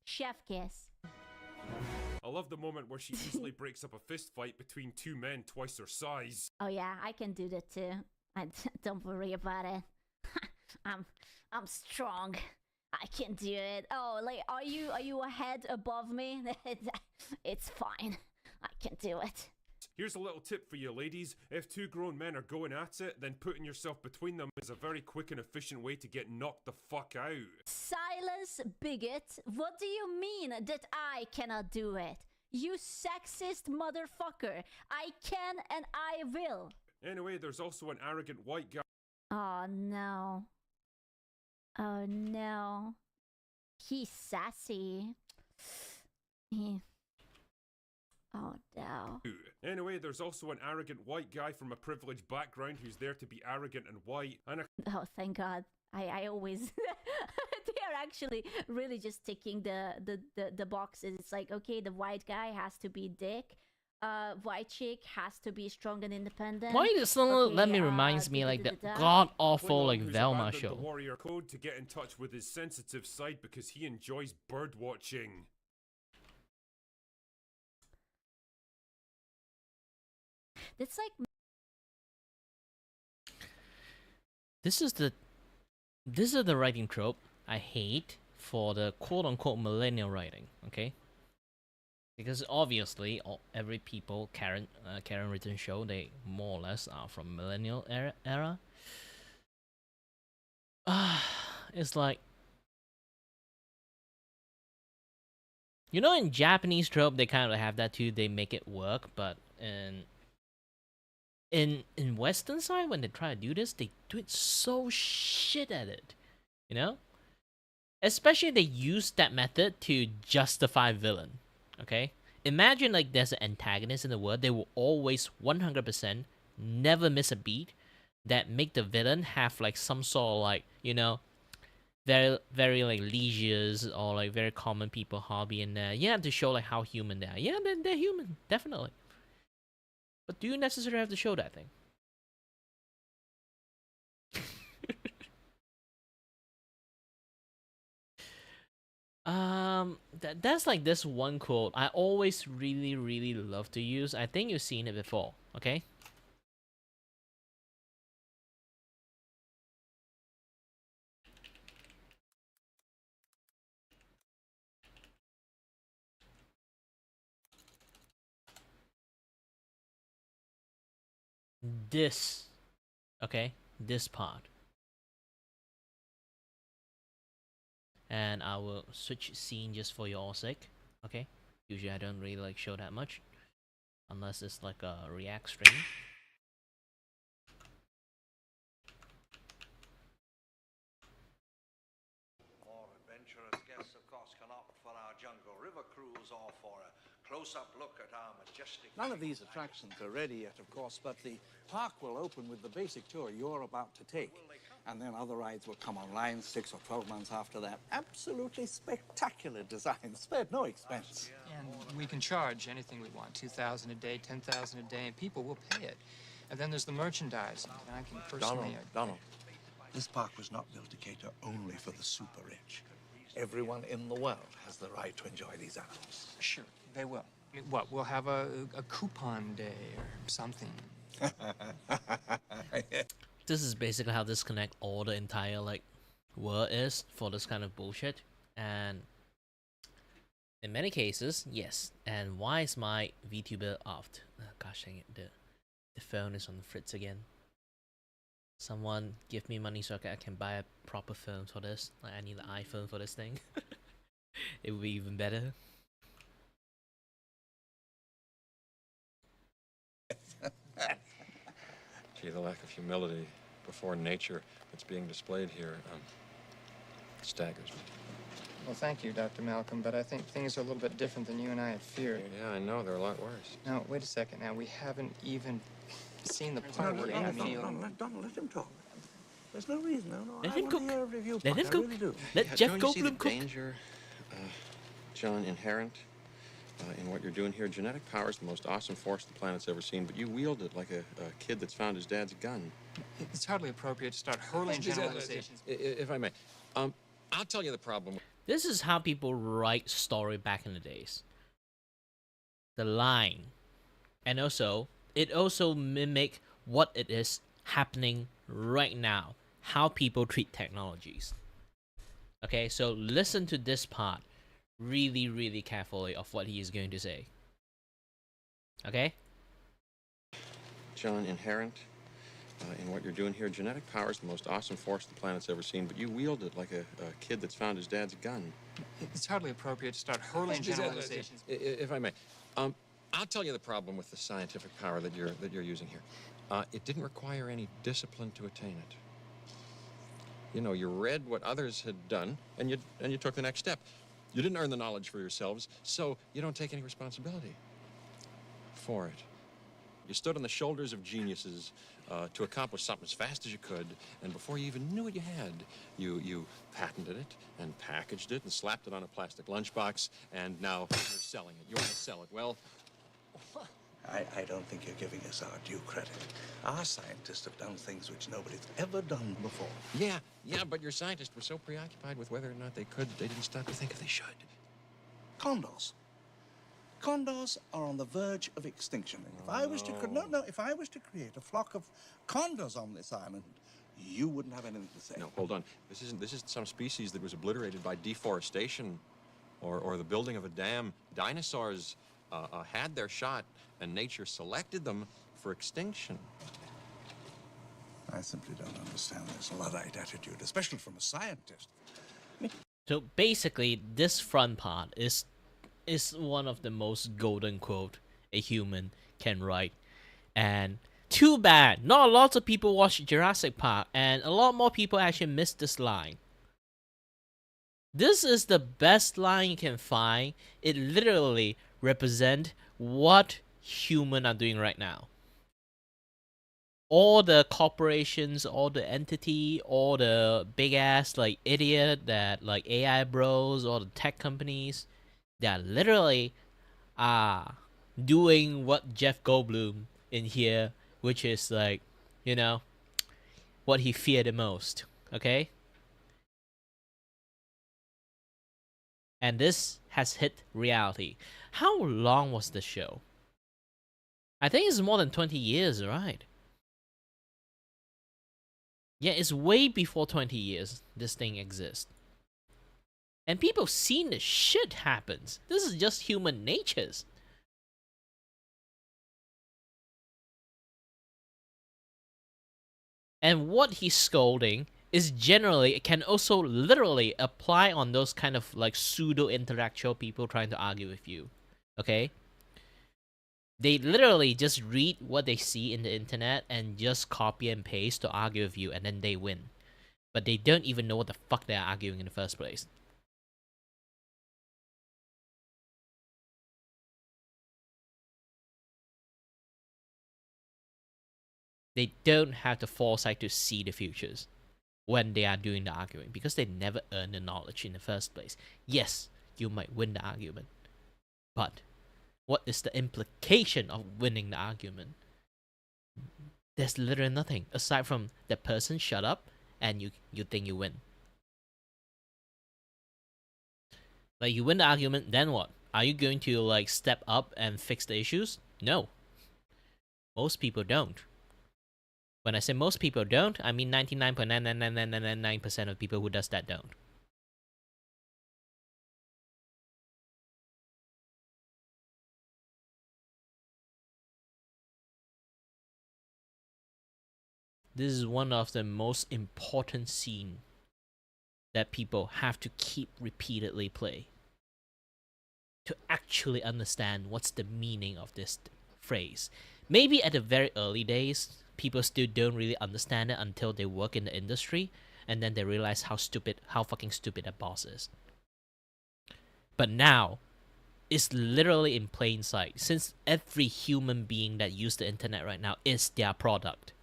Chef kiss. I love the moment where she easily breaks up a fist fight between two men twice her size. Oh yeah, I can do that too. Don't worry about it. I'm strong. I can do it. Oh, like are you a head above me? It's fine. I can do it. Here's a little tip for you ladies. If two grown men are going at it, then putting yourself between them is a very quick and efficient way to get knocked the fuck out. Silence, bigot. What do you mean that I cannot do it? You sexist motherfucker. I can and I will. Anyway, there's also an arrogant white guy. Oh no. Oh no. He's sassy. Oh no. Anyway, there's also an arrogant white guy from a privileged background who's there to be arrogant and white. And oh, thank God. I always they're actually really just ticking the boxes. It's like, okay, the white guy has to be dick. White chick has to be strong and independent. Why does someone let me reminds me like the god awful like Velma show? The warrior code to get in touch with his sensitive side because he enjoys bird watching. It's like This is the writing trope I hate for the quote-unquote millennial writing, okay? Because obviously, every people Karen written show, they more or less are from millennial era. It's like, you know, in Japanese trope they kind of have that too. They make it work, but in Western side, when they try to do this, they do it so shit at it, you know? Especially they use that method to justify villain, okay? Imagine like there's an antagonist in the world, they will always 100% never miss a beat that make the villain have like some sort of like, you know, very, very like leisures or like very common people hobby in there. Yeah, to show like how human they are. Yeah, they're human, definitely. But do you necessarily have to show that thing? That's like this one quote I always really love to use. I think you've seen it before, okay? This, okay? This part. And I will switch scene just for your sake, okay? Usually I don't really like show that much, unless it's like a react stream. More adventurous guests, of course, can opt for our jungle river cruise or for a close-up look at our majestic... None of these attractions are ready yet, of course, but the park will open with the basic tour you're about to take. And then other rides will come online 6 or 12 months after that. Absolutely spectacular design, spared no expense. And we can charge anything we want, $2,000 a day, $10,000 a day, and people will pay it. And then there's the merchandise. And I can personally... Donald, this park was not built to cater only for the super rich. Everyone in the world has the right to enjoy these animals. Sure, they will. I mean, what, we'll have a coupon day or something. This is basically how disconnect all the entire like world is for this kind of bullshit. And in many cases, yes. And why is my VTuber off? Oh, gosh dang it, the phone is on the fritz again. Someone give me money so I can buy a proper phone for this. Like, I need an iPhone for this thing. It would be even better. Gee, the lack of humility before nature that's being displayed here staggers me. Well, thank you, Dr. Malcolm, but I think things are a little bit different than you and I had feared. Yeah, I know. They're a lot worse. Now, wait a second. Now, we haven't even seen the part where Donald, let him talk. There's no reason. No, Let I him want to cook. hear a review Let part. him I cook. really do. Let Jeff Don't you see the Goldblum cook. danger, John, inherent in what you're doing here? Genetic power is the most awesome force the planet's ever seen, but you wield it like a kid that's found his dad's gun. It's hardly appropriate to start hurling generalizations. If I may, I'll tell you the problem. This is how people write story back in the days. The line. And also, it also mimic what it is happening right now. How people treat technologies. Okay, so listen to this part really, really carefully of what he is going to say. Okay? John, inherent in what you're doing here, genetic power is the most awesome force the planet's ever seen, but you wield it like a kid that's found his dad's gun. It's hardly appropriate to start hurling generalizations. If I may, I'll tell you the problem with the scientific power that you're using here. It didn't require any discipline to attain it. You know, you read what others had done, and you took the next step. You didn't earn the knowledge for yourselves, so you don't take any responsibility for it. You stood on the shoulders of geniuses to accomplish something as fast as you could, and before you even knew what you had, you patented it and packaged it and slapped it on a plastic lunchbox, and now you're selling it. You want to sell it. Well, I don't think you're giving us our due credit. Our scientists have done things which nobody's ever done before. yeah, but your scientists were so preoccupied with whether or not they could, they didn't stop to think if they should. Condors. Condors are on the verge of extinction. And if I was to create a flock of condors on this island, you wouldn't have anything to say. No, hold on. This isn't some species that was obliterated by deforestation or the building of a dam. Dinosaurs had their shot, and nature selected them for extinction. I simply don't understand this Luddite attitude, especially from a scientist. So basically, this front part is one of the most golden quote a human can write. And too bad, not a lot of people watch Jurassic Park, and a lot more people actually miss this line. This is the best line you can find. It literally represents what humans are doing right now. All the corporations, all the entity, all the big ass like idiot that like AI bros, all the tech companies, they are literally doing what Jeff Goldblum in here, which is like, you know, what he feared the most. Okay? And this has hit reality. How long was the show? I think it's more than 20 years, right? Yeah, it's way before 20 years this thing exists. And people seen the shit happens. This is just human natures. And what he's scolding is generally, it can also literally apply on those kind of like pseudo-intellectual people trying to argue with you. Okay? They literally just read what they see in the internet and just copy and paste to argue with you, and then they win. But they don't even know what the fuck they're arguing in the first place. They don't have the foresight to see the futures when they are doing the arguing, because they never earn the knowledge in the first place. Yes, you might win the argument, but what is the implication of winning the argument? There's literally nothing aside from the person shut up and you think you win. Like, you win the argument, then what? Are you going to like step up and fix the issues? No. Most people don't. When I say most people don't, I mean 99.99999% of people who does that don't. This is one of the most important scenes that people have to keep repeatedly play to actually understand what's the meaning of this phrase. Maybe at the very early days, people still don't really understand it until they work in the industry, and then they realize how fucking stupid that boss is. But now, it's literally in plain sight, since every human being that uses the internet right now is their product.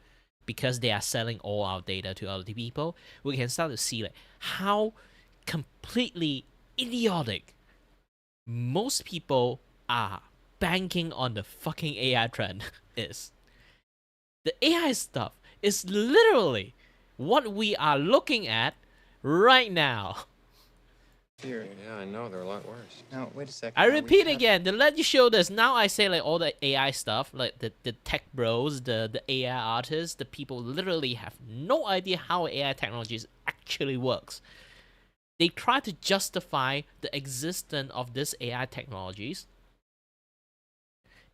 Because they are selling all our data to other people, we can start to see like how completely idiotic most people are banking on the fucking AI trend is. The AI stuff is literally what we are looking at right now. Here. Yeah, I know, they're a lot worse. No, wait a second. I repeat again, to let you show this, now I say like all the AI stuff, like the tech bros, the AI artists, the people literally have no idea how AI technologies actually works. They try to justify the existence of these AI technologies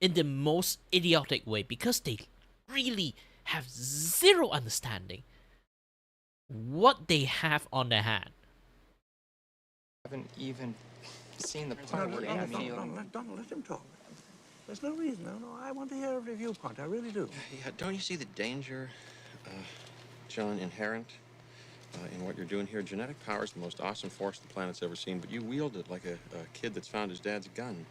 in the most idiotic way because they really have zero understanding what they have on their hand. Haven't even seen the part where Donald, Anfield. let him talk. There's no reason. No, I want to hear every viewpoint. I really do. Yeah, don't you see the danger, John, inherent in what you're doing here? Genetic power is the most awesome force the planet's ever seen, but you wield it like a kid that's found his dad's gun.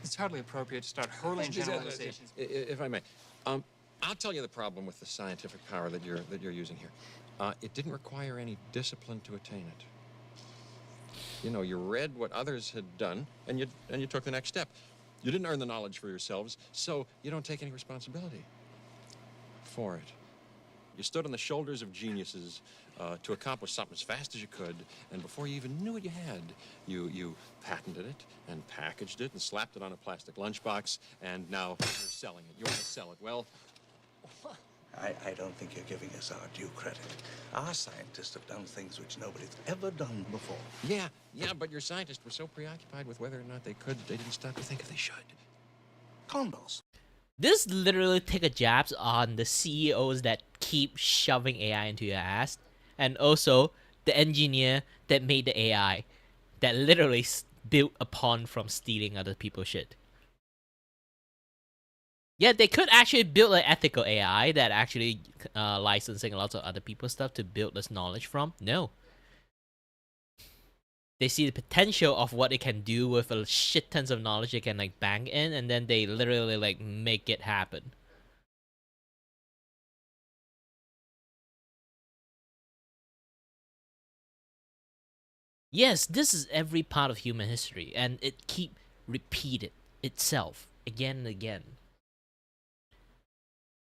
It's hardly appropriate to start hurling generalizations. If I may, I'll tell you the problem with the scientific power that you're using here. It didn't require any discipline to attain it. You know, you read what others had done, and you took the next step. You didn't earn the knowledge for yourselves, so you don't take any responsibility for it. You stood on the shoulders of geniuses to accomplish something as fast as you could, and before you even knew what you had, you patented it and packaged it and slapped it on a plastic lunchbox, and now you're selling it. You want to sell it. Well, I don't think you're giving us our due credit. Our scientists have done things which nobody's ever done before. yeah, but your scientists were so preoccupied with whether or not they could, they didn't stop to think if they should. Condos. This literally take a jabs on the CEOs that keep shoving AI into your ass, and also the engineer that made the AI that literally built upon from stealing other people's shit. Yeah, they could actually build an ethical AI that actually licensing lots of other people's stuff to build this knowledge from. No. They see the potential of what it can do with a shit tons of knowledge they can like bang in, and then they literally like make it happen. Yes, this is every part of human history, and it keep repeated itself again and again.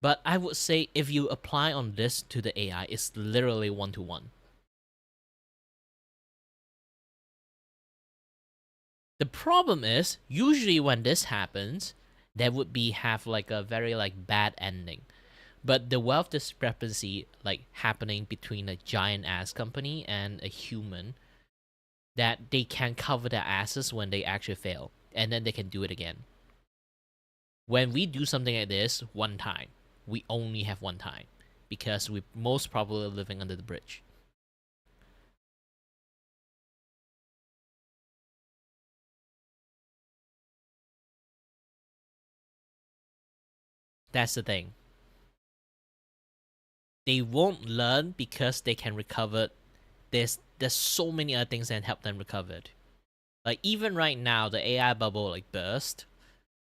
But I would say if you apply on this to the AI, it's literally one-to-one. The problem is, usually when this happens, there would have like a very like bad ending. But the wealth discrepancy like happening between a giant ass company and a human, that they can cover their asses when they actually fail, and then they can do it again. When we do something like this one time, we only have one time, because we're most probably living under the bridge. That's the thing. They won't learn because they can recover. There's so many other things that help them recover it. Like even right now, the AI bubble like burst.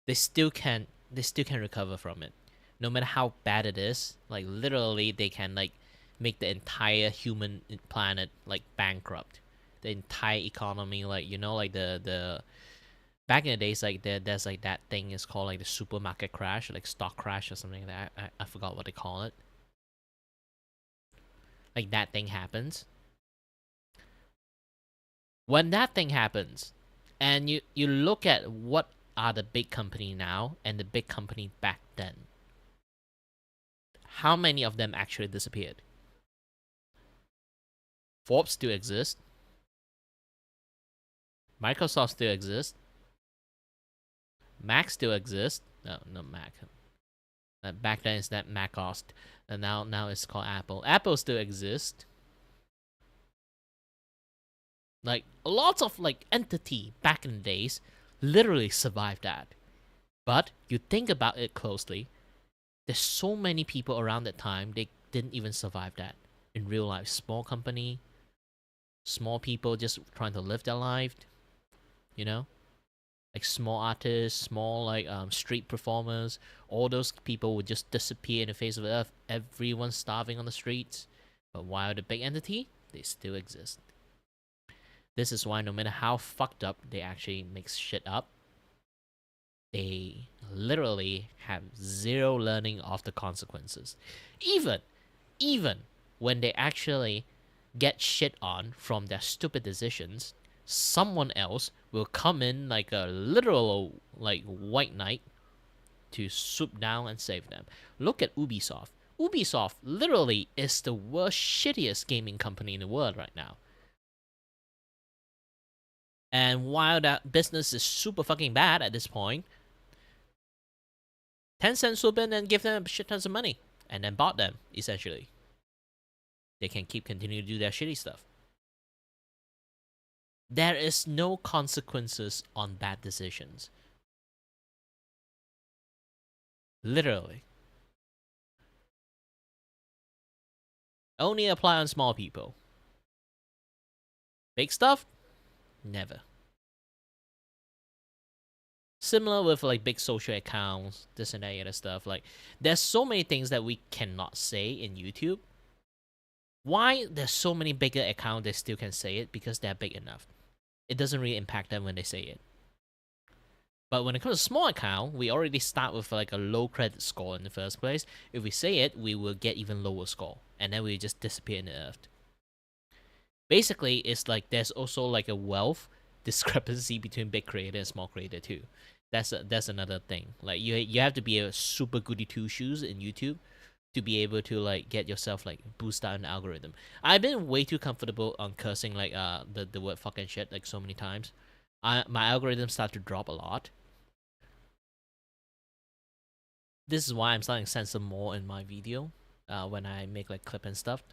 They still can recover from it. No matter how bad it is, like literally they can like make the entire human planet like bankrupt. The entire economy, like like the back in the days, like there's like that thing is called like the supermarket crash, like stock crash or something like that. I forgot what they call it. Like that thing happens. When that thing happens, And you look at what are the big company now and the big company back then. How many of them actually disappeared? Forbes still exists. Microsoft still exists. Mac still exists. No, not Mac. Back then it's that Mac OS. And now it's called Apple. Apple still exists. Like lots of like entity back in the days literally survived that. But you think about it closely, there's so many people around that time they didn't even survive that in real life. Small company, small people just trying to live their life, you know, like small artists, small like street performers. All those people would just disappear in the face of the earth. Everyone's starving on the streets. But while the big entity, they still exist. This is why no matter how fucked up they actually make shit up, they literally have zero learning of the consequences. Even when they actually get shit on from their stupid decisions, someone else will come in like a literal like white knight to swoop down and save them. Look at Ubisoft. Ubisoft literally is the worst, shittiest gaming company in the world right now. And while that business is super fucking bad at this point, Tencent swooped in and gave them shit tons of money. And then bought them, essentially. They can continue to do their shitty stuff. There is no consequences on bad decisions. Literally. Only apply on small people. Big stuff? Never. Similar with like big social accounts, this and that other stuff. Like, there's so many things that we cannot say in YouTube. Why there's so many bigger accounts they still can say it? Because they're big enough. It doesn't really impact them when they say it. But when it comes to small account, we already start with like a low credit score in the first place. If we say it, we will get even lower score. And then we just disappear in the earth. Basically, it's like there's also like a wealth discrepancy between big creator and small creator too. That's another thing. Like you have to be a super goody two shoes in YouTube to be able to like get yourself like boost out an algorithm. I've been way too comfortable on cursing like the word fucking shit like so many times. My algorithm start to drop a lot. This is why I'm starting to censor more in my video when I make like clip and stuff.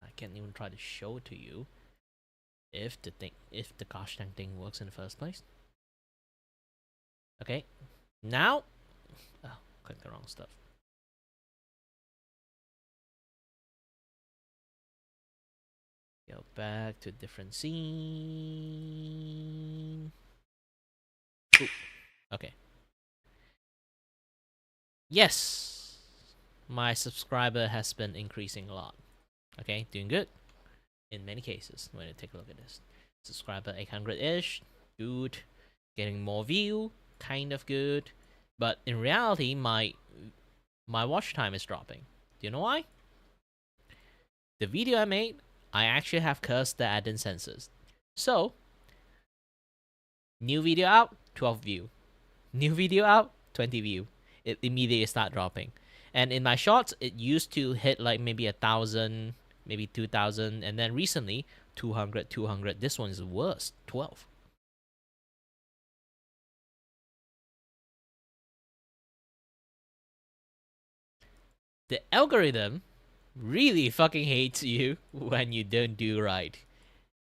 I can't even try to show it to you if the gosh dang thing works in the first place. Okay, now, click the wrong stuff. Go back to different scene. Ooh. Okay. Yes, my subscriber has been increasing a lot. Okay, doing good in many cases. When you take a look at this, subscriber 800-ish, good. Getting more view, kind of good. But in reality, my watch time is dropping. Do you know why? The video I made, I actually have cursed that I didn't censor. So, new video out, 12 view. New video out, 20 view. It immediately start dropping. And in my shorts, it used to hit like maybe 1,000, maybe 2,000, and then recently 200, 200. This one is worse, 12. The algorithm really fucking hates you when you don't do right.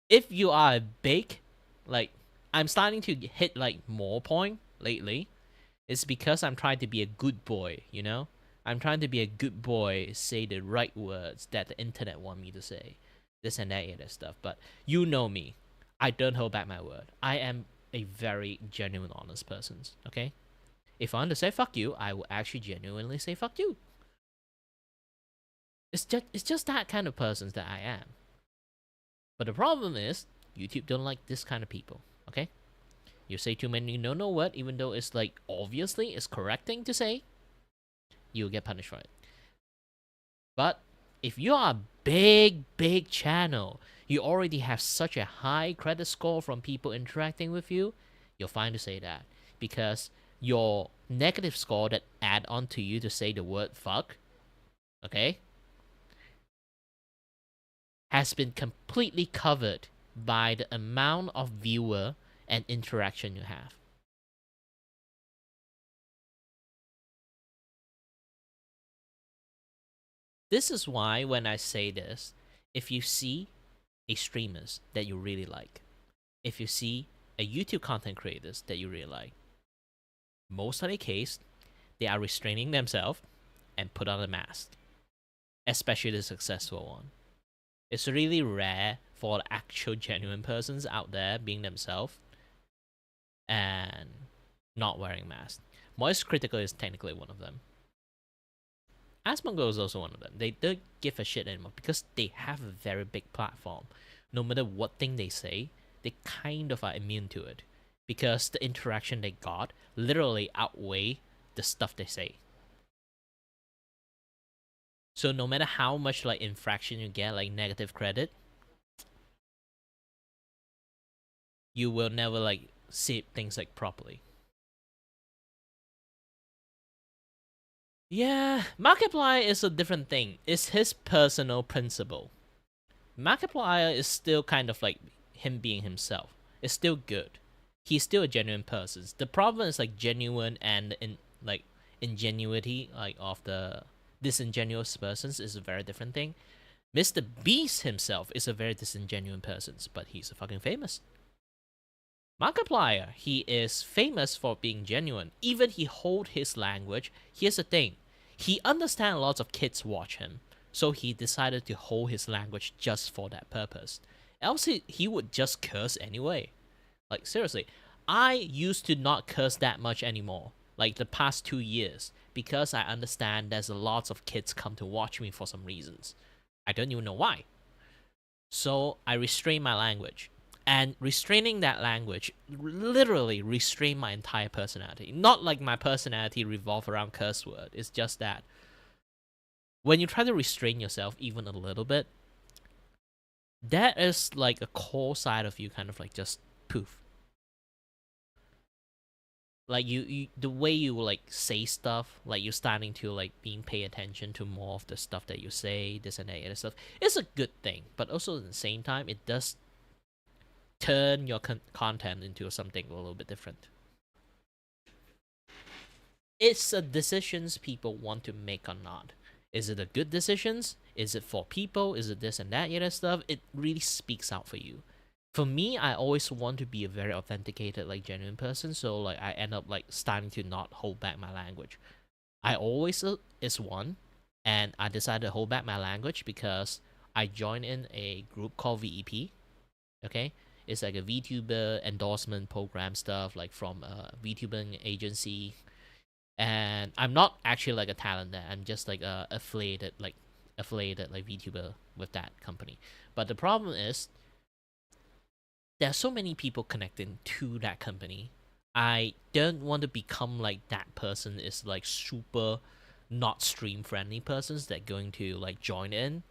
If you are big, like, I'm starting to hit like more point lately. It's because I'm trying to be a good boy, you know? I'm trying to be a good boy, say the right words that the internet want me to say. This and that and that stuff. But you know me. I don't hold back my word. I am a very genuine, honest person, okay? If I want to say fuck you, I will actually genuinely say fuck you. It's just that kind of person that I am. But the problem is, YouTube don't like this kind of people, okay? You say too many no word, even though it's like obviously it's correct thing to say, you'll get punished for it. But if you are a big channel, you already have such a high credit score from people interacting with you, You're fine to say that. Because your negative score that add on to you to say the word fuck, okay, has been completely covered by the amount of viewer and interaction you have. This is why when I say this, if you see a streamers that you really like, if you see a YouTube content creators that you really like, most of the case, they are restraining themselves and put on a mask, especially the successful one. It's really rare for actual genuine persons out there being themselves and not wearing masks. Moist Critical is technically one of them. Asmongo is also one of them. They don't give a shit anymore because they have a very big platform. No matter what thing they say, they kind of are immune to it because the interaction they got literally outweigh the stuff they say. So no matter how much like infraction you get, like negative credit, you will never like see things like properly. Yeah, Markiplier is a different thing. It's his personal principle. Markiplier is still kind of like him being himself. It's still good. He's still a genuine person. The problem is like genuine and ingenuity like of the disingenuous persons is a very different thing. Mr. Beast himself is a very disingenuous person, but he's a fucking famous. Markiplier, he is famous for being genuine. Even he hold his language. Here's the thing. He understands lots of kids watch him. So he decided to hold his language just for that purpose. Else he would just curse anyway. Like seriously, I used to not curse that much anymore. Like the past 2 years. Because I understand there's a lots of kids come to watch me for some reasons. I don't even know why. So I restrain my language. And restraining that language literally restrain my entire personality. Not like my personality revolve around curse word. It's just that when you try to restrain yourself even a little bit, that is like a core side of you kind of like just poof. Like you the way you like say stuff, like you're starting to like being pay attention to more of the stuff that you say, this and that other stuff. It's a good thing, but also at the same time, it does turn your content into something a little bit different. It's a decisions people want to make or not. Is it a good decisions? Is it for people? Is it this and that other stuff? It really speaks out for you. For me, I always want to be a very authenticated, like genuine person. So like I end up like starting to not hold back my language. I always is one, and I decided to hold back my language because I joined in a group called VEP. Okay. It's like a Vtuber endorsement program stuff, like from a Vtuber agency. And I'm not actually like a talent there. I'm just like a affiliated like Vtuber with that company. But the problem is there are so many people connecting to that company. I don't want to become like that person is like super not stream friendly persons that going to like join in.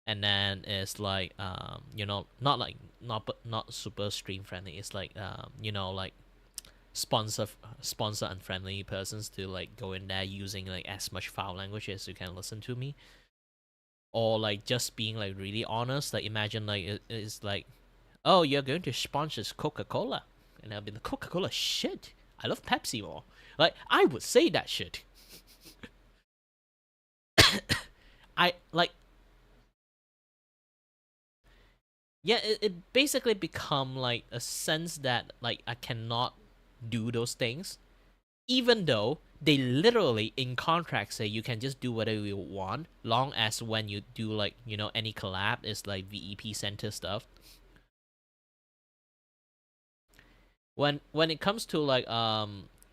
And then it's like not super stream friendly. It's like like sponsor unfriendly persons to like go in there using like as much foul language as you can listen to me, or like just being like really honest. Like imagine like it's like, oh, you're going to sponsor Coca-Cola, and I'll be like, Coca-Cola shit. I love Pepsi more. Like I would say that shit. I like. Yeah, it basically become like a sense that like I cannot do those things, even though they literally in contract say you can just do whatever you want, long as when you do like any collab is like VEP center stuff. When it comes to like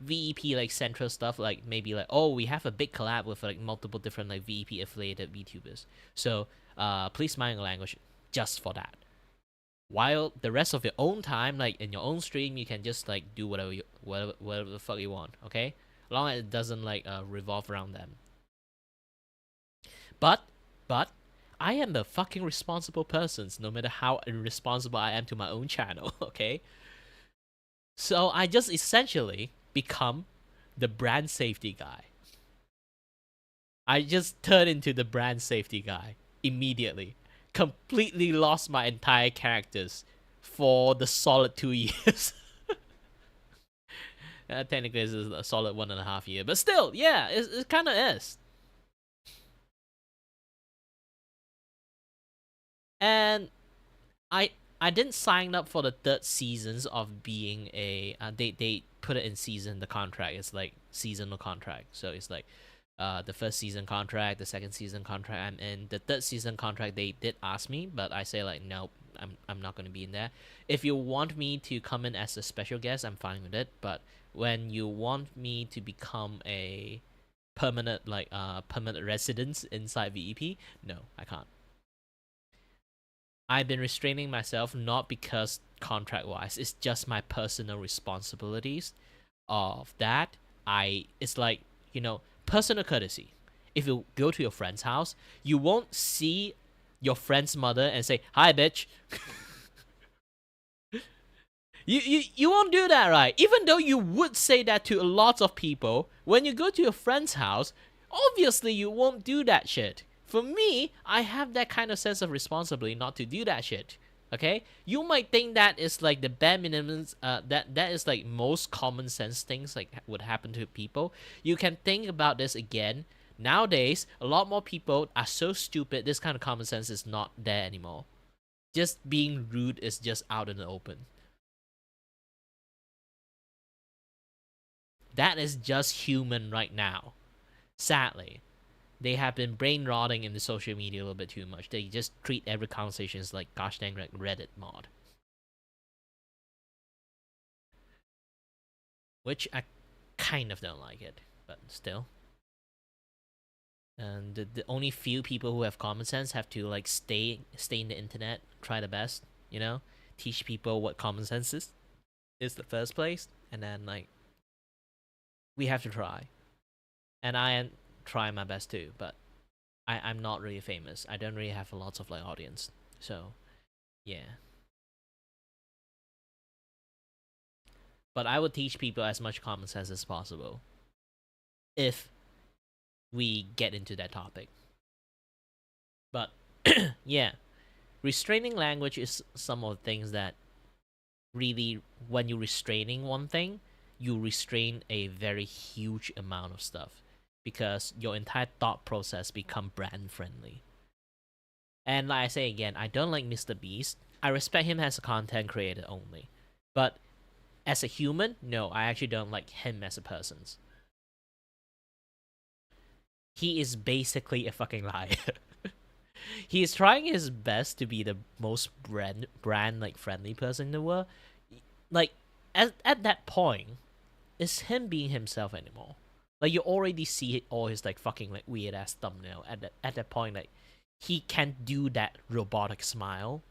VEP like central stuff, like maybe like, oh, we have a big collab with like multiple different like VEP affiliated VTubers, so please mind your language just for that. While the rest of your own time, like in your own stream, you can just like do whatever the fuck you want, okay? As long as it doesn't like revolve around them. But I am a fucking responsible person, no matter how irresponsible I am to my own channel, okay? So I just essentially become the brand safety guy. I just turned into the brand safety guy immediately. Completely lost my entire characters for the solid 2 years. Technically, it's a solid 1.5 year, but still, yeah, it kind of is. And I didn't sign up for the 3rd seasons of being a. They put it in season the contract. It's like seasonal contract, so it's like the 1st season contract, the 2nd season contract I'm in. The 3rd season contract they did ask me, but I say like no, I'm not gonna be in there. If you want me to come in as a special guest, I'm fine with it. But when you want me to become a permanent permanent residence inside VEP, no, I can't. I've been restraining myself not because contract wise, it's just my personal responsibilities of that. It's like, personal courtesy. If you go to your friend's house, you won't see your friend's mother and say, "Hi, bitch." You won't do that, right? Even though you would say that to a lot of people, when you go to your friend's house, obviously you won't do that shit. For me, I have that kind of sense of responsibility not to do that shit. Okay? You might think that is like the bare minimums, that is like most common sense things like would happen to people. You can think about this again. Nowadays, a lot more people are so stupid, this kind of common sense is not there anymore. Just being rude is just out in the open. That is just human right now. Sadly, they have been brain rotting in the social media a little bit too much. They just treat every conversation as like gosh dang like Reddit mod. Which I kind of don't like it, but still. And the only few people who have common sense have to like stay in the internet, try the best, teach people what common sense is the first place, and then like we have to try. And I am trying my best too, but I'm not really famous. I don't really have a lot of like audience. So yeah. But I would teach people as much common sense as possible if we get into that topic. But yeah, restraining language is some of the things that really, when you're restraining one thing, you restrain a very huge amount of stuff because your entire thought process become brand friendly. And like I say again, I don't like Mr. Beast. I respect him as a content creator only. But as a human, no, I actually don't like him as a person. He is basically a fucking liar. He is trying his best to be the most brand like friendly person in the world. Like at that point, is him being himself anymore? Like you already see all his like fucking like weird ass thumbnail at that point. Like he can't do that robotic smile,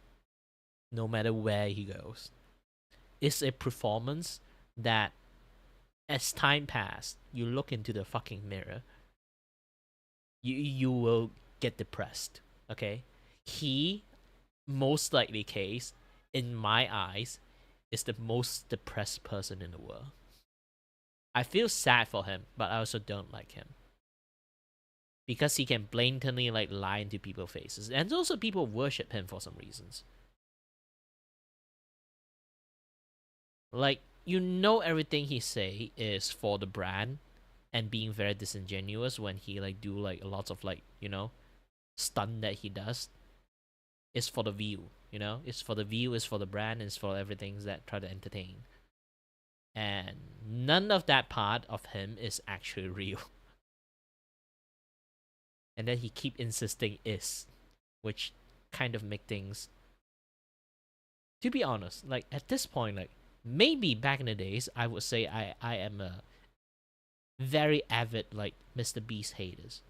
no matter where he goes. It's a performance that, as time passed, you look into the fucking mirror, you will get depressed. Okay, he most likely case, in my eyes, is the most depressed person in the world. I feel sad for him, but I also don't like him. Because he can blatantly like lie into people's faces. And also people worship him for some reasons. Like, everything he say is for the brand and being very disingenuous when he like do like a lot of like, stunt that he does. It's for the view, It's for the view, it's for the brand, it's for everything that try to entertain. And none of that part of him is actually real. And then he keep insisting is, which kind of make things, to be honest, like at this point, like maybe back in the days, I would say I am a very avid like Mr. Beast haters.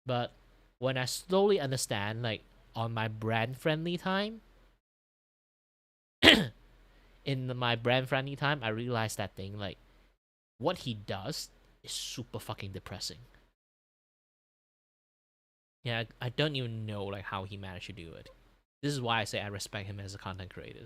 But when I slowly understand, like on my brand friendly time, in my brand friendly time, I realized that thing, like what he does is super fucking depressing. Yeah, I don't even know like how he managed to do it. This is why I say I respect him as a content creator.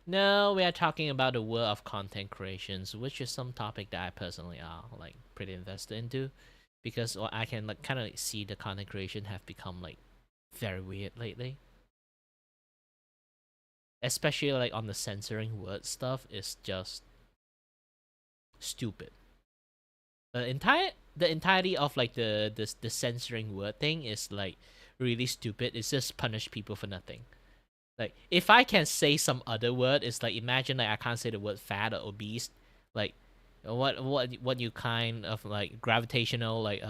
No, we are talking about the world of content creations, which is some topic that I personally are like pretty invested into, because I can like kind of see the content creation have become like very weird lately. Especially like on the censoring word stuff is just stupid. The entirety of like the censoring word thing is like really stupid. It's just punish people for nothing. Like, if I can say some other word, it's like, imagine like I can't say the word fat or obese. Like, what you kind of like gravitational like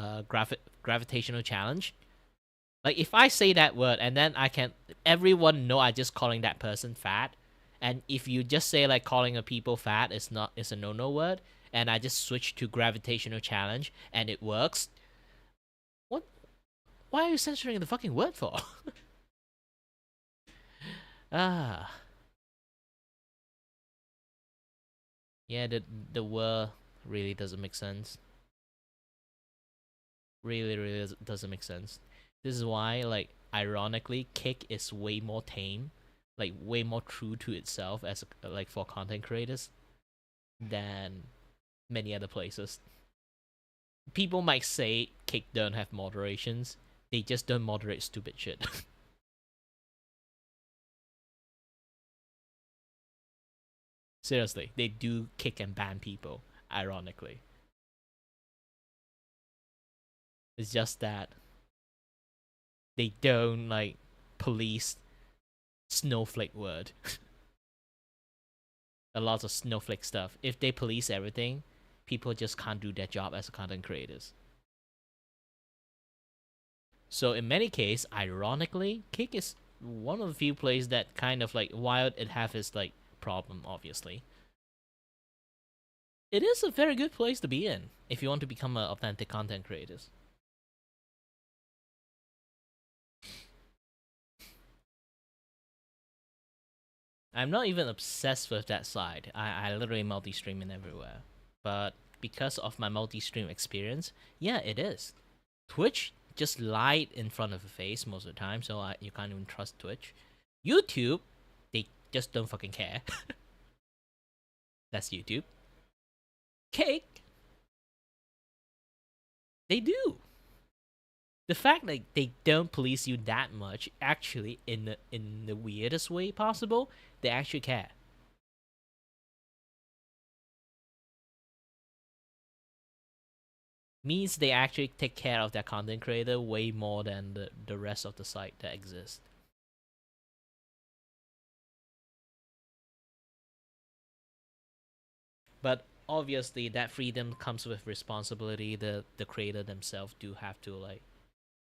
gravitational challenge. Like, if I say that word and then everyone know I just calling that person fat, and if you just say like calling a people fat is a no word, and I just switch to gravitational challenge and it works. What? Why are you censoring the fucking word for? Ah. Yeah, the word really doesn't make sense. Really doesn't make sense. This is why, like, ironically, Kick is way more tame, like way more true to itself as like for content creators than many other places. People might say Kick don't have moderations. They just don't moderate stupid shit. Seriously, they do kick and ban people, ironically. It's just that they don't like police snowflake word. A lot of snowflake stuff. If they police everything, people just can't do their job as content creators. So in many cases, ironically, Kick is one of the few places that kind of like, while it have its like problem, obviously, it is a very good place to be in if you want to become an authentic content creator. I'm not even obsessed with that side. I literally multi-stream in everywhere. But because of my multi-stream experience, yeah, it is. Twitch just lied in front of your face most of the time, so you can't even trust Twitch. YouTube, they just don't fucking care. That's YouTube. Cake, they do. The fact that they don't police you that much, actually, in the weirdest way possible, they actually care. Means they actually take care of their content creator way more than the rest of the site that exists. But obviously that freedom comes with responsibility. The creator themselves do have to like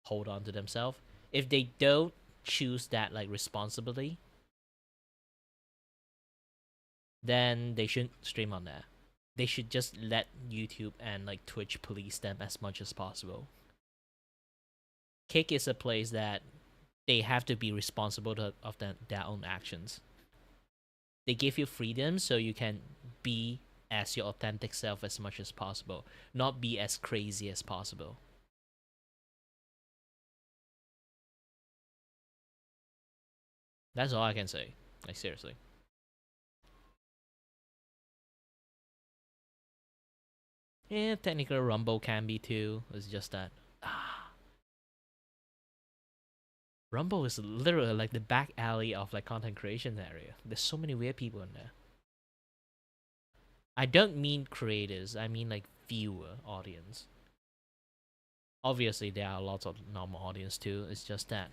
hold on to themselves. If they don't choose that like responsibility, then they shouldn't stream on there. They should just let YouTube and like Twitch police them as much as possible. Kick is a place that they have to be responsible of their own actions. They give you freedom so you can be as your authentic self as much as possible, not be as crazy as possible. That's all I can say. Like, seriously. Yeah, technically Rumble can be too. It's just that Rumble is literally like the back alley of like content creation area. There's so many weird people in there. I don't mean creators, I mean like viewer audience. Obviously there are lots of normal audience too. It's just that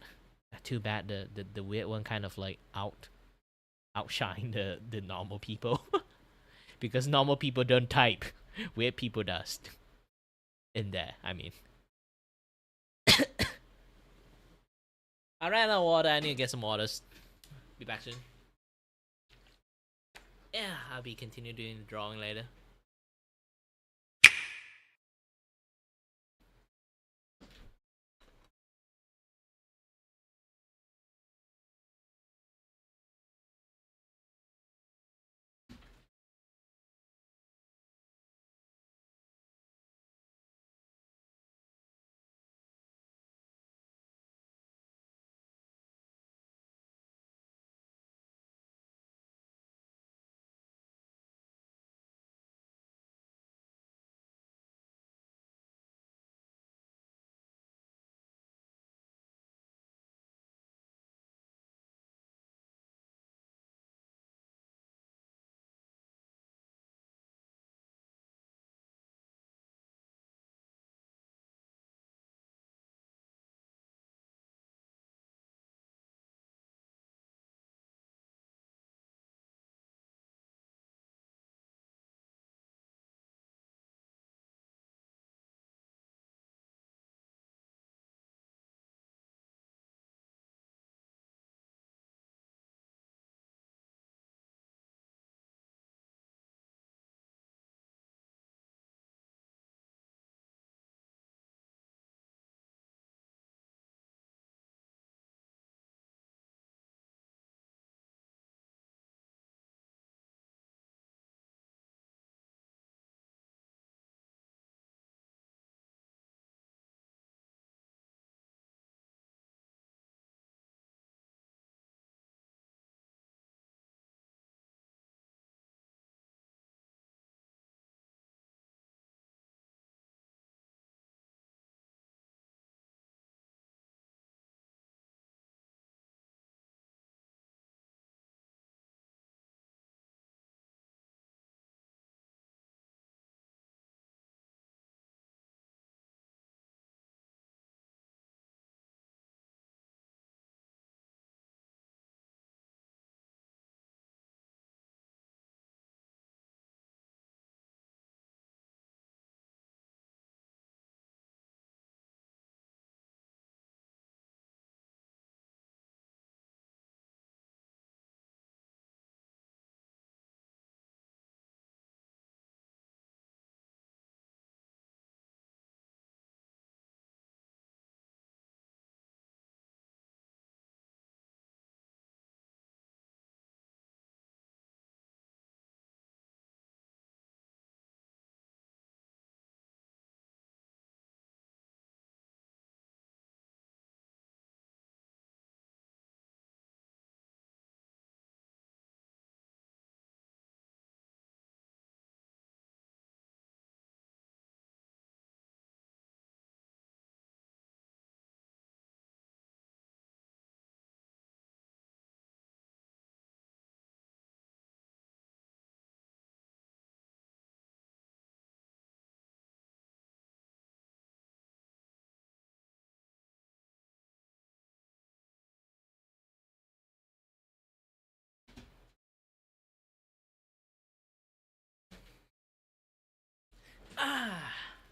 too bad the weird one kind of like outshine the normal people. Because normal people don't type. Weird people does. In there, I mean. I ran out of water, I need to get some waters. Be back soon. Yeah, I'll be continue doing the drawing later.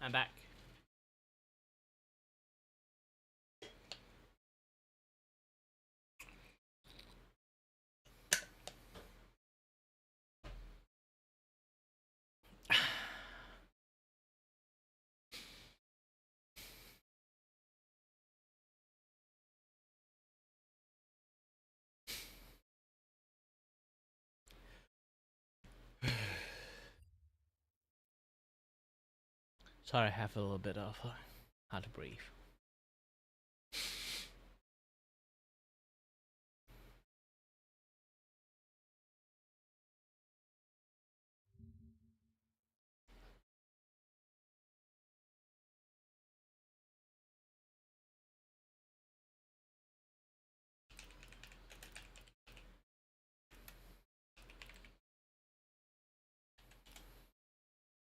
I'm back. Sorry, I have a little bit of hard to breathe.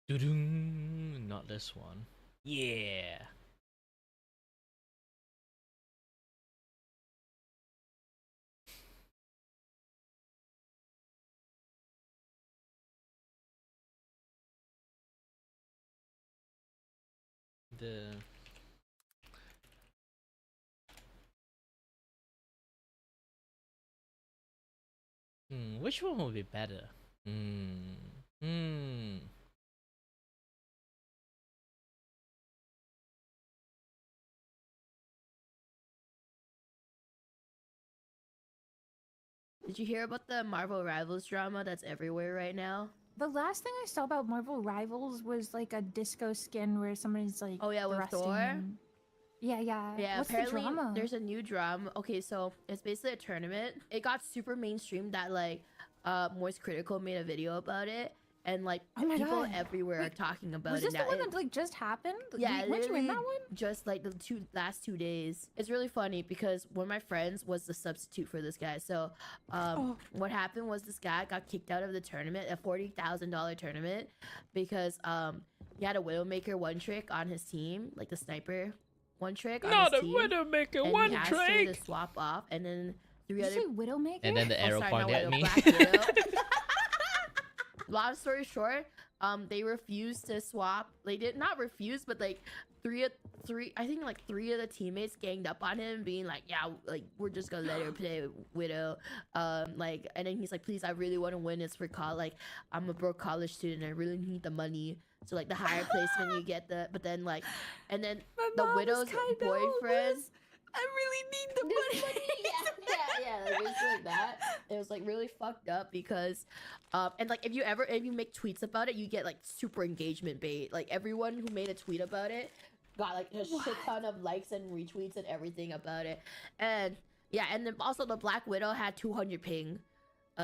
Doo-doo, not this one. Yeah. The which one would be better? Did you hear about the Marvel Rivals drama that's everywhere right now? The last thing I saw about Marvel Rivals was like a disco skin where somebody's like, oh yeah, with thrusting Thor. and- Yeah, yeah. Yeah, What's apparently the drama? there's a new drama. Okay, so it's basically a tournament. It got super mainstream that like Moist Critical made a video about it, and like Oh my people God. everywhere are Wait, talking about Was it this the now. one that like just happened? Yeah, Weren't you in that literally one? just like the last 2 days. It's really funny because one of my friends was the substitute for this guy. So what happened was this guy got kicked out of the tournament, a $40,000 tournament, because he had a Widowmaker one trick on his team, like the sniper one trick on Not his a team. Widowmaker and one he asked her trick. to swap off, and then three Did other you say Widowmaker? And then the arrow sorry, pointed not at Widow, me. Black Widow. Long story short, they refused to swap. They did not refuse, but like three of the teammates ganged up on him, being like, yeah, like we're just gonna let her play Widow. Like, and then he's like, please, I really want to win this for college. Like, I'm a broke college student, I really need the money. So like the higher placement you get, but then like, and then the Widow's boyfriend. I really need the money. yeah, like, it was like that. It was like really fucked up because, and like if you make tweets about it, you get like super engagement bait. Like everyone who made a tweet about it got like a shit ton of likes and retweets and everything about it. And yeah, and then also the Black Widow had 200 ping,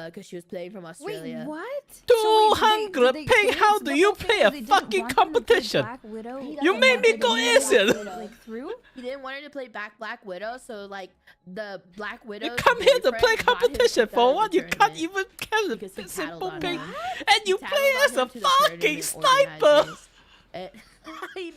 because she was playing from Australia. Wait, what? 200 ping? How do you play a fucking competition? You made me go insane. Like through? He didn't want her to play Black Widow, so like the Black Widow. You come here to play competition for what? You can't even count a simple ping, and you play as a fucking sniper. Wait,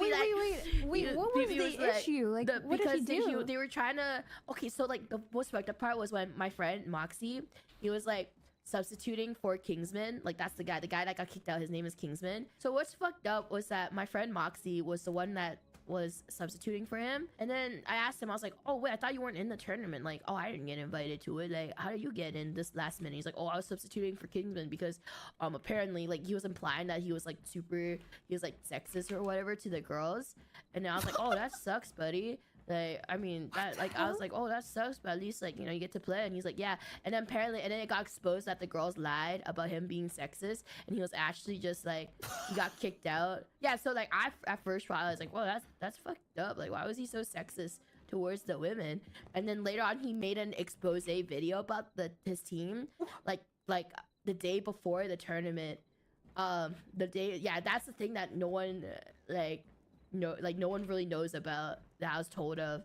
what was the issue? Like, what did he do? They were trying to. Okay, so like the most fucked up part was when my friend Moxie, he was like substituting for Kingsman. Like that's the guy that got kicked out. His name is Kingsman. So what's fucked up was that my friend Moxie was the one that was substituting for him. And then I asked him, I was like, oh wait, I thought you weren't in the tournament. Like, oh, I didn't get invited to it. Like, how did you get in this last minute? He's like, oh, I was substituting for Kingsman because apparently like he was implying that he was like sexist or whatever to the girls. And then I was like, oh, that sucks, buddy. Like, I mean, that, like, I was like, oh, that sucks, but at least, like, you know, you get to play. And he's like, yeah. And then apparently, and then it got exposed that the girls lied about him being sexist, and he was actually just, like, he got kicked out. Yeah, so, like, at first trial, I was like, well, that's fucked up. Like, why was he so sexist towards the women? And then later on, he made an expose video about his team, like, the day before the tournament. That's the thing that no one, no one really knows about, that I was told of,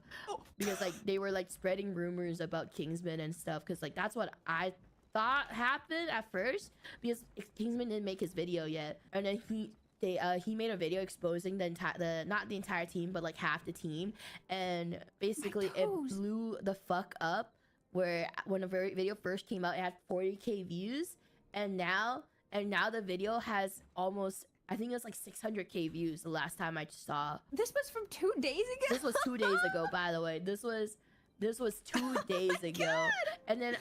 because like they were like spreading rumors about Kingsman and stuff, because like that's what I thought happened at first, because Kingsman didn't make his video yet, and then he made a video exposing not the entire team, but like half the team, and basically it blew the fuck up. Where when the video first came out, it had 40K views, and now the video has almost I think it was like 600K views the last time I saw. This was from 2 days ago. This was 2 days ago, by the way. This was 2 days ago. God. And then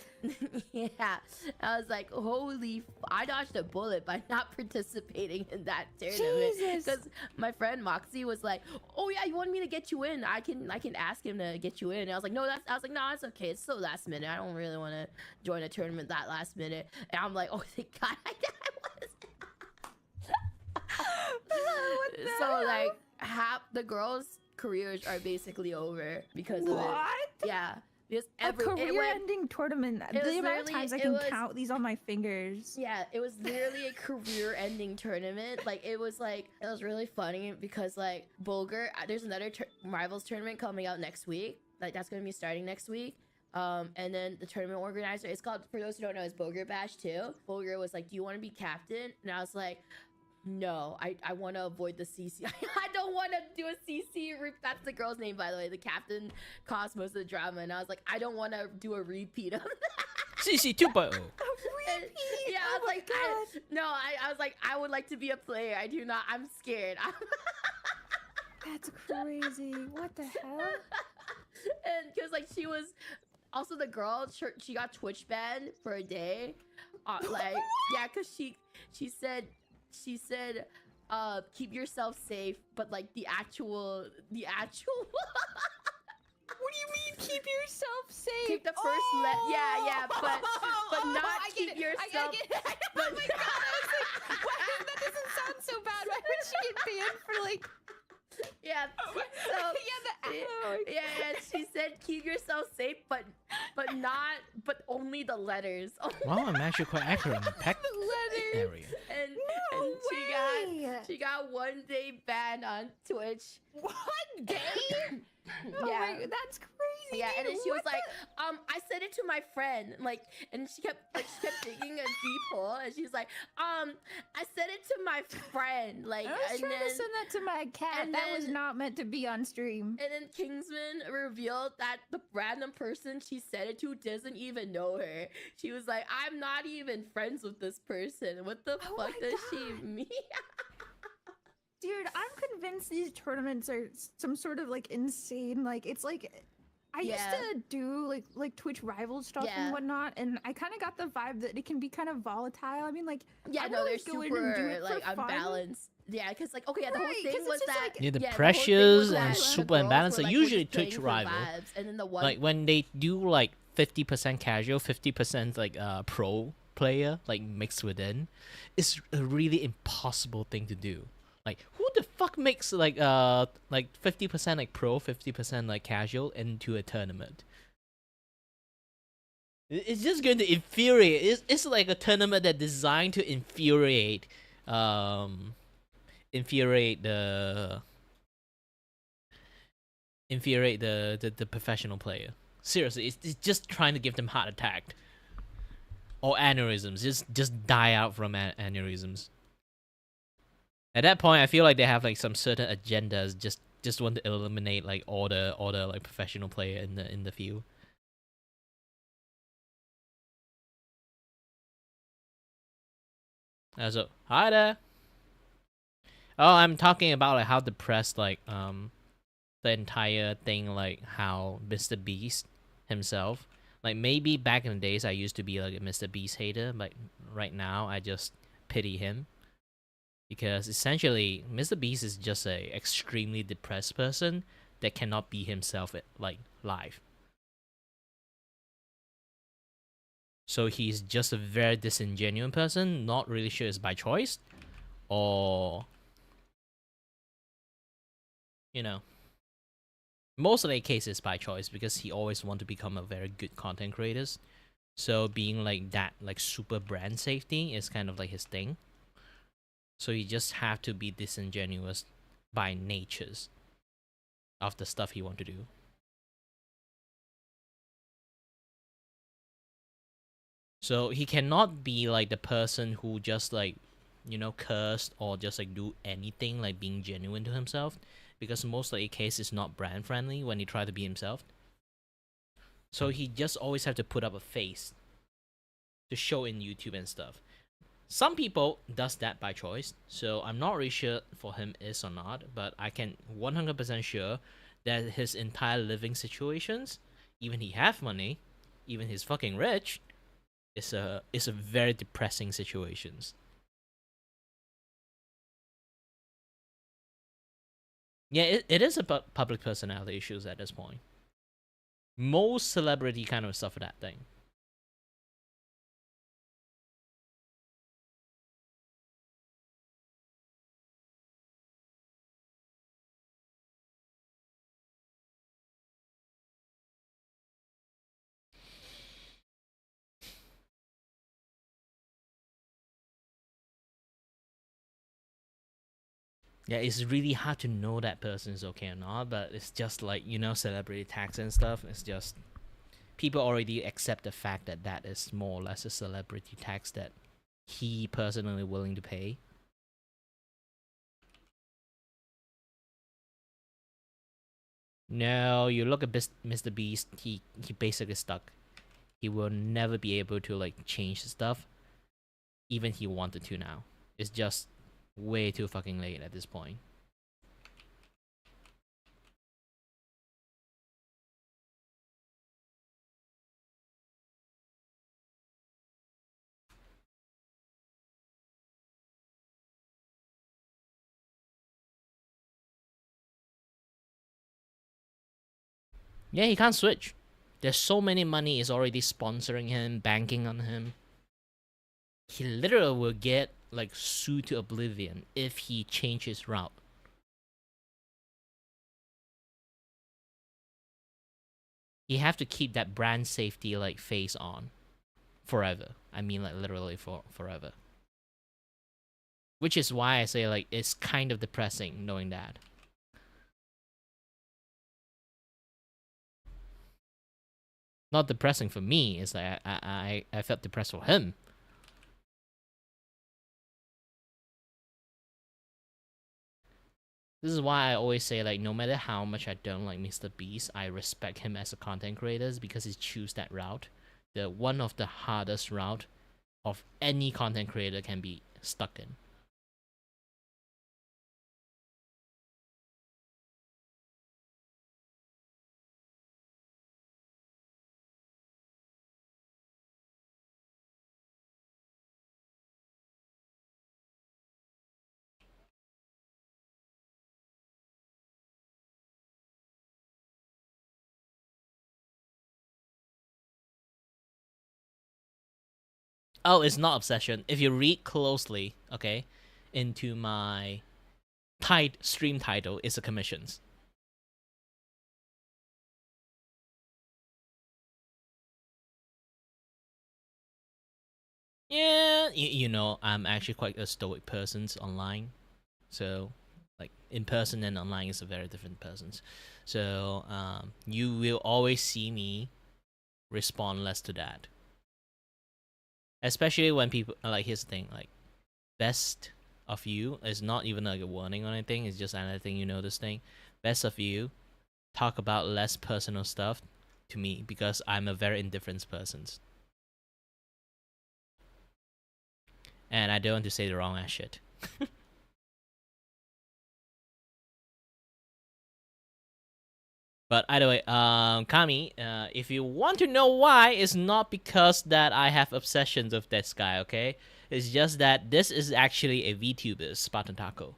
yeah, I was like, holy I dodged a bullet by not participating in that tournament. Because my friend Moxie was like, oh yeah, you want me to get you in? I can ask him to get you in. And I was like, no, it's okay. It's so last minute. I don't really want to join a tournament that last minute. And I'm like, oh thank God I was. So like half the girls' careers are basically over because of it. Yeah. Because a career-ending tournament. The amount of times I can count these on my fingers. Yeah, it was literally a career-ending tournament. Like it was really funny because like Bulgur, there's another Rivals tournament coming out next week. Like that's gonna be starting next week. And then the tournament organizer, it's called, for those who don't know, it's Bulgur Bash 2. Bulgur was like, do you want to be captain? And I was like, no, I want to avoid the CC. I don't want to do a CC. That's the girl's name, by the way. The captain caused most of the drama, and I was like, I don't want to do a repeat of that. CC 2.0. Yeah, I was like, I was like, I would like to be a player. I do not. I'm scared. That's crazy. What the hell? And because like she was also the girl, she got Twitch banned for a day. Like yeah, because she said, keep yourself safe, but like the actual what do you mean keep yourself safe? Keep the first yeah, but not keep yourself. Oh my God, I was like, what? That doesn't sound so bad. Why would she get banned for like yeah, she said keep yourself safe, but only the letters. Wow, I'm actually quite accurate in the area. And she got 1 day ban on Twitch. 1 day? Yeah, that's crazy. Yeah, and then she was like, I said it to my friend, like, and she kept digging a deep hole, and she's like, I said it to my friend, like, I was trying to send that to my cat, and that was not meant to be on stream. And then Kingsman revealed that the random person she said it to doesn't even know her. She was like, I'm not even friends with this person. What the fuck does she mean? Dude, I'm convinced these tournaments are some sort of like insane, like it's like I used to do like Twitch rival stuff and whatnot, and I kind of got the vibe that it can be kind of volatile. I mean, like they're super like unbalanced. Yeah, because like the whole thing was that the pressures and super unbalanced. Like usually Twitch rival, and then the one like when they do like 50% casual, 50% like pro player like mixed within, it's a really impossible thing to do. Like who the fuck makes like 50% like pro, 50% like casual into a tournament? It's just going to infuriate. It's like a tournament that's designed to infuriate the professional player. Seriously, it's just trying to give them heart attack or aneurysms. Just die out from aneurysms. At that point, I feel like they have like some certain agendas. Just want to eliminate like all the like professional player in the field. So hi there. Oh, I'm talking about like how depressed like the entire thing, like how Mr. Beast himself. Like maybe back in the days I used to be like a Mr. Beast hater, but right now I just pity him. Because essentially, Mr. Beast is just a extremely depressed person that cannot be himself like live. So he's just a very disingenuous person, not really sure it's by choice, or you know, most of the cases by choice because he always want to become a very good content creator. So being like that, like super brand safety is kind of like his thing. So you just have to be disingenuous by natures of the stuff you want to do. So he cannot be like the person who just like, you know, cursed or just like do anything like being genuine to himself, because most of the case is not brand friendly when he try to be himself. So he just always have to put up a face to show in YouTube and stuff. Some people does that by choice, so I'm not really sure for him is or not, but I can 100% sure that his entire living situations, even he have money, even he's fucking rich, is a very depressing situations. Yeah, it is about public personality issues at this point. Most celebrity kind of suffer that thing. Yeah, it's really hard to know that person is okay or not, but it's just like, you know, celebrity tax and stuff. It's just people already accept the fact that that is more or less a celebrity tax that he personally willing to pay. No, you look at Mr. Beast, he basically stuck. He will never be able to like change stuff, even he wanted to now. It's just way too fucking late at this point. Yeah, he can't switch. There's so many money is already sponsoring him, banking on him. He literally will get like sued to oblivion if he changes route. You have to keep that brand safety like face on forever. I mean like literally for forever. Which is why I say like it's kind of depressing knowing that. Not depressing for me, it's like I felt depressed for him. This is why I always say like no matter how much I don't like Mr. Beast, I respect him as a content creator because he choose that route. The one of the hardest route of any content creator can be stuck in. Oh, it's not obsession. If you read closely, okay, into my stream title, it's a commissions. Yeah, you know, I'm actually quite a stoic person online. So, like, in person and online is a very different person. So, you will always see me respond less to that. Especially when people, like, here's the thing, like, best of you is not even like a warning or anything, it's just another thing you know this thing. Best of you, talk about less personal stuff to me because I'm a very indifferent person. And I don't want to say the wrong ass shit. But either way, Kami, if you want to know why, it's not because that I have obsessions with this guy, okay? It's just that this is actually a VTuber, Spartan Taco.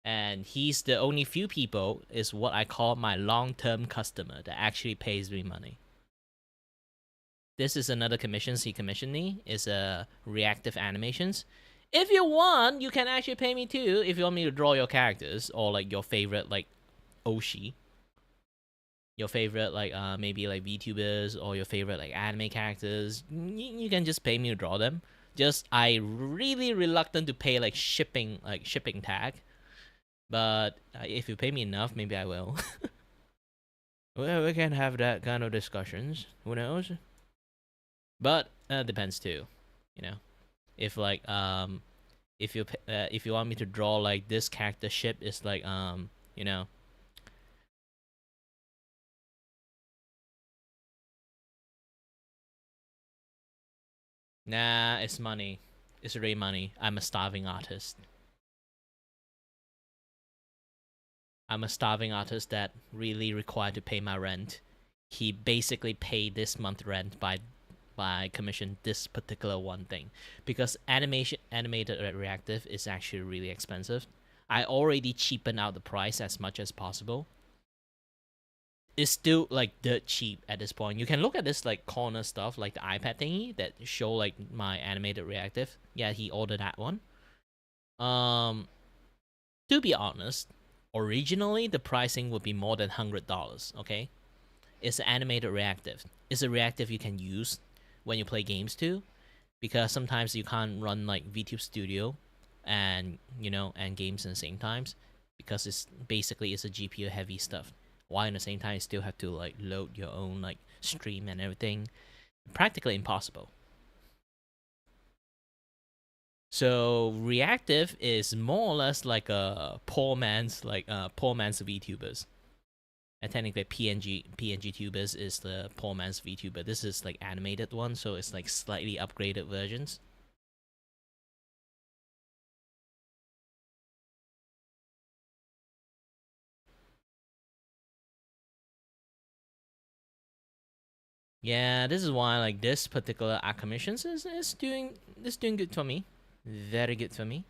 And he's the only few people, is what I call my long-term customer that actually pays me money. This is another commissions he commissioned me, is reactive animations. If you want, you can actually pay me too, if you want me to draw your characters, or like your favorite, like, Oshi. Your favorite like maybe like VTubers or your favorite like anime characters, you can just pay me to draw them. Just I really reluctant to pay like shipping tag, but if you pay me enough, maybe I will. Well, we can have that kind of discussions. Who knows? But depends too, you know. If like if you want me to draw like this character ship is like you know. Nah, it's money. It's really money. I'm a starving artist. I'm a starving artist that really required to pay my rent. He basically paid this month rent by commission this particular one thing, because animated reactive is actually really expensive. I already cheapened out the price as much as possible. It's still like dirt cheap at this point. You can look at this like corner stuff, like the iPad thingy that show like my animated reactive. Yeah, he ordered that one. To be honest, originally the pricing would be more than $100. Okay, it's animated reactive. It's a reactive you can use when you play games too, because sometimes you can't run like VTube Studio and and games at the same times, because it's a GPU heavy stuff. While at the same time you still have to like load your own like stream and everything. Practically impossible. So reactive is more or less like a poor man's VTubers. And technically PNG tubers is the poor man's VTuber. This is like animated one, so it's like slightly upgraded versions. Yeah, this is why like this particular art commissions is doing good for me. Very good for me.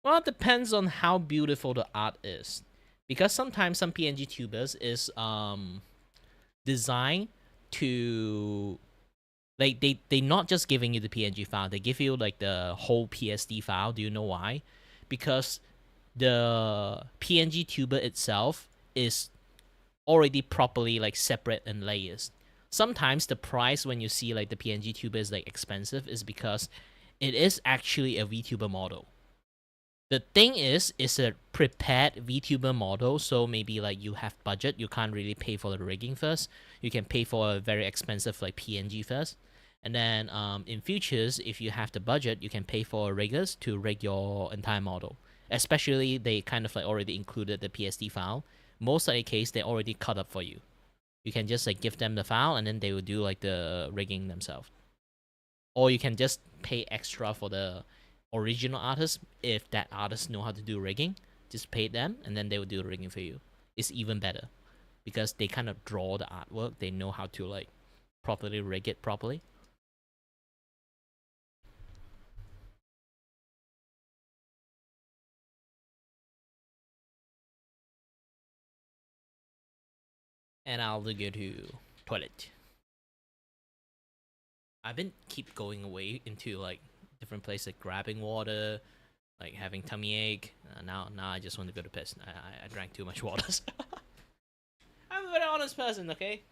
Well, it depends on how beautiful the art is, because sometimes some PNG tubers is designed to like they not just giving you the PNG file, they give you like the whole PSD file. Do you know why? Because the PNG tuber itself is already properly like separate in layers. Sometimes the price when you see like the PNG tuber is like expensive is because it is actually a VTuber model. The thing is, it's a prepared VTuber model, so maybe like you have budget, you can't really pay for the rigging first. You can pay for a very expensive like PNG first. And then in futures, if you have the budget, you can pay for riggers to rig your entire model. Especially they kind of like already included the PSD file. Most of the case, they already cut up for you. You can just like give them the file and then they will do like the rigging themselves. Or you can just pay extra for the original artist. If that artist know how to do rigging, just pay them and then they will do the rigging for you. It's even better because they kind of draw the artwork. They know how to like properly rig it properly. And I'll go to toilet. I've been keep going away into like different places, like grabbing water, like having tummy ache. Now I just want to go to piss. I drank too much water. I'm a very honest person, okay?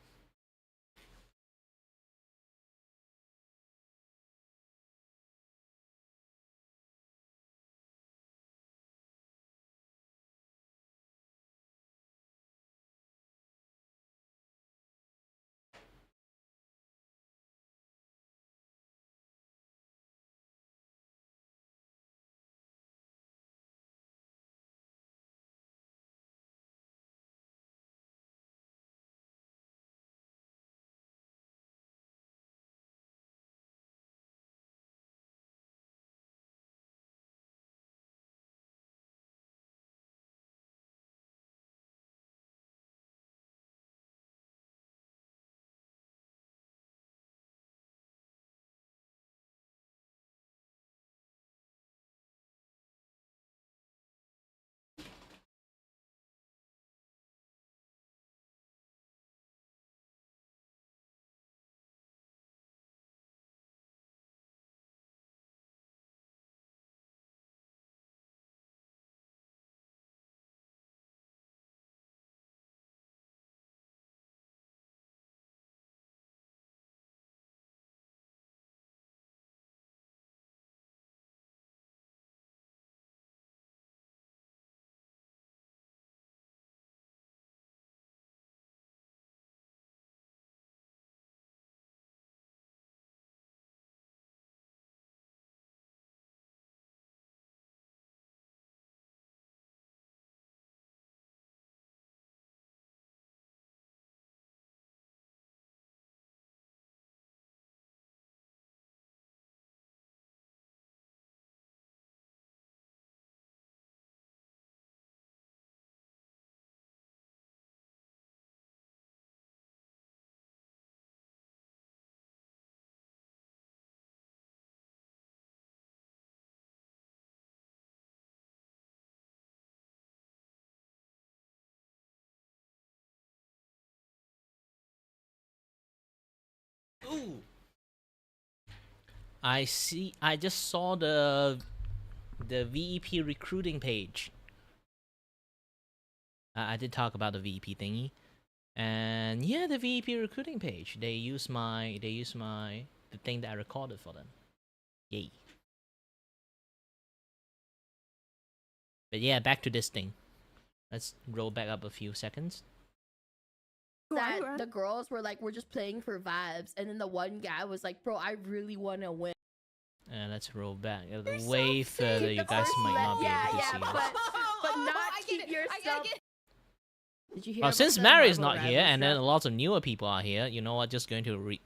I just saw the VEP recruiting page. I did talk about the VEP thingy, and yeah, the VEP recruiting page. They use the thing that I recorded for them. Yay! But yeah, back to this thing. Let's roll back up a few seconds. That the girls were like, we're just playing for vibes, and then the one guy was like, bro, I really want to win. Let's roll back way further. You guys might not be able to see this. But not keep yourself. Did you hear? Well, since Mary's not here, and then lots of newer people are here, you know what? Just going to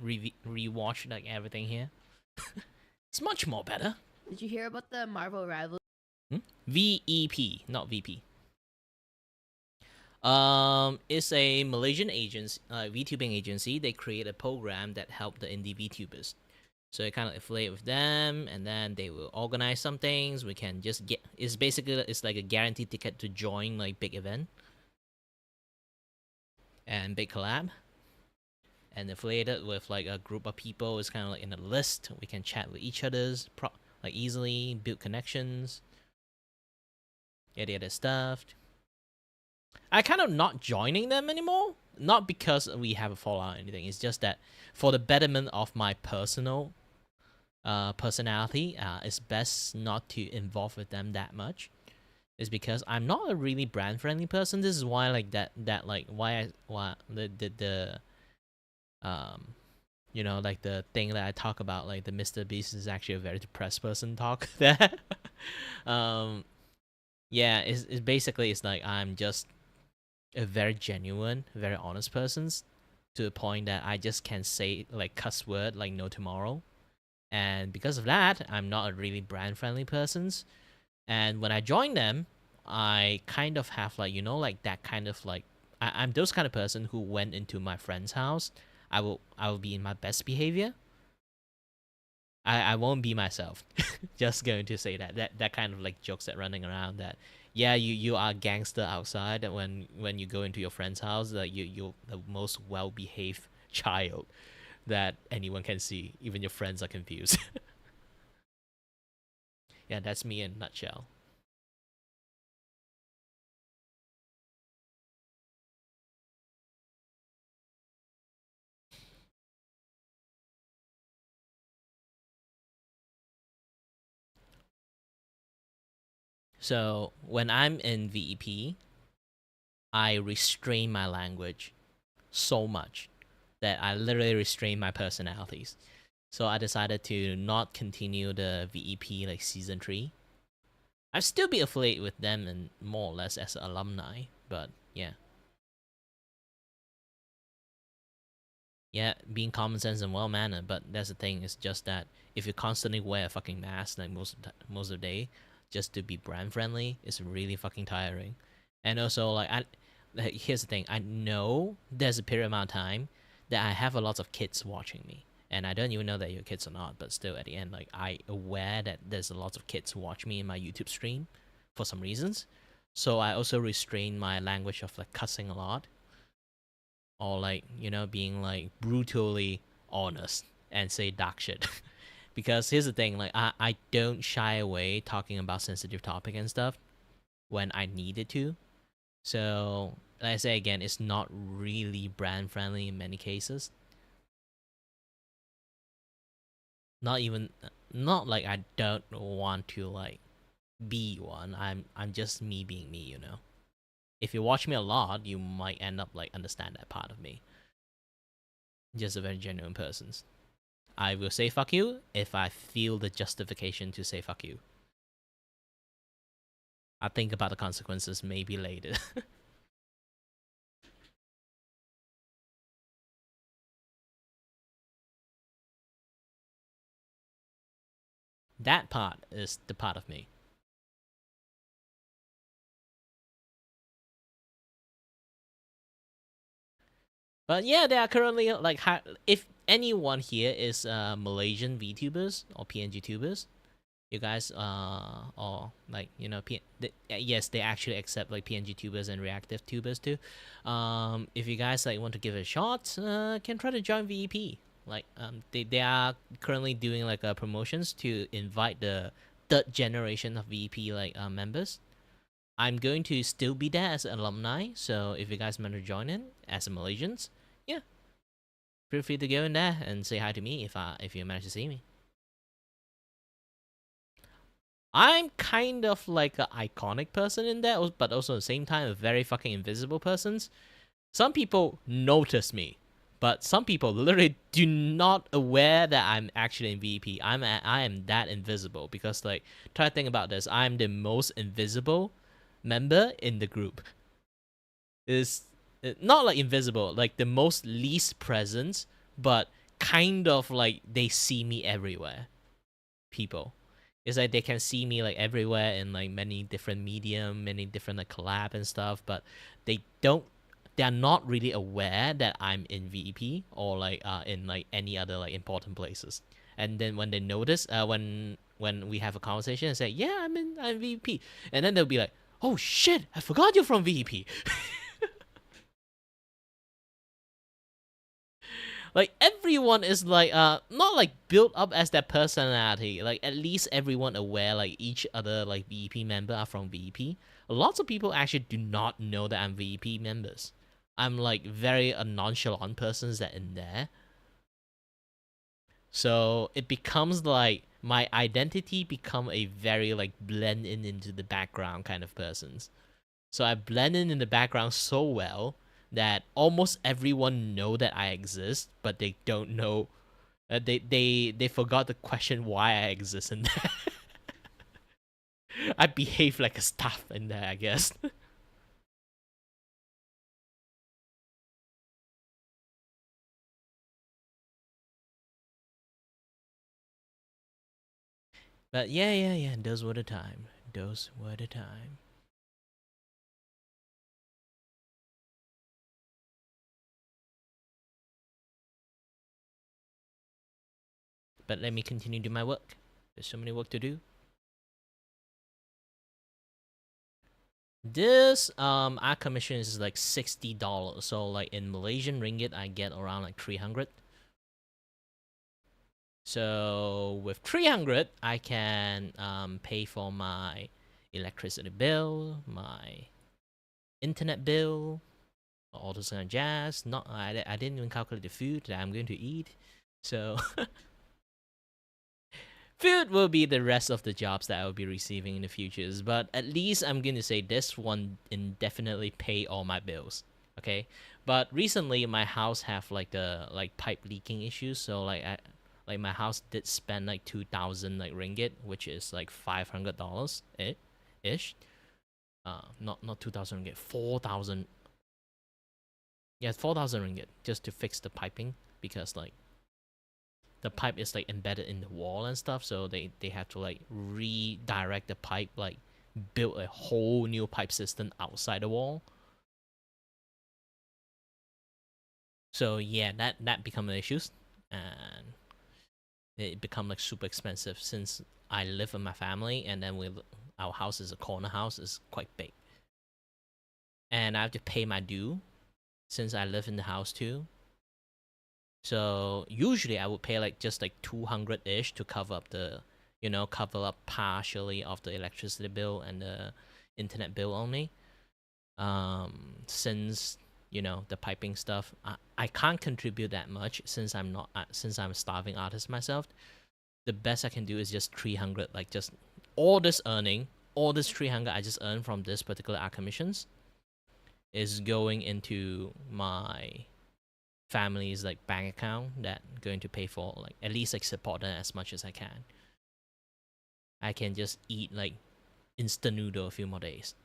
rewatch like everything here. It's much more better. Did you hear about the Marvel Rivals? VEP, not VP. It's a Malaysian agency, VTubing agency. They create a program that help the indie VTubers. So you kind of affiliate with them, and then they will organize some things. We can just get. It's like a guaranteed ticket to join like big event and big collab. And affiliated with like a group of people is kind of like in a list. We can chat with each other's like easily, build connections, yada stuff. I kind of not joining them anymore. Not because we have a fallout or anything. It's just that for the betterment of my personal personality, it's best not to involve with them that much. It's because I'm not a really brand friendly person. This is why like you know, like the thing that I talk about, like the Mr. Beast is actually a very depressed person talk there. Yeah, it's basically it's like I'm just a very genuine, very honest person, to the point that I just can say like cuss word like no tomorrow. And because of that, I'm not a really brand friendly person. And when I join them, I kind of have like, you know, like that kind of like I'm those kind of person who went into my friend's house. I will be in my best behavior. I won't be myself. Just going to say that kind of like jokes that running around that yeah, you are a gangster outside, and when you go into your friend's house, that you're the most well behaved child that anyone can see. Even your friends are confused. Yeah, that's me in a nutshell. So when I'm in VEP, I restrain my language so much that I literally restrain my personalities. So I decided to not continue the VEP like season 3. I'd still be affiliated with them and more or less as an alumni, but yeah. Yeah, being common sense and well mannered, but that's the thing. It's just that if you constantly wear a fucking mask like most of the day, just to be brand friendly, it's really fucking tiring. And also like here's the thing. I know there's a period amount of time that I have a lot of kids watching me, and I don't even know that you're kids or not. But still, at the end, like I aware that there's a lot of kids who watch me in my YouTube stream for some reasons. So I also restrain my language of like cussing a lot, or like, you know, being like brutally honest and say dark shit. Because here's the thing, like I don't shy away talking about sensitive topic and stuff when I needed to. So like I say again, it's not really brand friendly in many cases. Not like I don't want to like be one. I'm just me being me, you know. If you watch me a lot, you might end up like understand that part of me. Just a very genuine person. I will say fuck you if I feel the justification to say fuck you. I'll think about the consequences maybe later. That part is the part of me. But yeah, there are currently like if anyone here is Malaysian VTubers or PNG tubers, you guys or like, you know, yes, they actually accept like PNG tubers and reactive tubers too. If you guys like want to give it a shot, can try to join VEP. Like they are currently doing like promotions to invite the third generation of VP like members. I'm going to still be there as an alumni, so if you guys want to join in as a Malaysians, yeah, feel free to go in there and say hi to me if you manage to see me. I'm kind of like an iconic person in there, but also at the same time a very fucking invisible person. Some people notice me, but some people literally do not aware that I'm actually in VP. I am that invisible because like try to think about this. I'm the most invisible member in the group. Is not like invisible, like the most least present, but kind of like they see me everywhere. People. It's like they can see me like everywhere in like many different medium, many different like collab and stuff, but they're not really aware that I'm in VEP or like in like any other like important places. And then when they notice, when we have a conversation and say, yeah, I'm VEP, and then they'll be like, oh shit, I forgot you're from VEP. Like everyone is like not like built up as that personality. Like at least everyone aware like each other like VEP member are from VEP. Lots of people actually do not know that I'm VEP members. I'm like very a nonchalant person that in there. So it becomes like my identity become a very like blend in into the background kind of persons. So I blend in the background so well that almost everyone know that I exist, but they don't know. They forgot the question why I exist in there. I behave like a staff in there, I guess. But yeah. Those were the time. Those were the time. But let me continue to do my work. There's so many work to do. This our commission is like $60. So like in Malaysian ringgit, I get around like 300. So with 300, I can pay for my electricity bill, my internet bill, all this kind of jazz. I didn't even calculate the food that I'm going to eat. So food will be the rest of the jobs that I will be receiving in the futures. But at least I'm going to say this one indefinitely pay all my bills. Okay. But recently my house have like the pipe leaking issues. So like my house did spend like 2,000 like ringgit, which is like $500 ish. Not 2,000 ringgit, 4,000. Yeah, 4,000 ringgit just to fix the piping because like the pipe is like embedded in the wall and stuff, so they have to like redirect the pipe, like build a whole new pipe system outside the wall. So yeah, that become an issue, and it become like super expensive since I live with my family, and then our house is a corner house, is quite big, and I have to pay my due since I live in the house too. So usually I would pay like just like 200-ish to cover up cover up partially of the electricity bill and the internet bill only. Since the piping stuff, I can't contribute that much since I'm a starving artist myself. The best I can do is just 300, like just all this 300 I just earned from this particular art commissions is going into my family's like bank account that going to pay for like at least like support them as much as I can. I can just eat like instant noodle a few more days.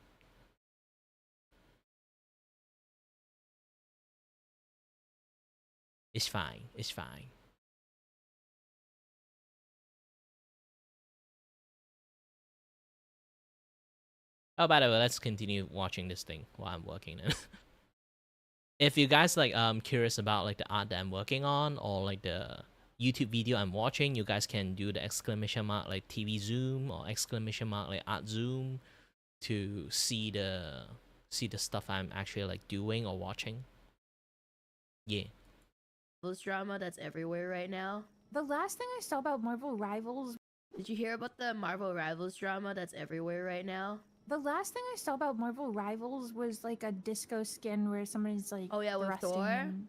It's fine. It's fine. Oh, by the way, let's continue watching this thing while I'm working. If you guys like curious about like the art that I'm working on or like the YouTube video I'm watching, you guys can do the exclamation mark like TV zoom or exclamation mark like art zoom to see the stuff I'm actually like doing or watching. Yeah. Rivals drama that's everywhere right now? The last thing I saw about Marvel Rivals. Did you hear about the Marvel Rivals drama that's everywhere right now? The last thing I saw about Marvel Rivals was like a disco skin where somebody's like, oh yeah, with thrusting Thor. and-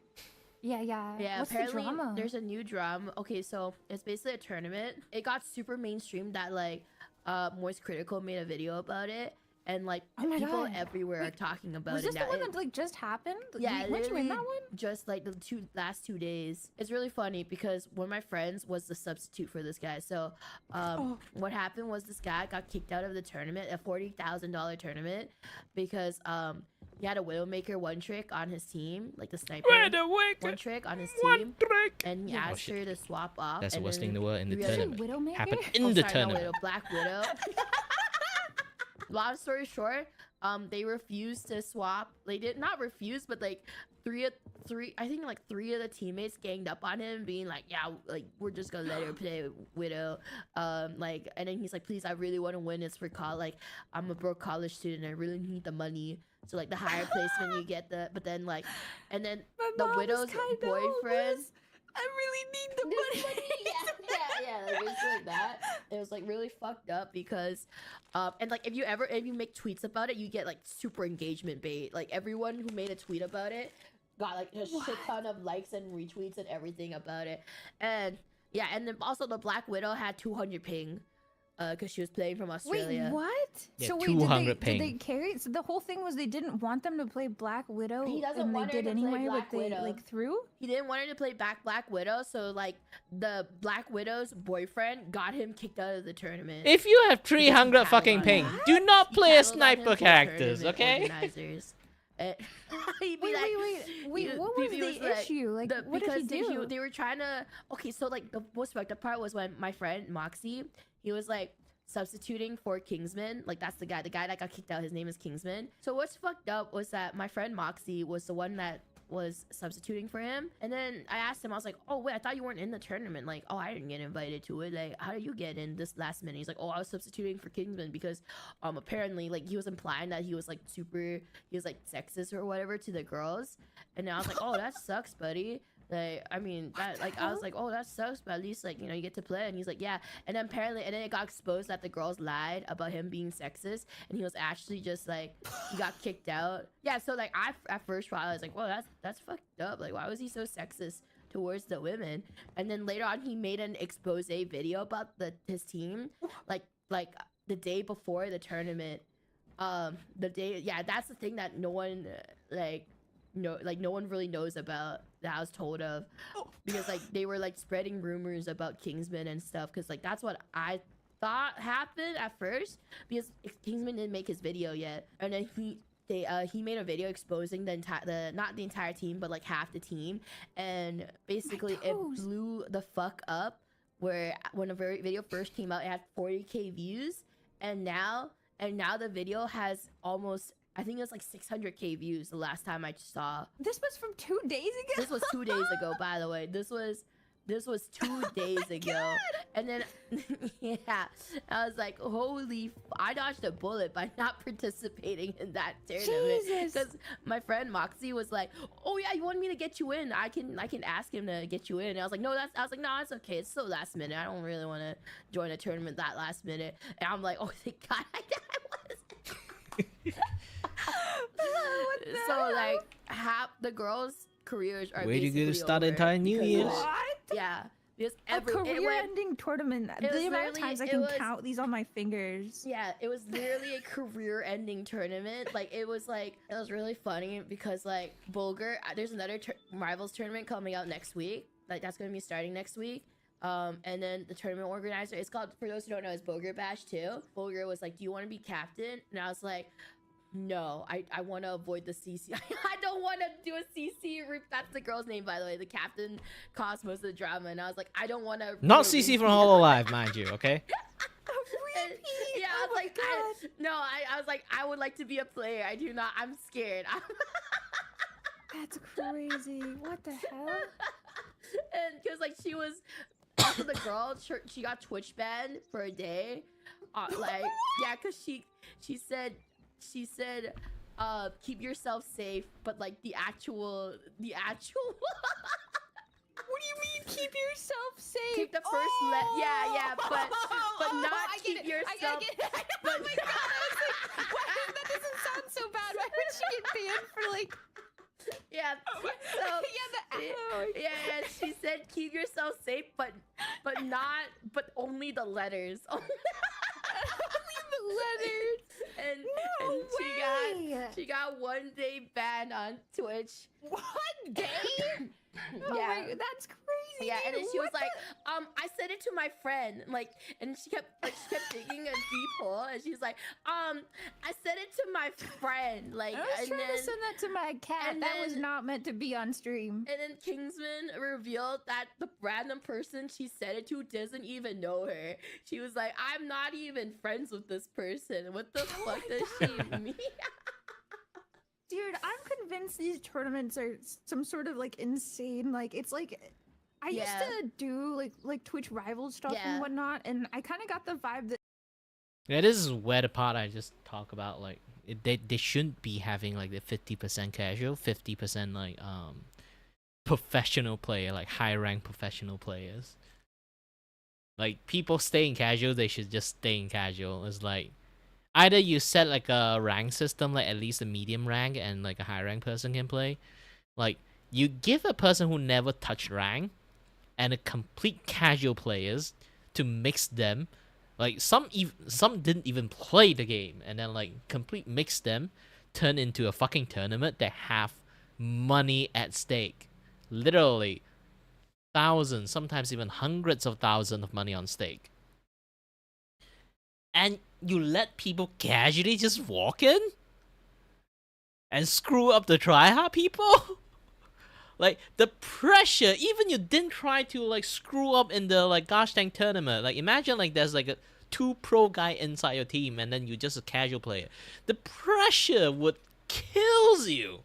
Yeah, yeah. Yeah, What's apparently the drama? there's a new drama. Okay, so it's basically a tournament. It got super mainstream that like Moist Critical made a video about it, and like Oh my people God. everywhere are Wait, talking about Was it this now. the one that like just happened? Yeah, Weren't you in that literally one? just like the last 2 days. It's really funny because one of my friends was the substitute for this guy. So what happened was this guy got kicked out of the tournament, a $40,000 tournament, because he had a Widowmaker one trick on his team, like the sniper one trick on his team, and he asked her to swap off. That's the and worst then thing in the world in the three other- tournament. Happened in Oh, the sorry, not tournament. Widow, Black Widow. Long story short, they refused to swap. They did not refuse, but like three of the teammates ganged up on him, being like, yeah, like we're just gonna let her play Widow. Like, and then he's like, please, I really want to win. It's for college. Like, I'm a broke college student. I really need the money. So like the higher placement you get, but then like, and then the Widow's boyfriend. I really need the money. yeah, like, it was like that. It was like really fucked up because, and like if you make tweets about it, you get like super engagement bait. Like everyone who made a tweet about it got like a shit ton of likes and retweets and everything about it. And yeah, and then also the Black Widow had 200 ping, because she was playing from Australia. Wait, what? Yeah, so wait, 200 did they ping. carry? So the whole thing was they didn't want them to play Black Widow, He doesn't and they want her did to play anyway, Black but they Widow. like threw. He didn't want her to play Black Widow, so like the Black Widow's boyfriend got him kicked out of the tournament. If you have Because he 300 tattled fucking on ping, him. do not He play as tattled on him sniper to the characters, tournament okay? organizers. He'd be Wait, like, wait, what was the issue? Like, what did he do? They were trying to. Okay, so like the most fucked up part was when my friend Moxie, he was like substituting for Kingsman. Like that's the guy that got kicked out. His name is Kingsman. So what's fucked up was that my friend Moxie was the one that was substituting for him, and then I asked him, I was like, oh wait, I thought you weren't in the tournament. Like, oh, I didn't get invited to it. Like, how did you get in this last minute? He's like, oh, I was substituting for Kingsman because apparently like he was implying that he was like sexist or whatever to the girls. And I was like, oh, that sucks, buddy. Like, I mean, that, like, I was like, oh, that sucks, but at least, like, you know, you get to play. And he's like, yeah. And then apparently, and then it got exposed that the girls lied about him being sexist, and he was actually just like, he got kicked out. Yeah, so like, at first while I was like, well, that's fucked up. Like, why was he so sexist towards the women? And then later on, he made an expose video about his team, like the day before the tournament. That's the thing that no one no one really knows about, that I was told of, because like they were like spreading rumors about Kingsman and stuff, because like that's what I thought happened at first, because Kingsman didn't make his video yet, and then he made a video exposing not the entire team, but like half the team, and basically it blew the fuck up. Where when the video first came out, it had 40k views, and now the video has almost, I think it was like 600k views the last time I saw. This was from 2 days ago. This was 2 days ago, by the way. This was 2 days ago. God. And then yeah, I was like, holy, I dodged a bullet by not participating in that tournament. Jesus. Because my friend Moxie was like, oh yeah, you want me to get you in? I can ask him to get you in. And I was like, no, it's okay. It's so last minute. I don't really want to join a tournament that last minute. And I'm like, oh thank God I was. So like half the girls' careers are Way to basically go to start over entire New because Year's. of- Yeah, because A career-ending tournament. it was The amount of literally- times I it can was- count these on my fingers. Yeah, it was literally a career-ending tournament. Like it was really funny because like Bulgur, there's another Rivals tournament coming out next week. Like that's gonna be starting next week. And then the tournament organizer, it's called, for those who don't know, it's Bulgur Bash 2. Bulgur was like, do you want to be captain? And I was like, no, I want to avoid the CC. I don't want to do a CC. That's the girl's name, by the way. The captain caused most of the drama, and I was like, I don't want to. Not CC from Hololive, mind you, okay? Yeah, I was like, I was like, I would like to be a player. I do not. I'm scared. That's crazy. What the hell? And because like she was, also the girl, she got Twitch banned for a day. Like yeah, because she said keep yourself safe, but like the actual keep yourself safe. Keep the first yeah, but not I keep get it. yourself. Oh my god, I was like, why, that doesn't sound so bad. Why would she get banned for like? Yeah. Yeah. She said keep yourself safe, but only the letters. Only the letters. And she got 1 day ban on Twitch. 1 day? Yeah, that's crazy. Yeah, and then dude. she was What like, I sent it to my friend, like, and she kept digging a deep hole, and she's like, I sent it to my friend, like, I was trying to send that to my cat. That was not meant to be on stream. And then Kingsman revealed that the random person she sent it to doesn't even know her. She was like, I'm not even friends with this person. What the fuck does she mean? Dude, I'm convinced these tournaments are some sort of like insane. Like it's like I used to do like Twitch rival stuff and whatnot, and I kind of got the vibe that Yeah, this is where the part I just talk about, like they shouldn't be having like the 50% casual, 50% like professional player, like high rank professional players. Like people staying casual, they should just stay in casual. It's like either you set like a rank system, like at least a medium rank and like a high rank person can play. Like you give a person who never touched rank and a complete casual players to mix them. Like some didn't even play the game, and then like complete mix them, turn into a fucking tournament that have money at stake. Literally thousands, sometimes even hundreds of thousands of money on stake. And you let people casually just walk in and screw up the tryhard people? Like the pressure, even you didn't try to like screw up in the like gosh dang tournament. Like imagine like there's like a 2 pro guy inside your team and then you're just a casual player. The pressure would kills you.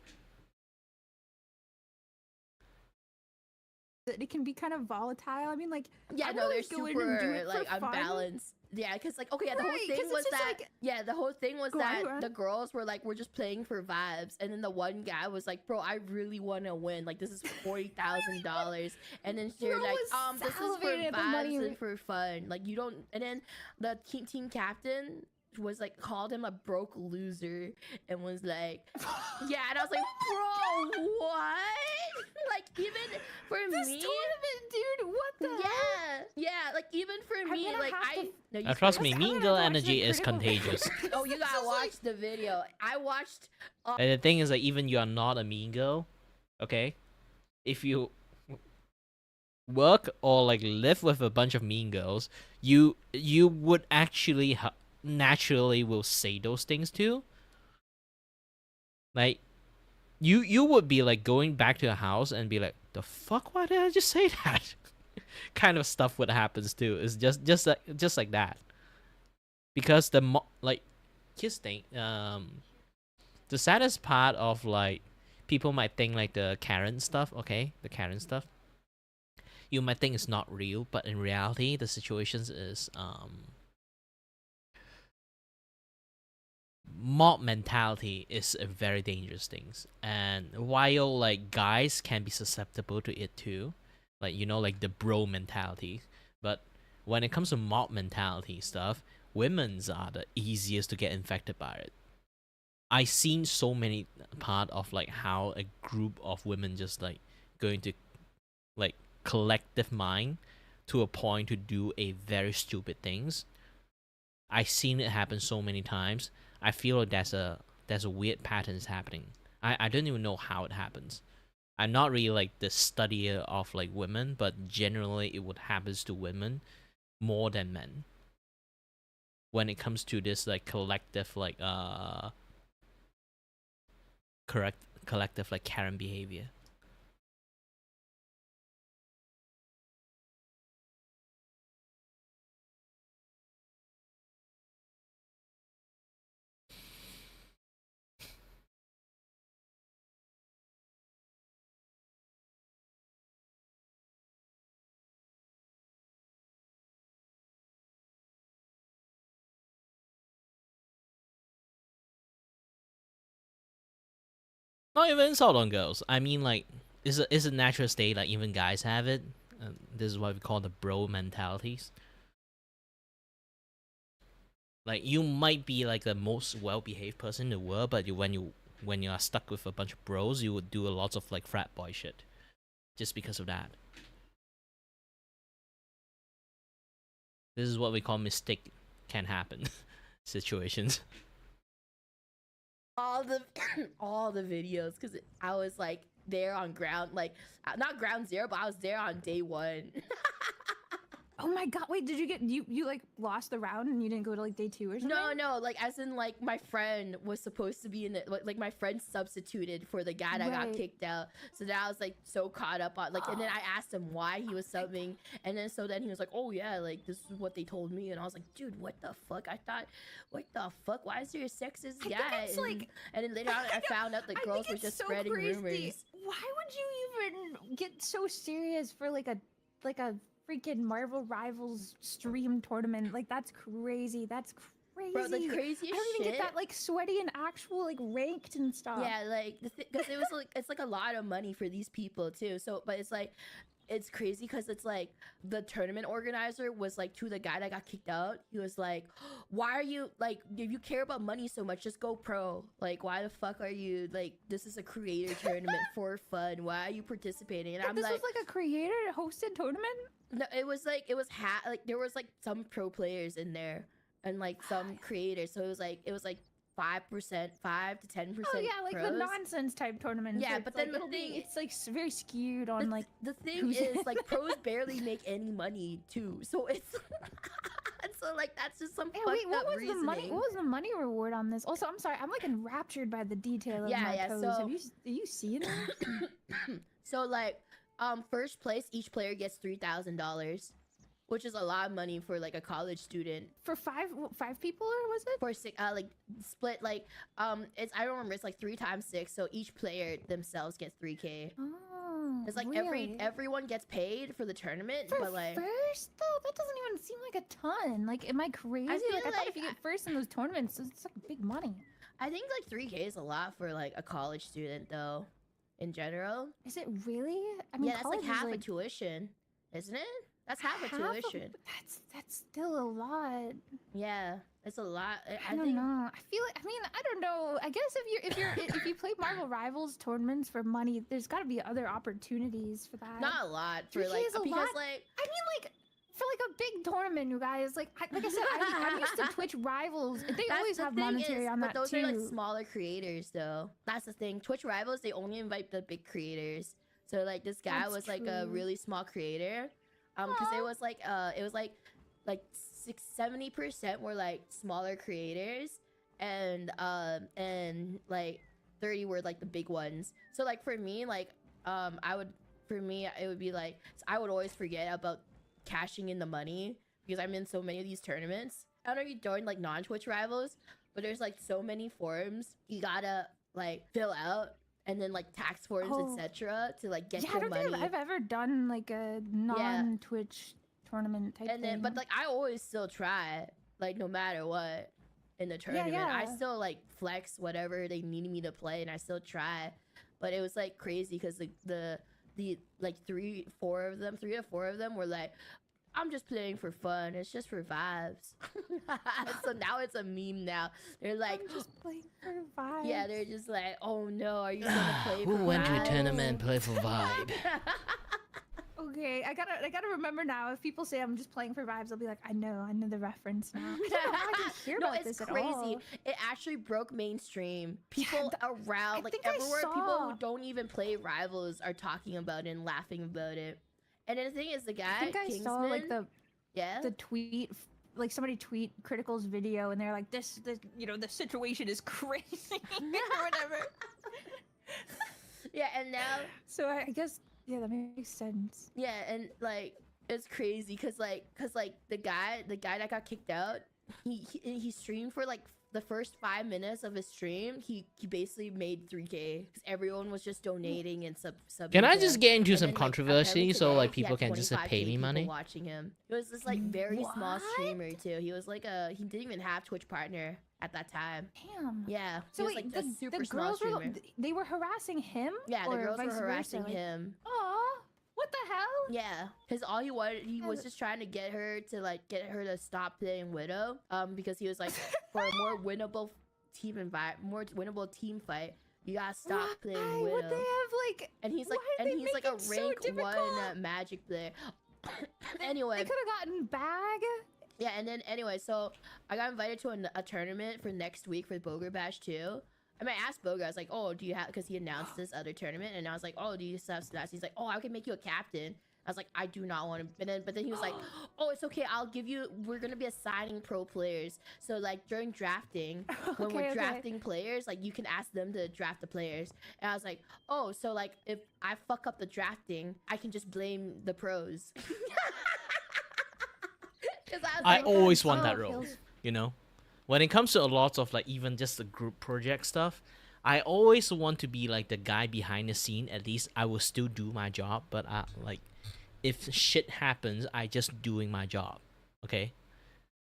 it can be kind of volatile. I mean, like yeah, I no, they're go in and do super it like for fun. unbalanced. Yeah, because like okay, yeah, the whole Right, thing 'cause it's was just, that like- the whole thing was Go on, that go on. the girls were like we're just playing for vibes, and then the one guy was like, bro, I really want to win. Like this is $40,000, and then she's Bro like, was this is for salivating at the money. vibes and for fun. Like you don't. And then the team captain was like called him a broke loser and was like, yeah, and I was like, bro, what? Like even for This me, tournament, dude, what the hell? yeah, like even for me, gonna like have to- no, you Trust swear? me, mean girl energy is contagious. Oh, you gotta watch the video. I watched. And the thing is that even you are not a mean girl, okay? If you work or like live with a bunch of mean girls, you would actually naturally will say those things too. Like you would be like going back to your house and be like, the fuck, why did I just say that? Kind of stuff what happens too. It's just like that. Because here's the thing, the saddest part of like people might think like the Karen stuff, okay? The Karen stuff. You might think it's not real, but in reality the situations is mob mentality is a very dangerous thing. And while like guys can be susceptible to it too, like you know, like the bro mentality, but when it comes to mob mentality stuff, women's are the easiest to get infected by it. I seen so many part of like how a group of women just like going to like collective mind to a point to do a very stupid things. I seen it happen so many times. I feel like there's a weird patterns happening. I don't even know how it happens. I'm not really like the studier of like women, but generally it would happens to women more than men. When it comes to this like collective like collective like Karen behavior. Not even insult on girls. I mean, like, it's a natural state. Like even guys have it. this is what we call the bro mentalities. Like you might be like the most well-behaved person in the world, but when you are stuck with a bunch of bros, you would do a lot of like frat boy shit, just because of that. This is what we call mistake can happen situations. All the all the videos, because I was like there on ground, like not ground zero, but I was there on day one. Oh my god, wait, did you get you like lost the round and you didn't go to like day 2 or something? No, like as in like my friend was supposed to be in the like my friend substituted for the guy that got kicked out. So then I was like so caught up on like, and then I asked him why he was subbing, and then he was like, oh yeah, like this is what they told me, and I was like, dude, what the fuck? I thought, what the fuck? Why is there a sexist guy? And then later on I found out that girls were just spreading rumors. Why would you even get so serious for like a freaking Marvel Rivals stream tournament? Like that's crazy. That's crazy. Bro, the craziest I don't even shit. get that like sweaty and actual like ranked and stuff. Yeah, like because it was like it's like a lot of money for these people too. So, but it's like it's crazy because it's like the tournament organizer was like to the guy that got kicked out. He was like, "Why are you like if you care about money so much, just go pro. Like, why the fuck are you like this is a creator tournament for fun? Why are you participating?" And I'm this like, was like a creator hosted tournament. No, it was like like there was like some pro players in there and like some creators. So it was like 5%, 5 to 10%. Oh yeah, like pros. the nonsense type tournaments. Yeah, like, but then like, it's like very skewed on like the thing is like pros barely make any money too. So it's so like that's just some fucked wait, what up was reasoning. the money? What was the money reward on this? Also, I'm sorry, I'm like enraptured by the detail of my toes. So Have you seen it? So like first place, each player gets $3,000, which is a lot of money for like a college student. For five people, or was it? For six, like split, like it's I don't remember. It's like 3 times 6, so each player themselves gets 3K. Oh, it's like really? everyone gets paid for the tournament, For but like first though, that doesn't even seem like a ton. Like, am I crazy? I feel I thought like if you get first in those tournaments, it's like big money. I think like 3K is a lot for like a college student though. In general, is it really? I mean, yeah, that's like half a tuition, isn't it? That's half a tuition. That's still a lot. Yeah, it's a lot. I don't know. I feel like, I mean, I don't know. I guess if you play Marvel Rivals tournaments for money, there's got to be other opportunities for that. Not a lot for like because like I mean like. For like a big tournament, you guys, like I said, I'm used to Twitch Rivals. They always have monetary on that but those too. are like smaller creators, though. That's the thing. Twitch Rivals, they only invite the big creators. So like this guy was like a really small creator, because it was like 70% were like smaller creators, and like 30 were like the big ones. So like for me, like it would be like I would always forget about cashing in the money because I'm in so many of these tournaments. I don't know if you joined like non-Twitch Rivals, but there's like so many forms you gotta like fill out, and then like tax forms, etc. to like get your money. I don't think I've ever done like a non-Twitch tournament type thing. But like I always still try, like no matter what in the tournament. I still like flex whatever they need me to play, and I still try. But it was like crazy because the like 3 to 4 of them were like, I'm just playing for fun. It's just for vibes. So now it's a meme now. They're like, I'm just playing for vibes. Yeah, they're just like, oh no, are you gonna play for Who went to a vibes? tournament and play for vibe? Okay, I gotta remember now. If people say I'm just playing for vibes, I'll be like, I know the reference now. I don't know how I didn't hear about this at all. It's crazy. It actually broke mainstream. People around, like everywhere, people who don't even play Rivals are talking about it and laughing about it. And then the thing is, the guy, I think I Kingsman, saw like the tweet, like somebody tweet Critical's video, and they're like, this the situation is crazy or whatever. Yeah, and now so I guess. Yeah, that makes sense. Yeah, and like it's crazy because the guy that got kicked out, he streamed for like the first 5 minutes of his stream. He basically made 3K because everyone was just donating and sub. Can I just get into some controversy so like people can just pay me money? Watching him, it was this like very small streamer too. He was like he didn't even have Twitch partner at that time. Damn. Yeah. So he was, wait, like, a super small girls streamer. they were harassing him? Yeah, the or girls were vice harassing versa? him. Aw, what the hell? Yeah, because all he wanted, he was just trying to get her to stop playing Widow, because he was like, for a more winnable team fight, you gotta stop playing Widow. Would they have like? And he's like, a rank 1 magic player. Anyway, they could have gotten bag. Yeah, and then anyway, so I got invited to a tournament for next week for Boger Bash 2. I mean, I asked Boger, I was like, oh, do you have, because he announced this other tournament, and I was like, oh, do you have stats? He's like, oh, I can make you a captain. I was like, I do not want to. But then he was like, oh, it's okay. I'll give you. We're gonna be assigning pro players. So like during drafting, when we're drafting players, like you can ask them to draft the players. And I was like, oh, so like if I fuck up the drafting, I can just blame the pros. I always want that role. You know, when it comes to a lot of like even just the group project stuff, I always want to be like the guy behind the scene. At least I will still do my job, but like. If shit happens, I just doing my job, okay?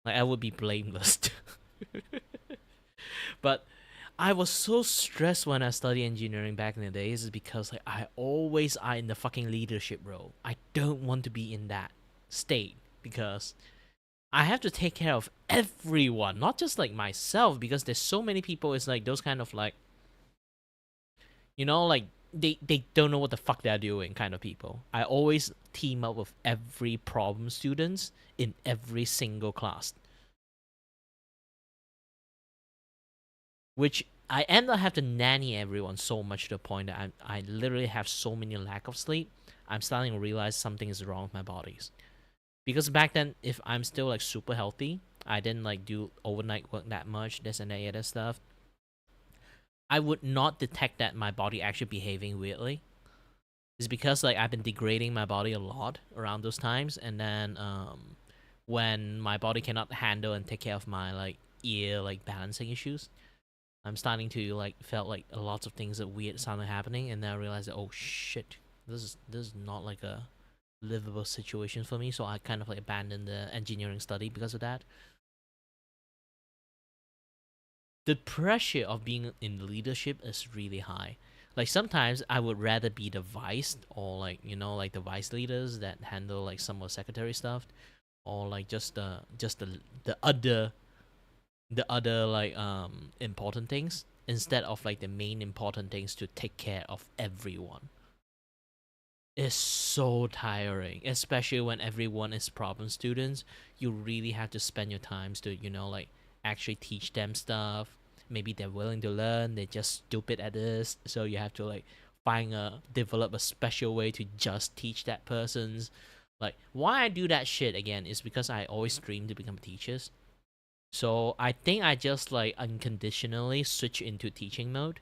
Like I would be blameless. But I was so stressed when I studied engineering back in the days is because like I always are in the fucking leadership role. I don't want to be in that state because I have to take care of everyone, not just like myself, because there's so many people. It's like those kind of like, you know, like they don't know what the fuck they're doing kind of people. I always team up with every problem students in every single class, which I end up have to nanny everyone so much to the point that I literally have so many lack of sleep. I'm starting to realize something is wrong with my bodies, because back then if I'm still like super healthy, I didn't like do overnight work that much, this and that other stuff, I would not detect that my body actually behaving weirdly. It's because like I've been degrading my body a lot around those times, and then when my body cannot handle and take care of my like ear like balancing issues, I'm starting to like felt like a lot of things that weird started happening, and then I realized that, oh shit, this is not like a livable situation for me. So I kind of like abandoned the engineering study because of that. The pressure of being in leadership is really high. Like sometimes I would rather be the vice, or like, you know, like the vice leaders that handle like some of secretary stuff, or like just the other like important things, instead of like the main important things to take care of everyone. It's so tiring, especially when everyone is problem students. You really have to spend your time to, you know, like actually teach them stuff. Maybe they're willing to learn, they're just stupid at this, so you have to like develop a special way to just teach that person's. Like why I do that shit again is because I always dreamed to become teachers. So I think I just like unconditionally switch into teaching mode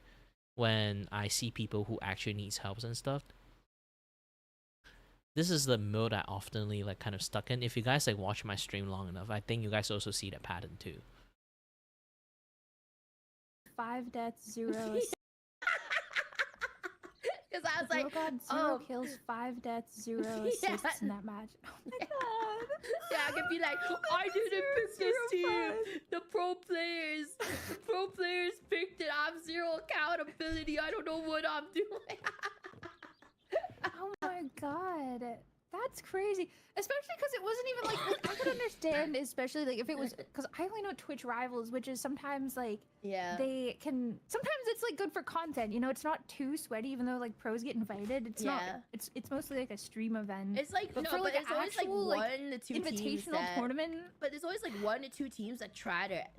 when I see people who actually needs help and stuff. This is the mode I oftenly like kind of stuck in. If you guys like watch my stream long enough, I think you guys also see that pattern too. 5 deaths, 0. Because I was like, God, 0 kills, 5 deaths, 0 assists in that match. Oh my god. Yeah, I could be like, I didn't pick this team. The pro players picked it. I have 0 accountability. I don't know what I'm doing. Oh my god. That's crazy. Especially because it wasn't even like I could understand, especially like if it was, because I only know Twitch Rivals, which is sometimes like, they can, sometimes it's like good for content, you know, it's not too sweaty, even though like pros get invited. It's not, it's mostly like a stream event. It's like, but no, for like but there's always like actual, 1 to 2 invitational teams tournament. But there's always like 1 to 2 teams that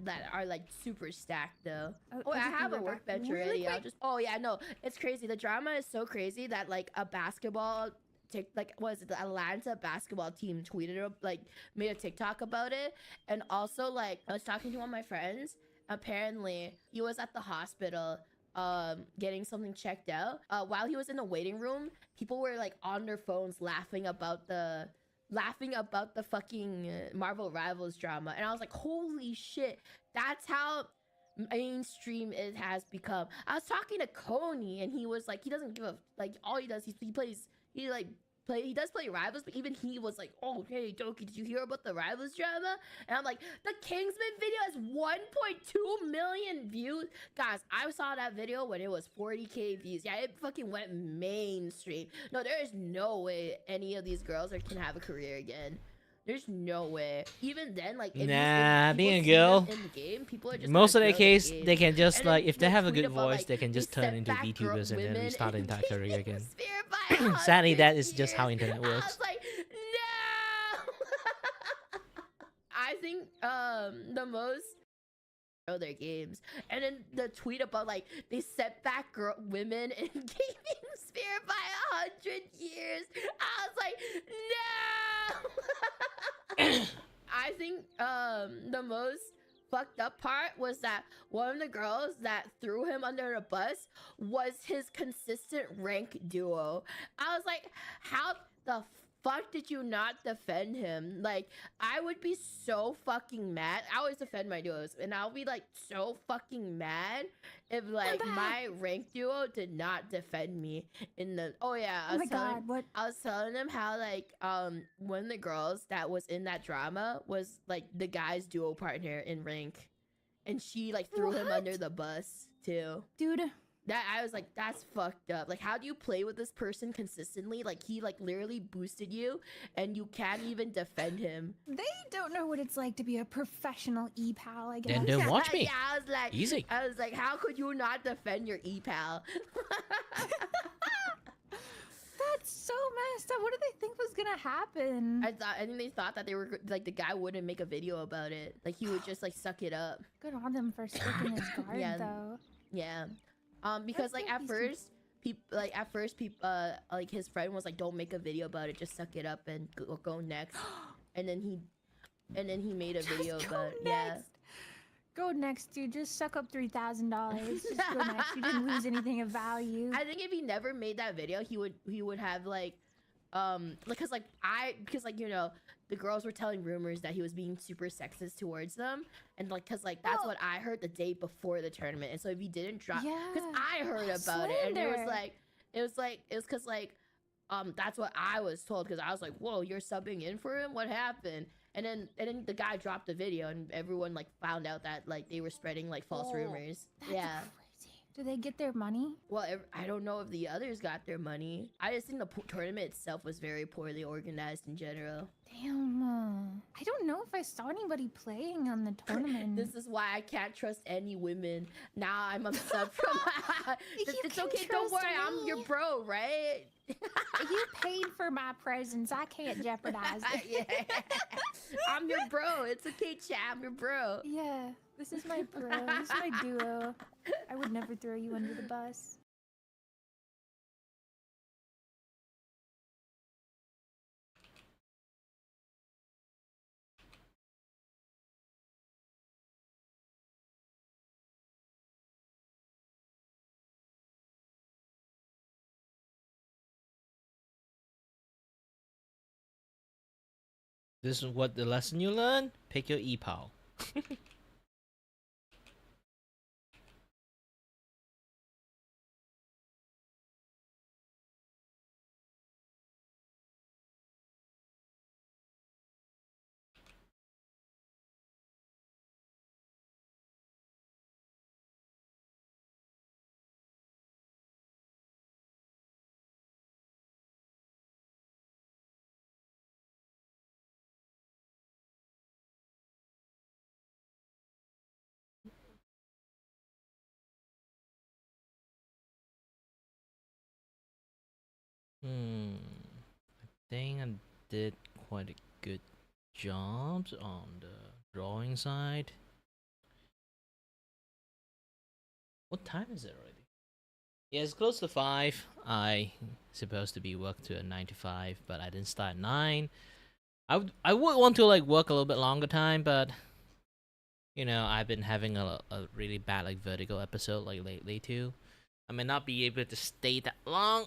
that are like super stacked though. Oh, I just have be a right workbench back. Really already. I'll quick. just, oh yeah, no, it's crazy. The drama is so crazy that like a basketball like what is it, the Atlanta basketball team tweeted like made a TikTok about it. And also like I was talking to one of my friends, apparently he was at the hospital getting something checked out. While he was in the waiting room, people were like on their phones laughing about the fucking Marvel Rivals drama, and I was like, holy shit, that's how mainstream it has become. I was talking to Coney, and he was like, he doesn't give a, like, all he does, he plays, he like does play Rivals, but even he was like, oh, hey, Doki, did you hear about the Rivals drama? And I'm like, the Kingsman video has 1.2 million views. Guys, I saw that video when it was 40K views. Yeah, it fucking went mainstream. No, there is no way any of these girls can have a career again. There's no way. Even then, like, Nah, being a people see them girl, in the game, people are just most of gonna the throw the case, game. they can just And like, then if they have a tweet good about, voice, like, they can just turn into VTubers and then women restart the in entire career again. Spirit by Sadly, 100 that is just years. how internet I works. was like, no. I think the most their games, and then the tweet about like they set back women in gaming sphere by 100 years. I was like, no. I think the most fucked up part was that one of the girls that threw him under the bus was his consistent rank duo. I was like, how the fuck did you not defend him? Like, I would be so fucking mad. I always defend my duos, and I'll be like so fucking mad if like my rank duo did not defend me in the. Oh yeah, I was telling them how like one of the girls that was in that drama was like the guy's duo partner in rank, and she like threw him under the bus too, dude. That I was like, that's fucked up. Like, how do you play with this person consistently? Like, he like literally boosted you, and you can't even defend him. They don't know what it's like to be a professional e-pal, I guess. Then don't watch me. Yeah, I was like, easy. I was like, how could you not defend your e-pal? That's so messed up. What did they think was gonna happen? I think they thought that they were like the guy wouldn't make a video about it. Like he would just like suck it up. Good on them for sticking his guard, though. Yeah. Because like at first people like his friend was like, don't make a video about it, just suck it up and go next. and then he made a video about it. Yeah. Go next, dude. Just suck up $3,000. Just go next. You didn't lose anything of value. I think if he never made that video, he would have like because you know, the girls were telling rumors that he was being super sexist towards them, and like because like that's what I heard the day before the tournament. And so if he didn't drop, because I heard about it, and it was because like that's what I was told, because I was like, whoa, you're subbing in for him, what happened? And then the guy dropped the video, and everyone like found out that like they were spreading like false rumors. Yeah. Do they get their money? Well, I don't know if the others got their money. I just think the tournament itself was very poorly organized in general. Damn. I don't know if I saw anybody playing on the tournament. This is why I can't trust any women. Now I'm a sub from. It's okay. Don't worry. I'm your bro, right? You paid for my presence. I can't jeopardize it. Yeah. I'm your bro. It's okay, chat. I'm your bro. Yeah. This is my bro. This is my duo. I would never throw you under the bus. This is what the lesson you learn. Pick your e-pal. I think I did quite a good job on the drawing side. What time is it already? Yeah, it's close to 5. I supposed to be work to a 9 to 5, but I didn't start at 9. I would want to like work a little bit longer time, but you know, I've been having a really bad like vertigo episode like lately too. I may not be able to stay that long.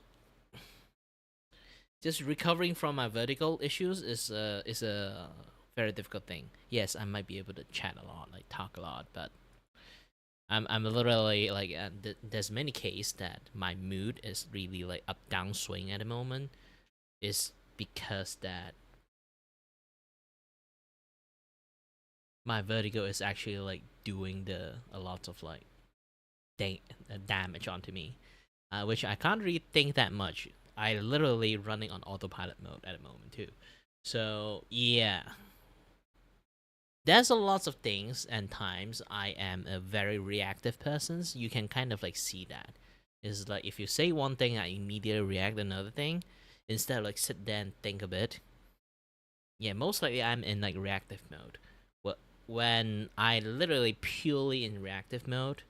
Just recovering from my vertical issues is a very difficult thing. Yes, I might be able to chat a lot, like talk a lot, but I'm literally like there's many cases that my mood is really like up down swing at the moment. is because that my vertigo is actually like doing a lot of like damage onto me, which I can't really think that much. I literally running on autopilot mode at the moment too. So yeah, there's a lots of things and times I am a very reactive person. So you can kind of like see that. It's like if you say one thing, I immediately react another thing, instead of like sit there and think a bit. Yeah, most likely I'm in like reactive mode. When I literally purely in reactive mode,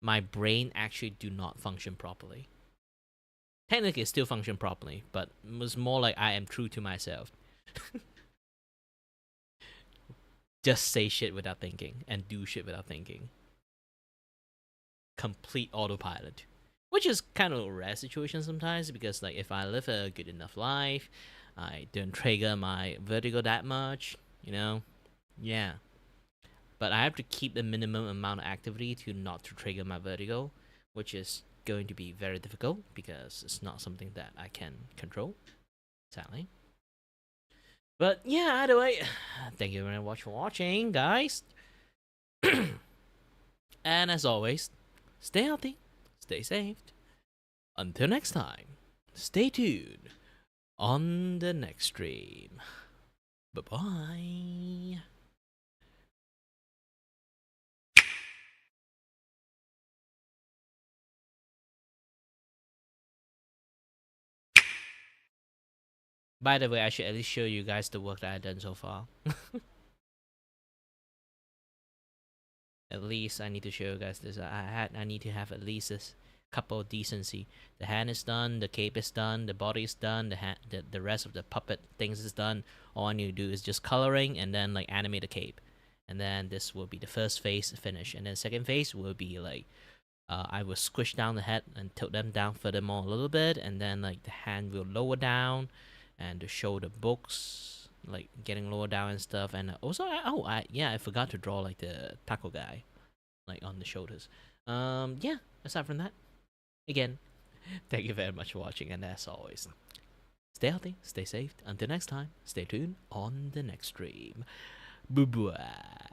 my brain actually do not function properly. Technically, it still function properly, but it was more like I am true to myself. Just say shit without thinking and do shit without thinking. Complete autopilot, which is kind of a rare situation sometimes because like if I live a good enough life, I don't trigger my vertigo that much, you know. Yeah. But I have to keep the minimum amount of activity to not to trigger my vertigo, which is going to be very difficult because it's not something that I can control, sadly. But yeah, either way, thank you very much for watching, guys. And as always, stay healthy, stay safe. Until next time, stay tuned on the next stream. Bye-bye. By the way, I should at least show you guys the work that I've done so far. At least I need to show you guys this. I need to have at least this couple of decency. The hand is done, the cape is done, the body is done, the rest of the puppet things is done. All I need to do is just coloring and then like animate the cape. And then this will be the first phase finish. And then second phase will be like I will squish down the head and tilt them down furthermore a little bit, and then like the hand will lower down and to show the books like getting lower down and stuff. And also I forgot to draw like the taco guy like on the shoulders. Yeah, aside from that, again, thank you very much for watching, and as always, stay healthy, stay safe. Until next time, stay tuned on the next stream. Bye bye.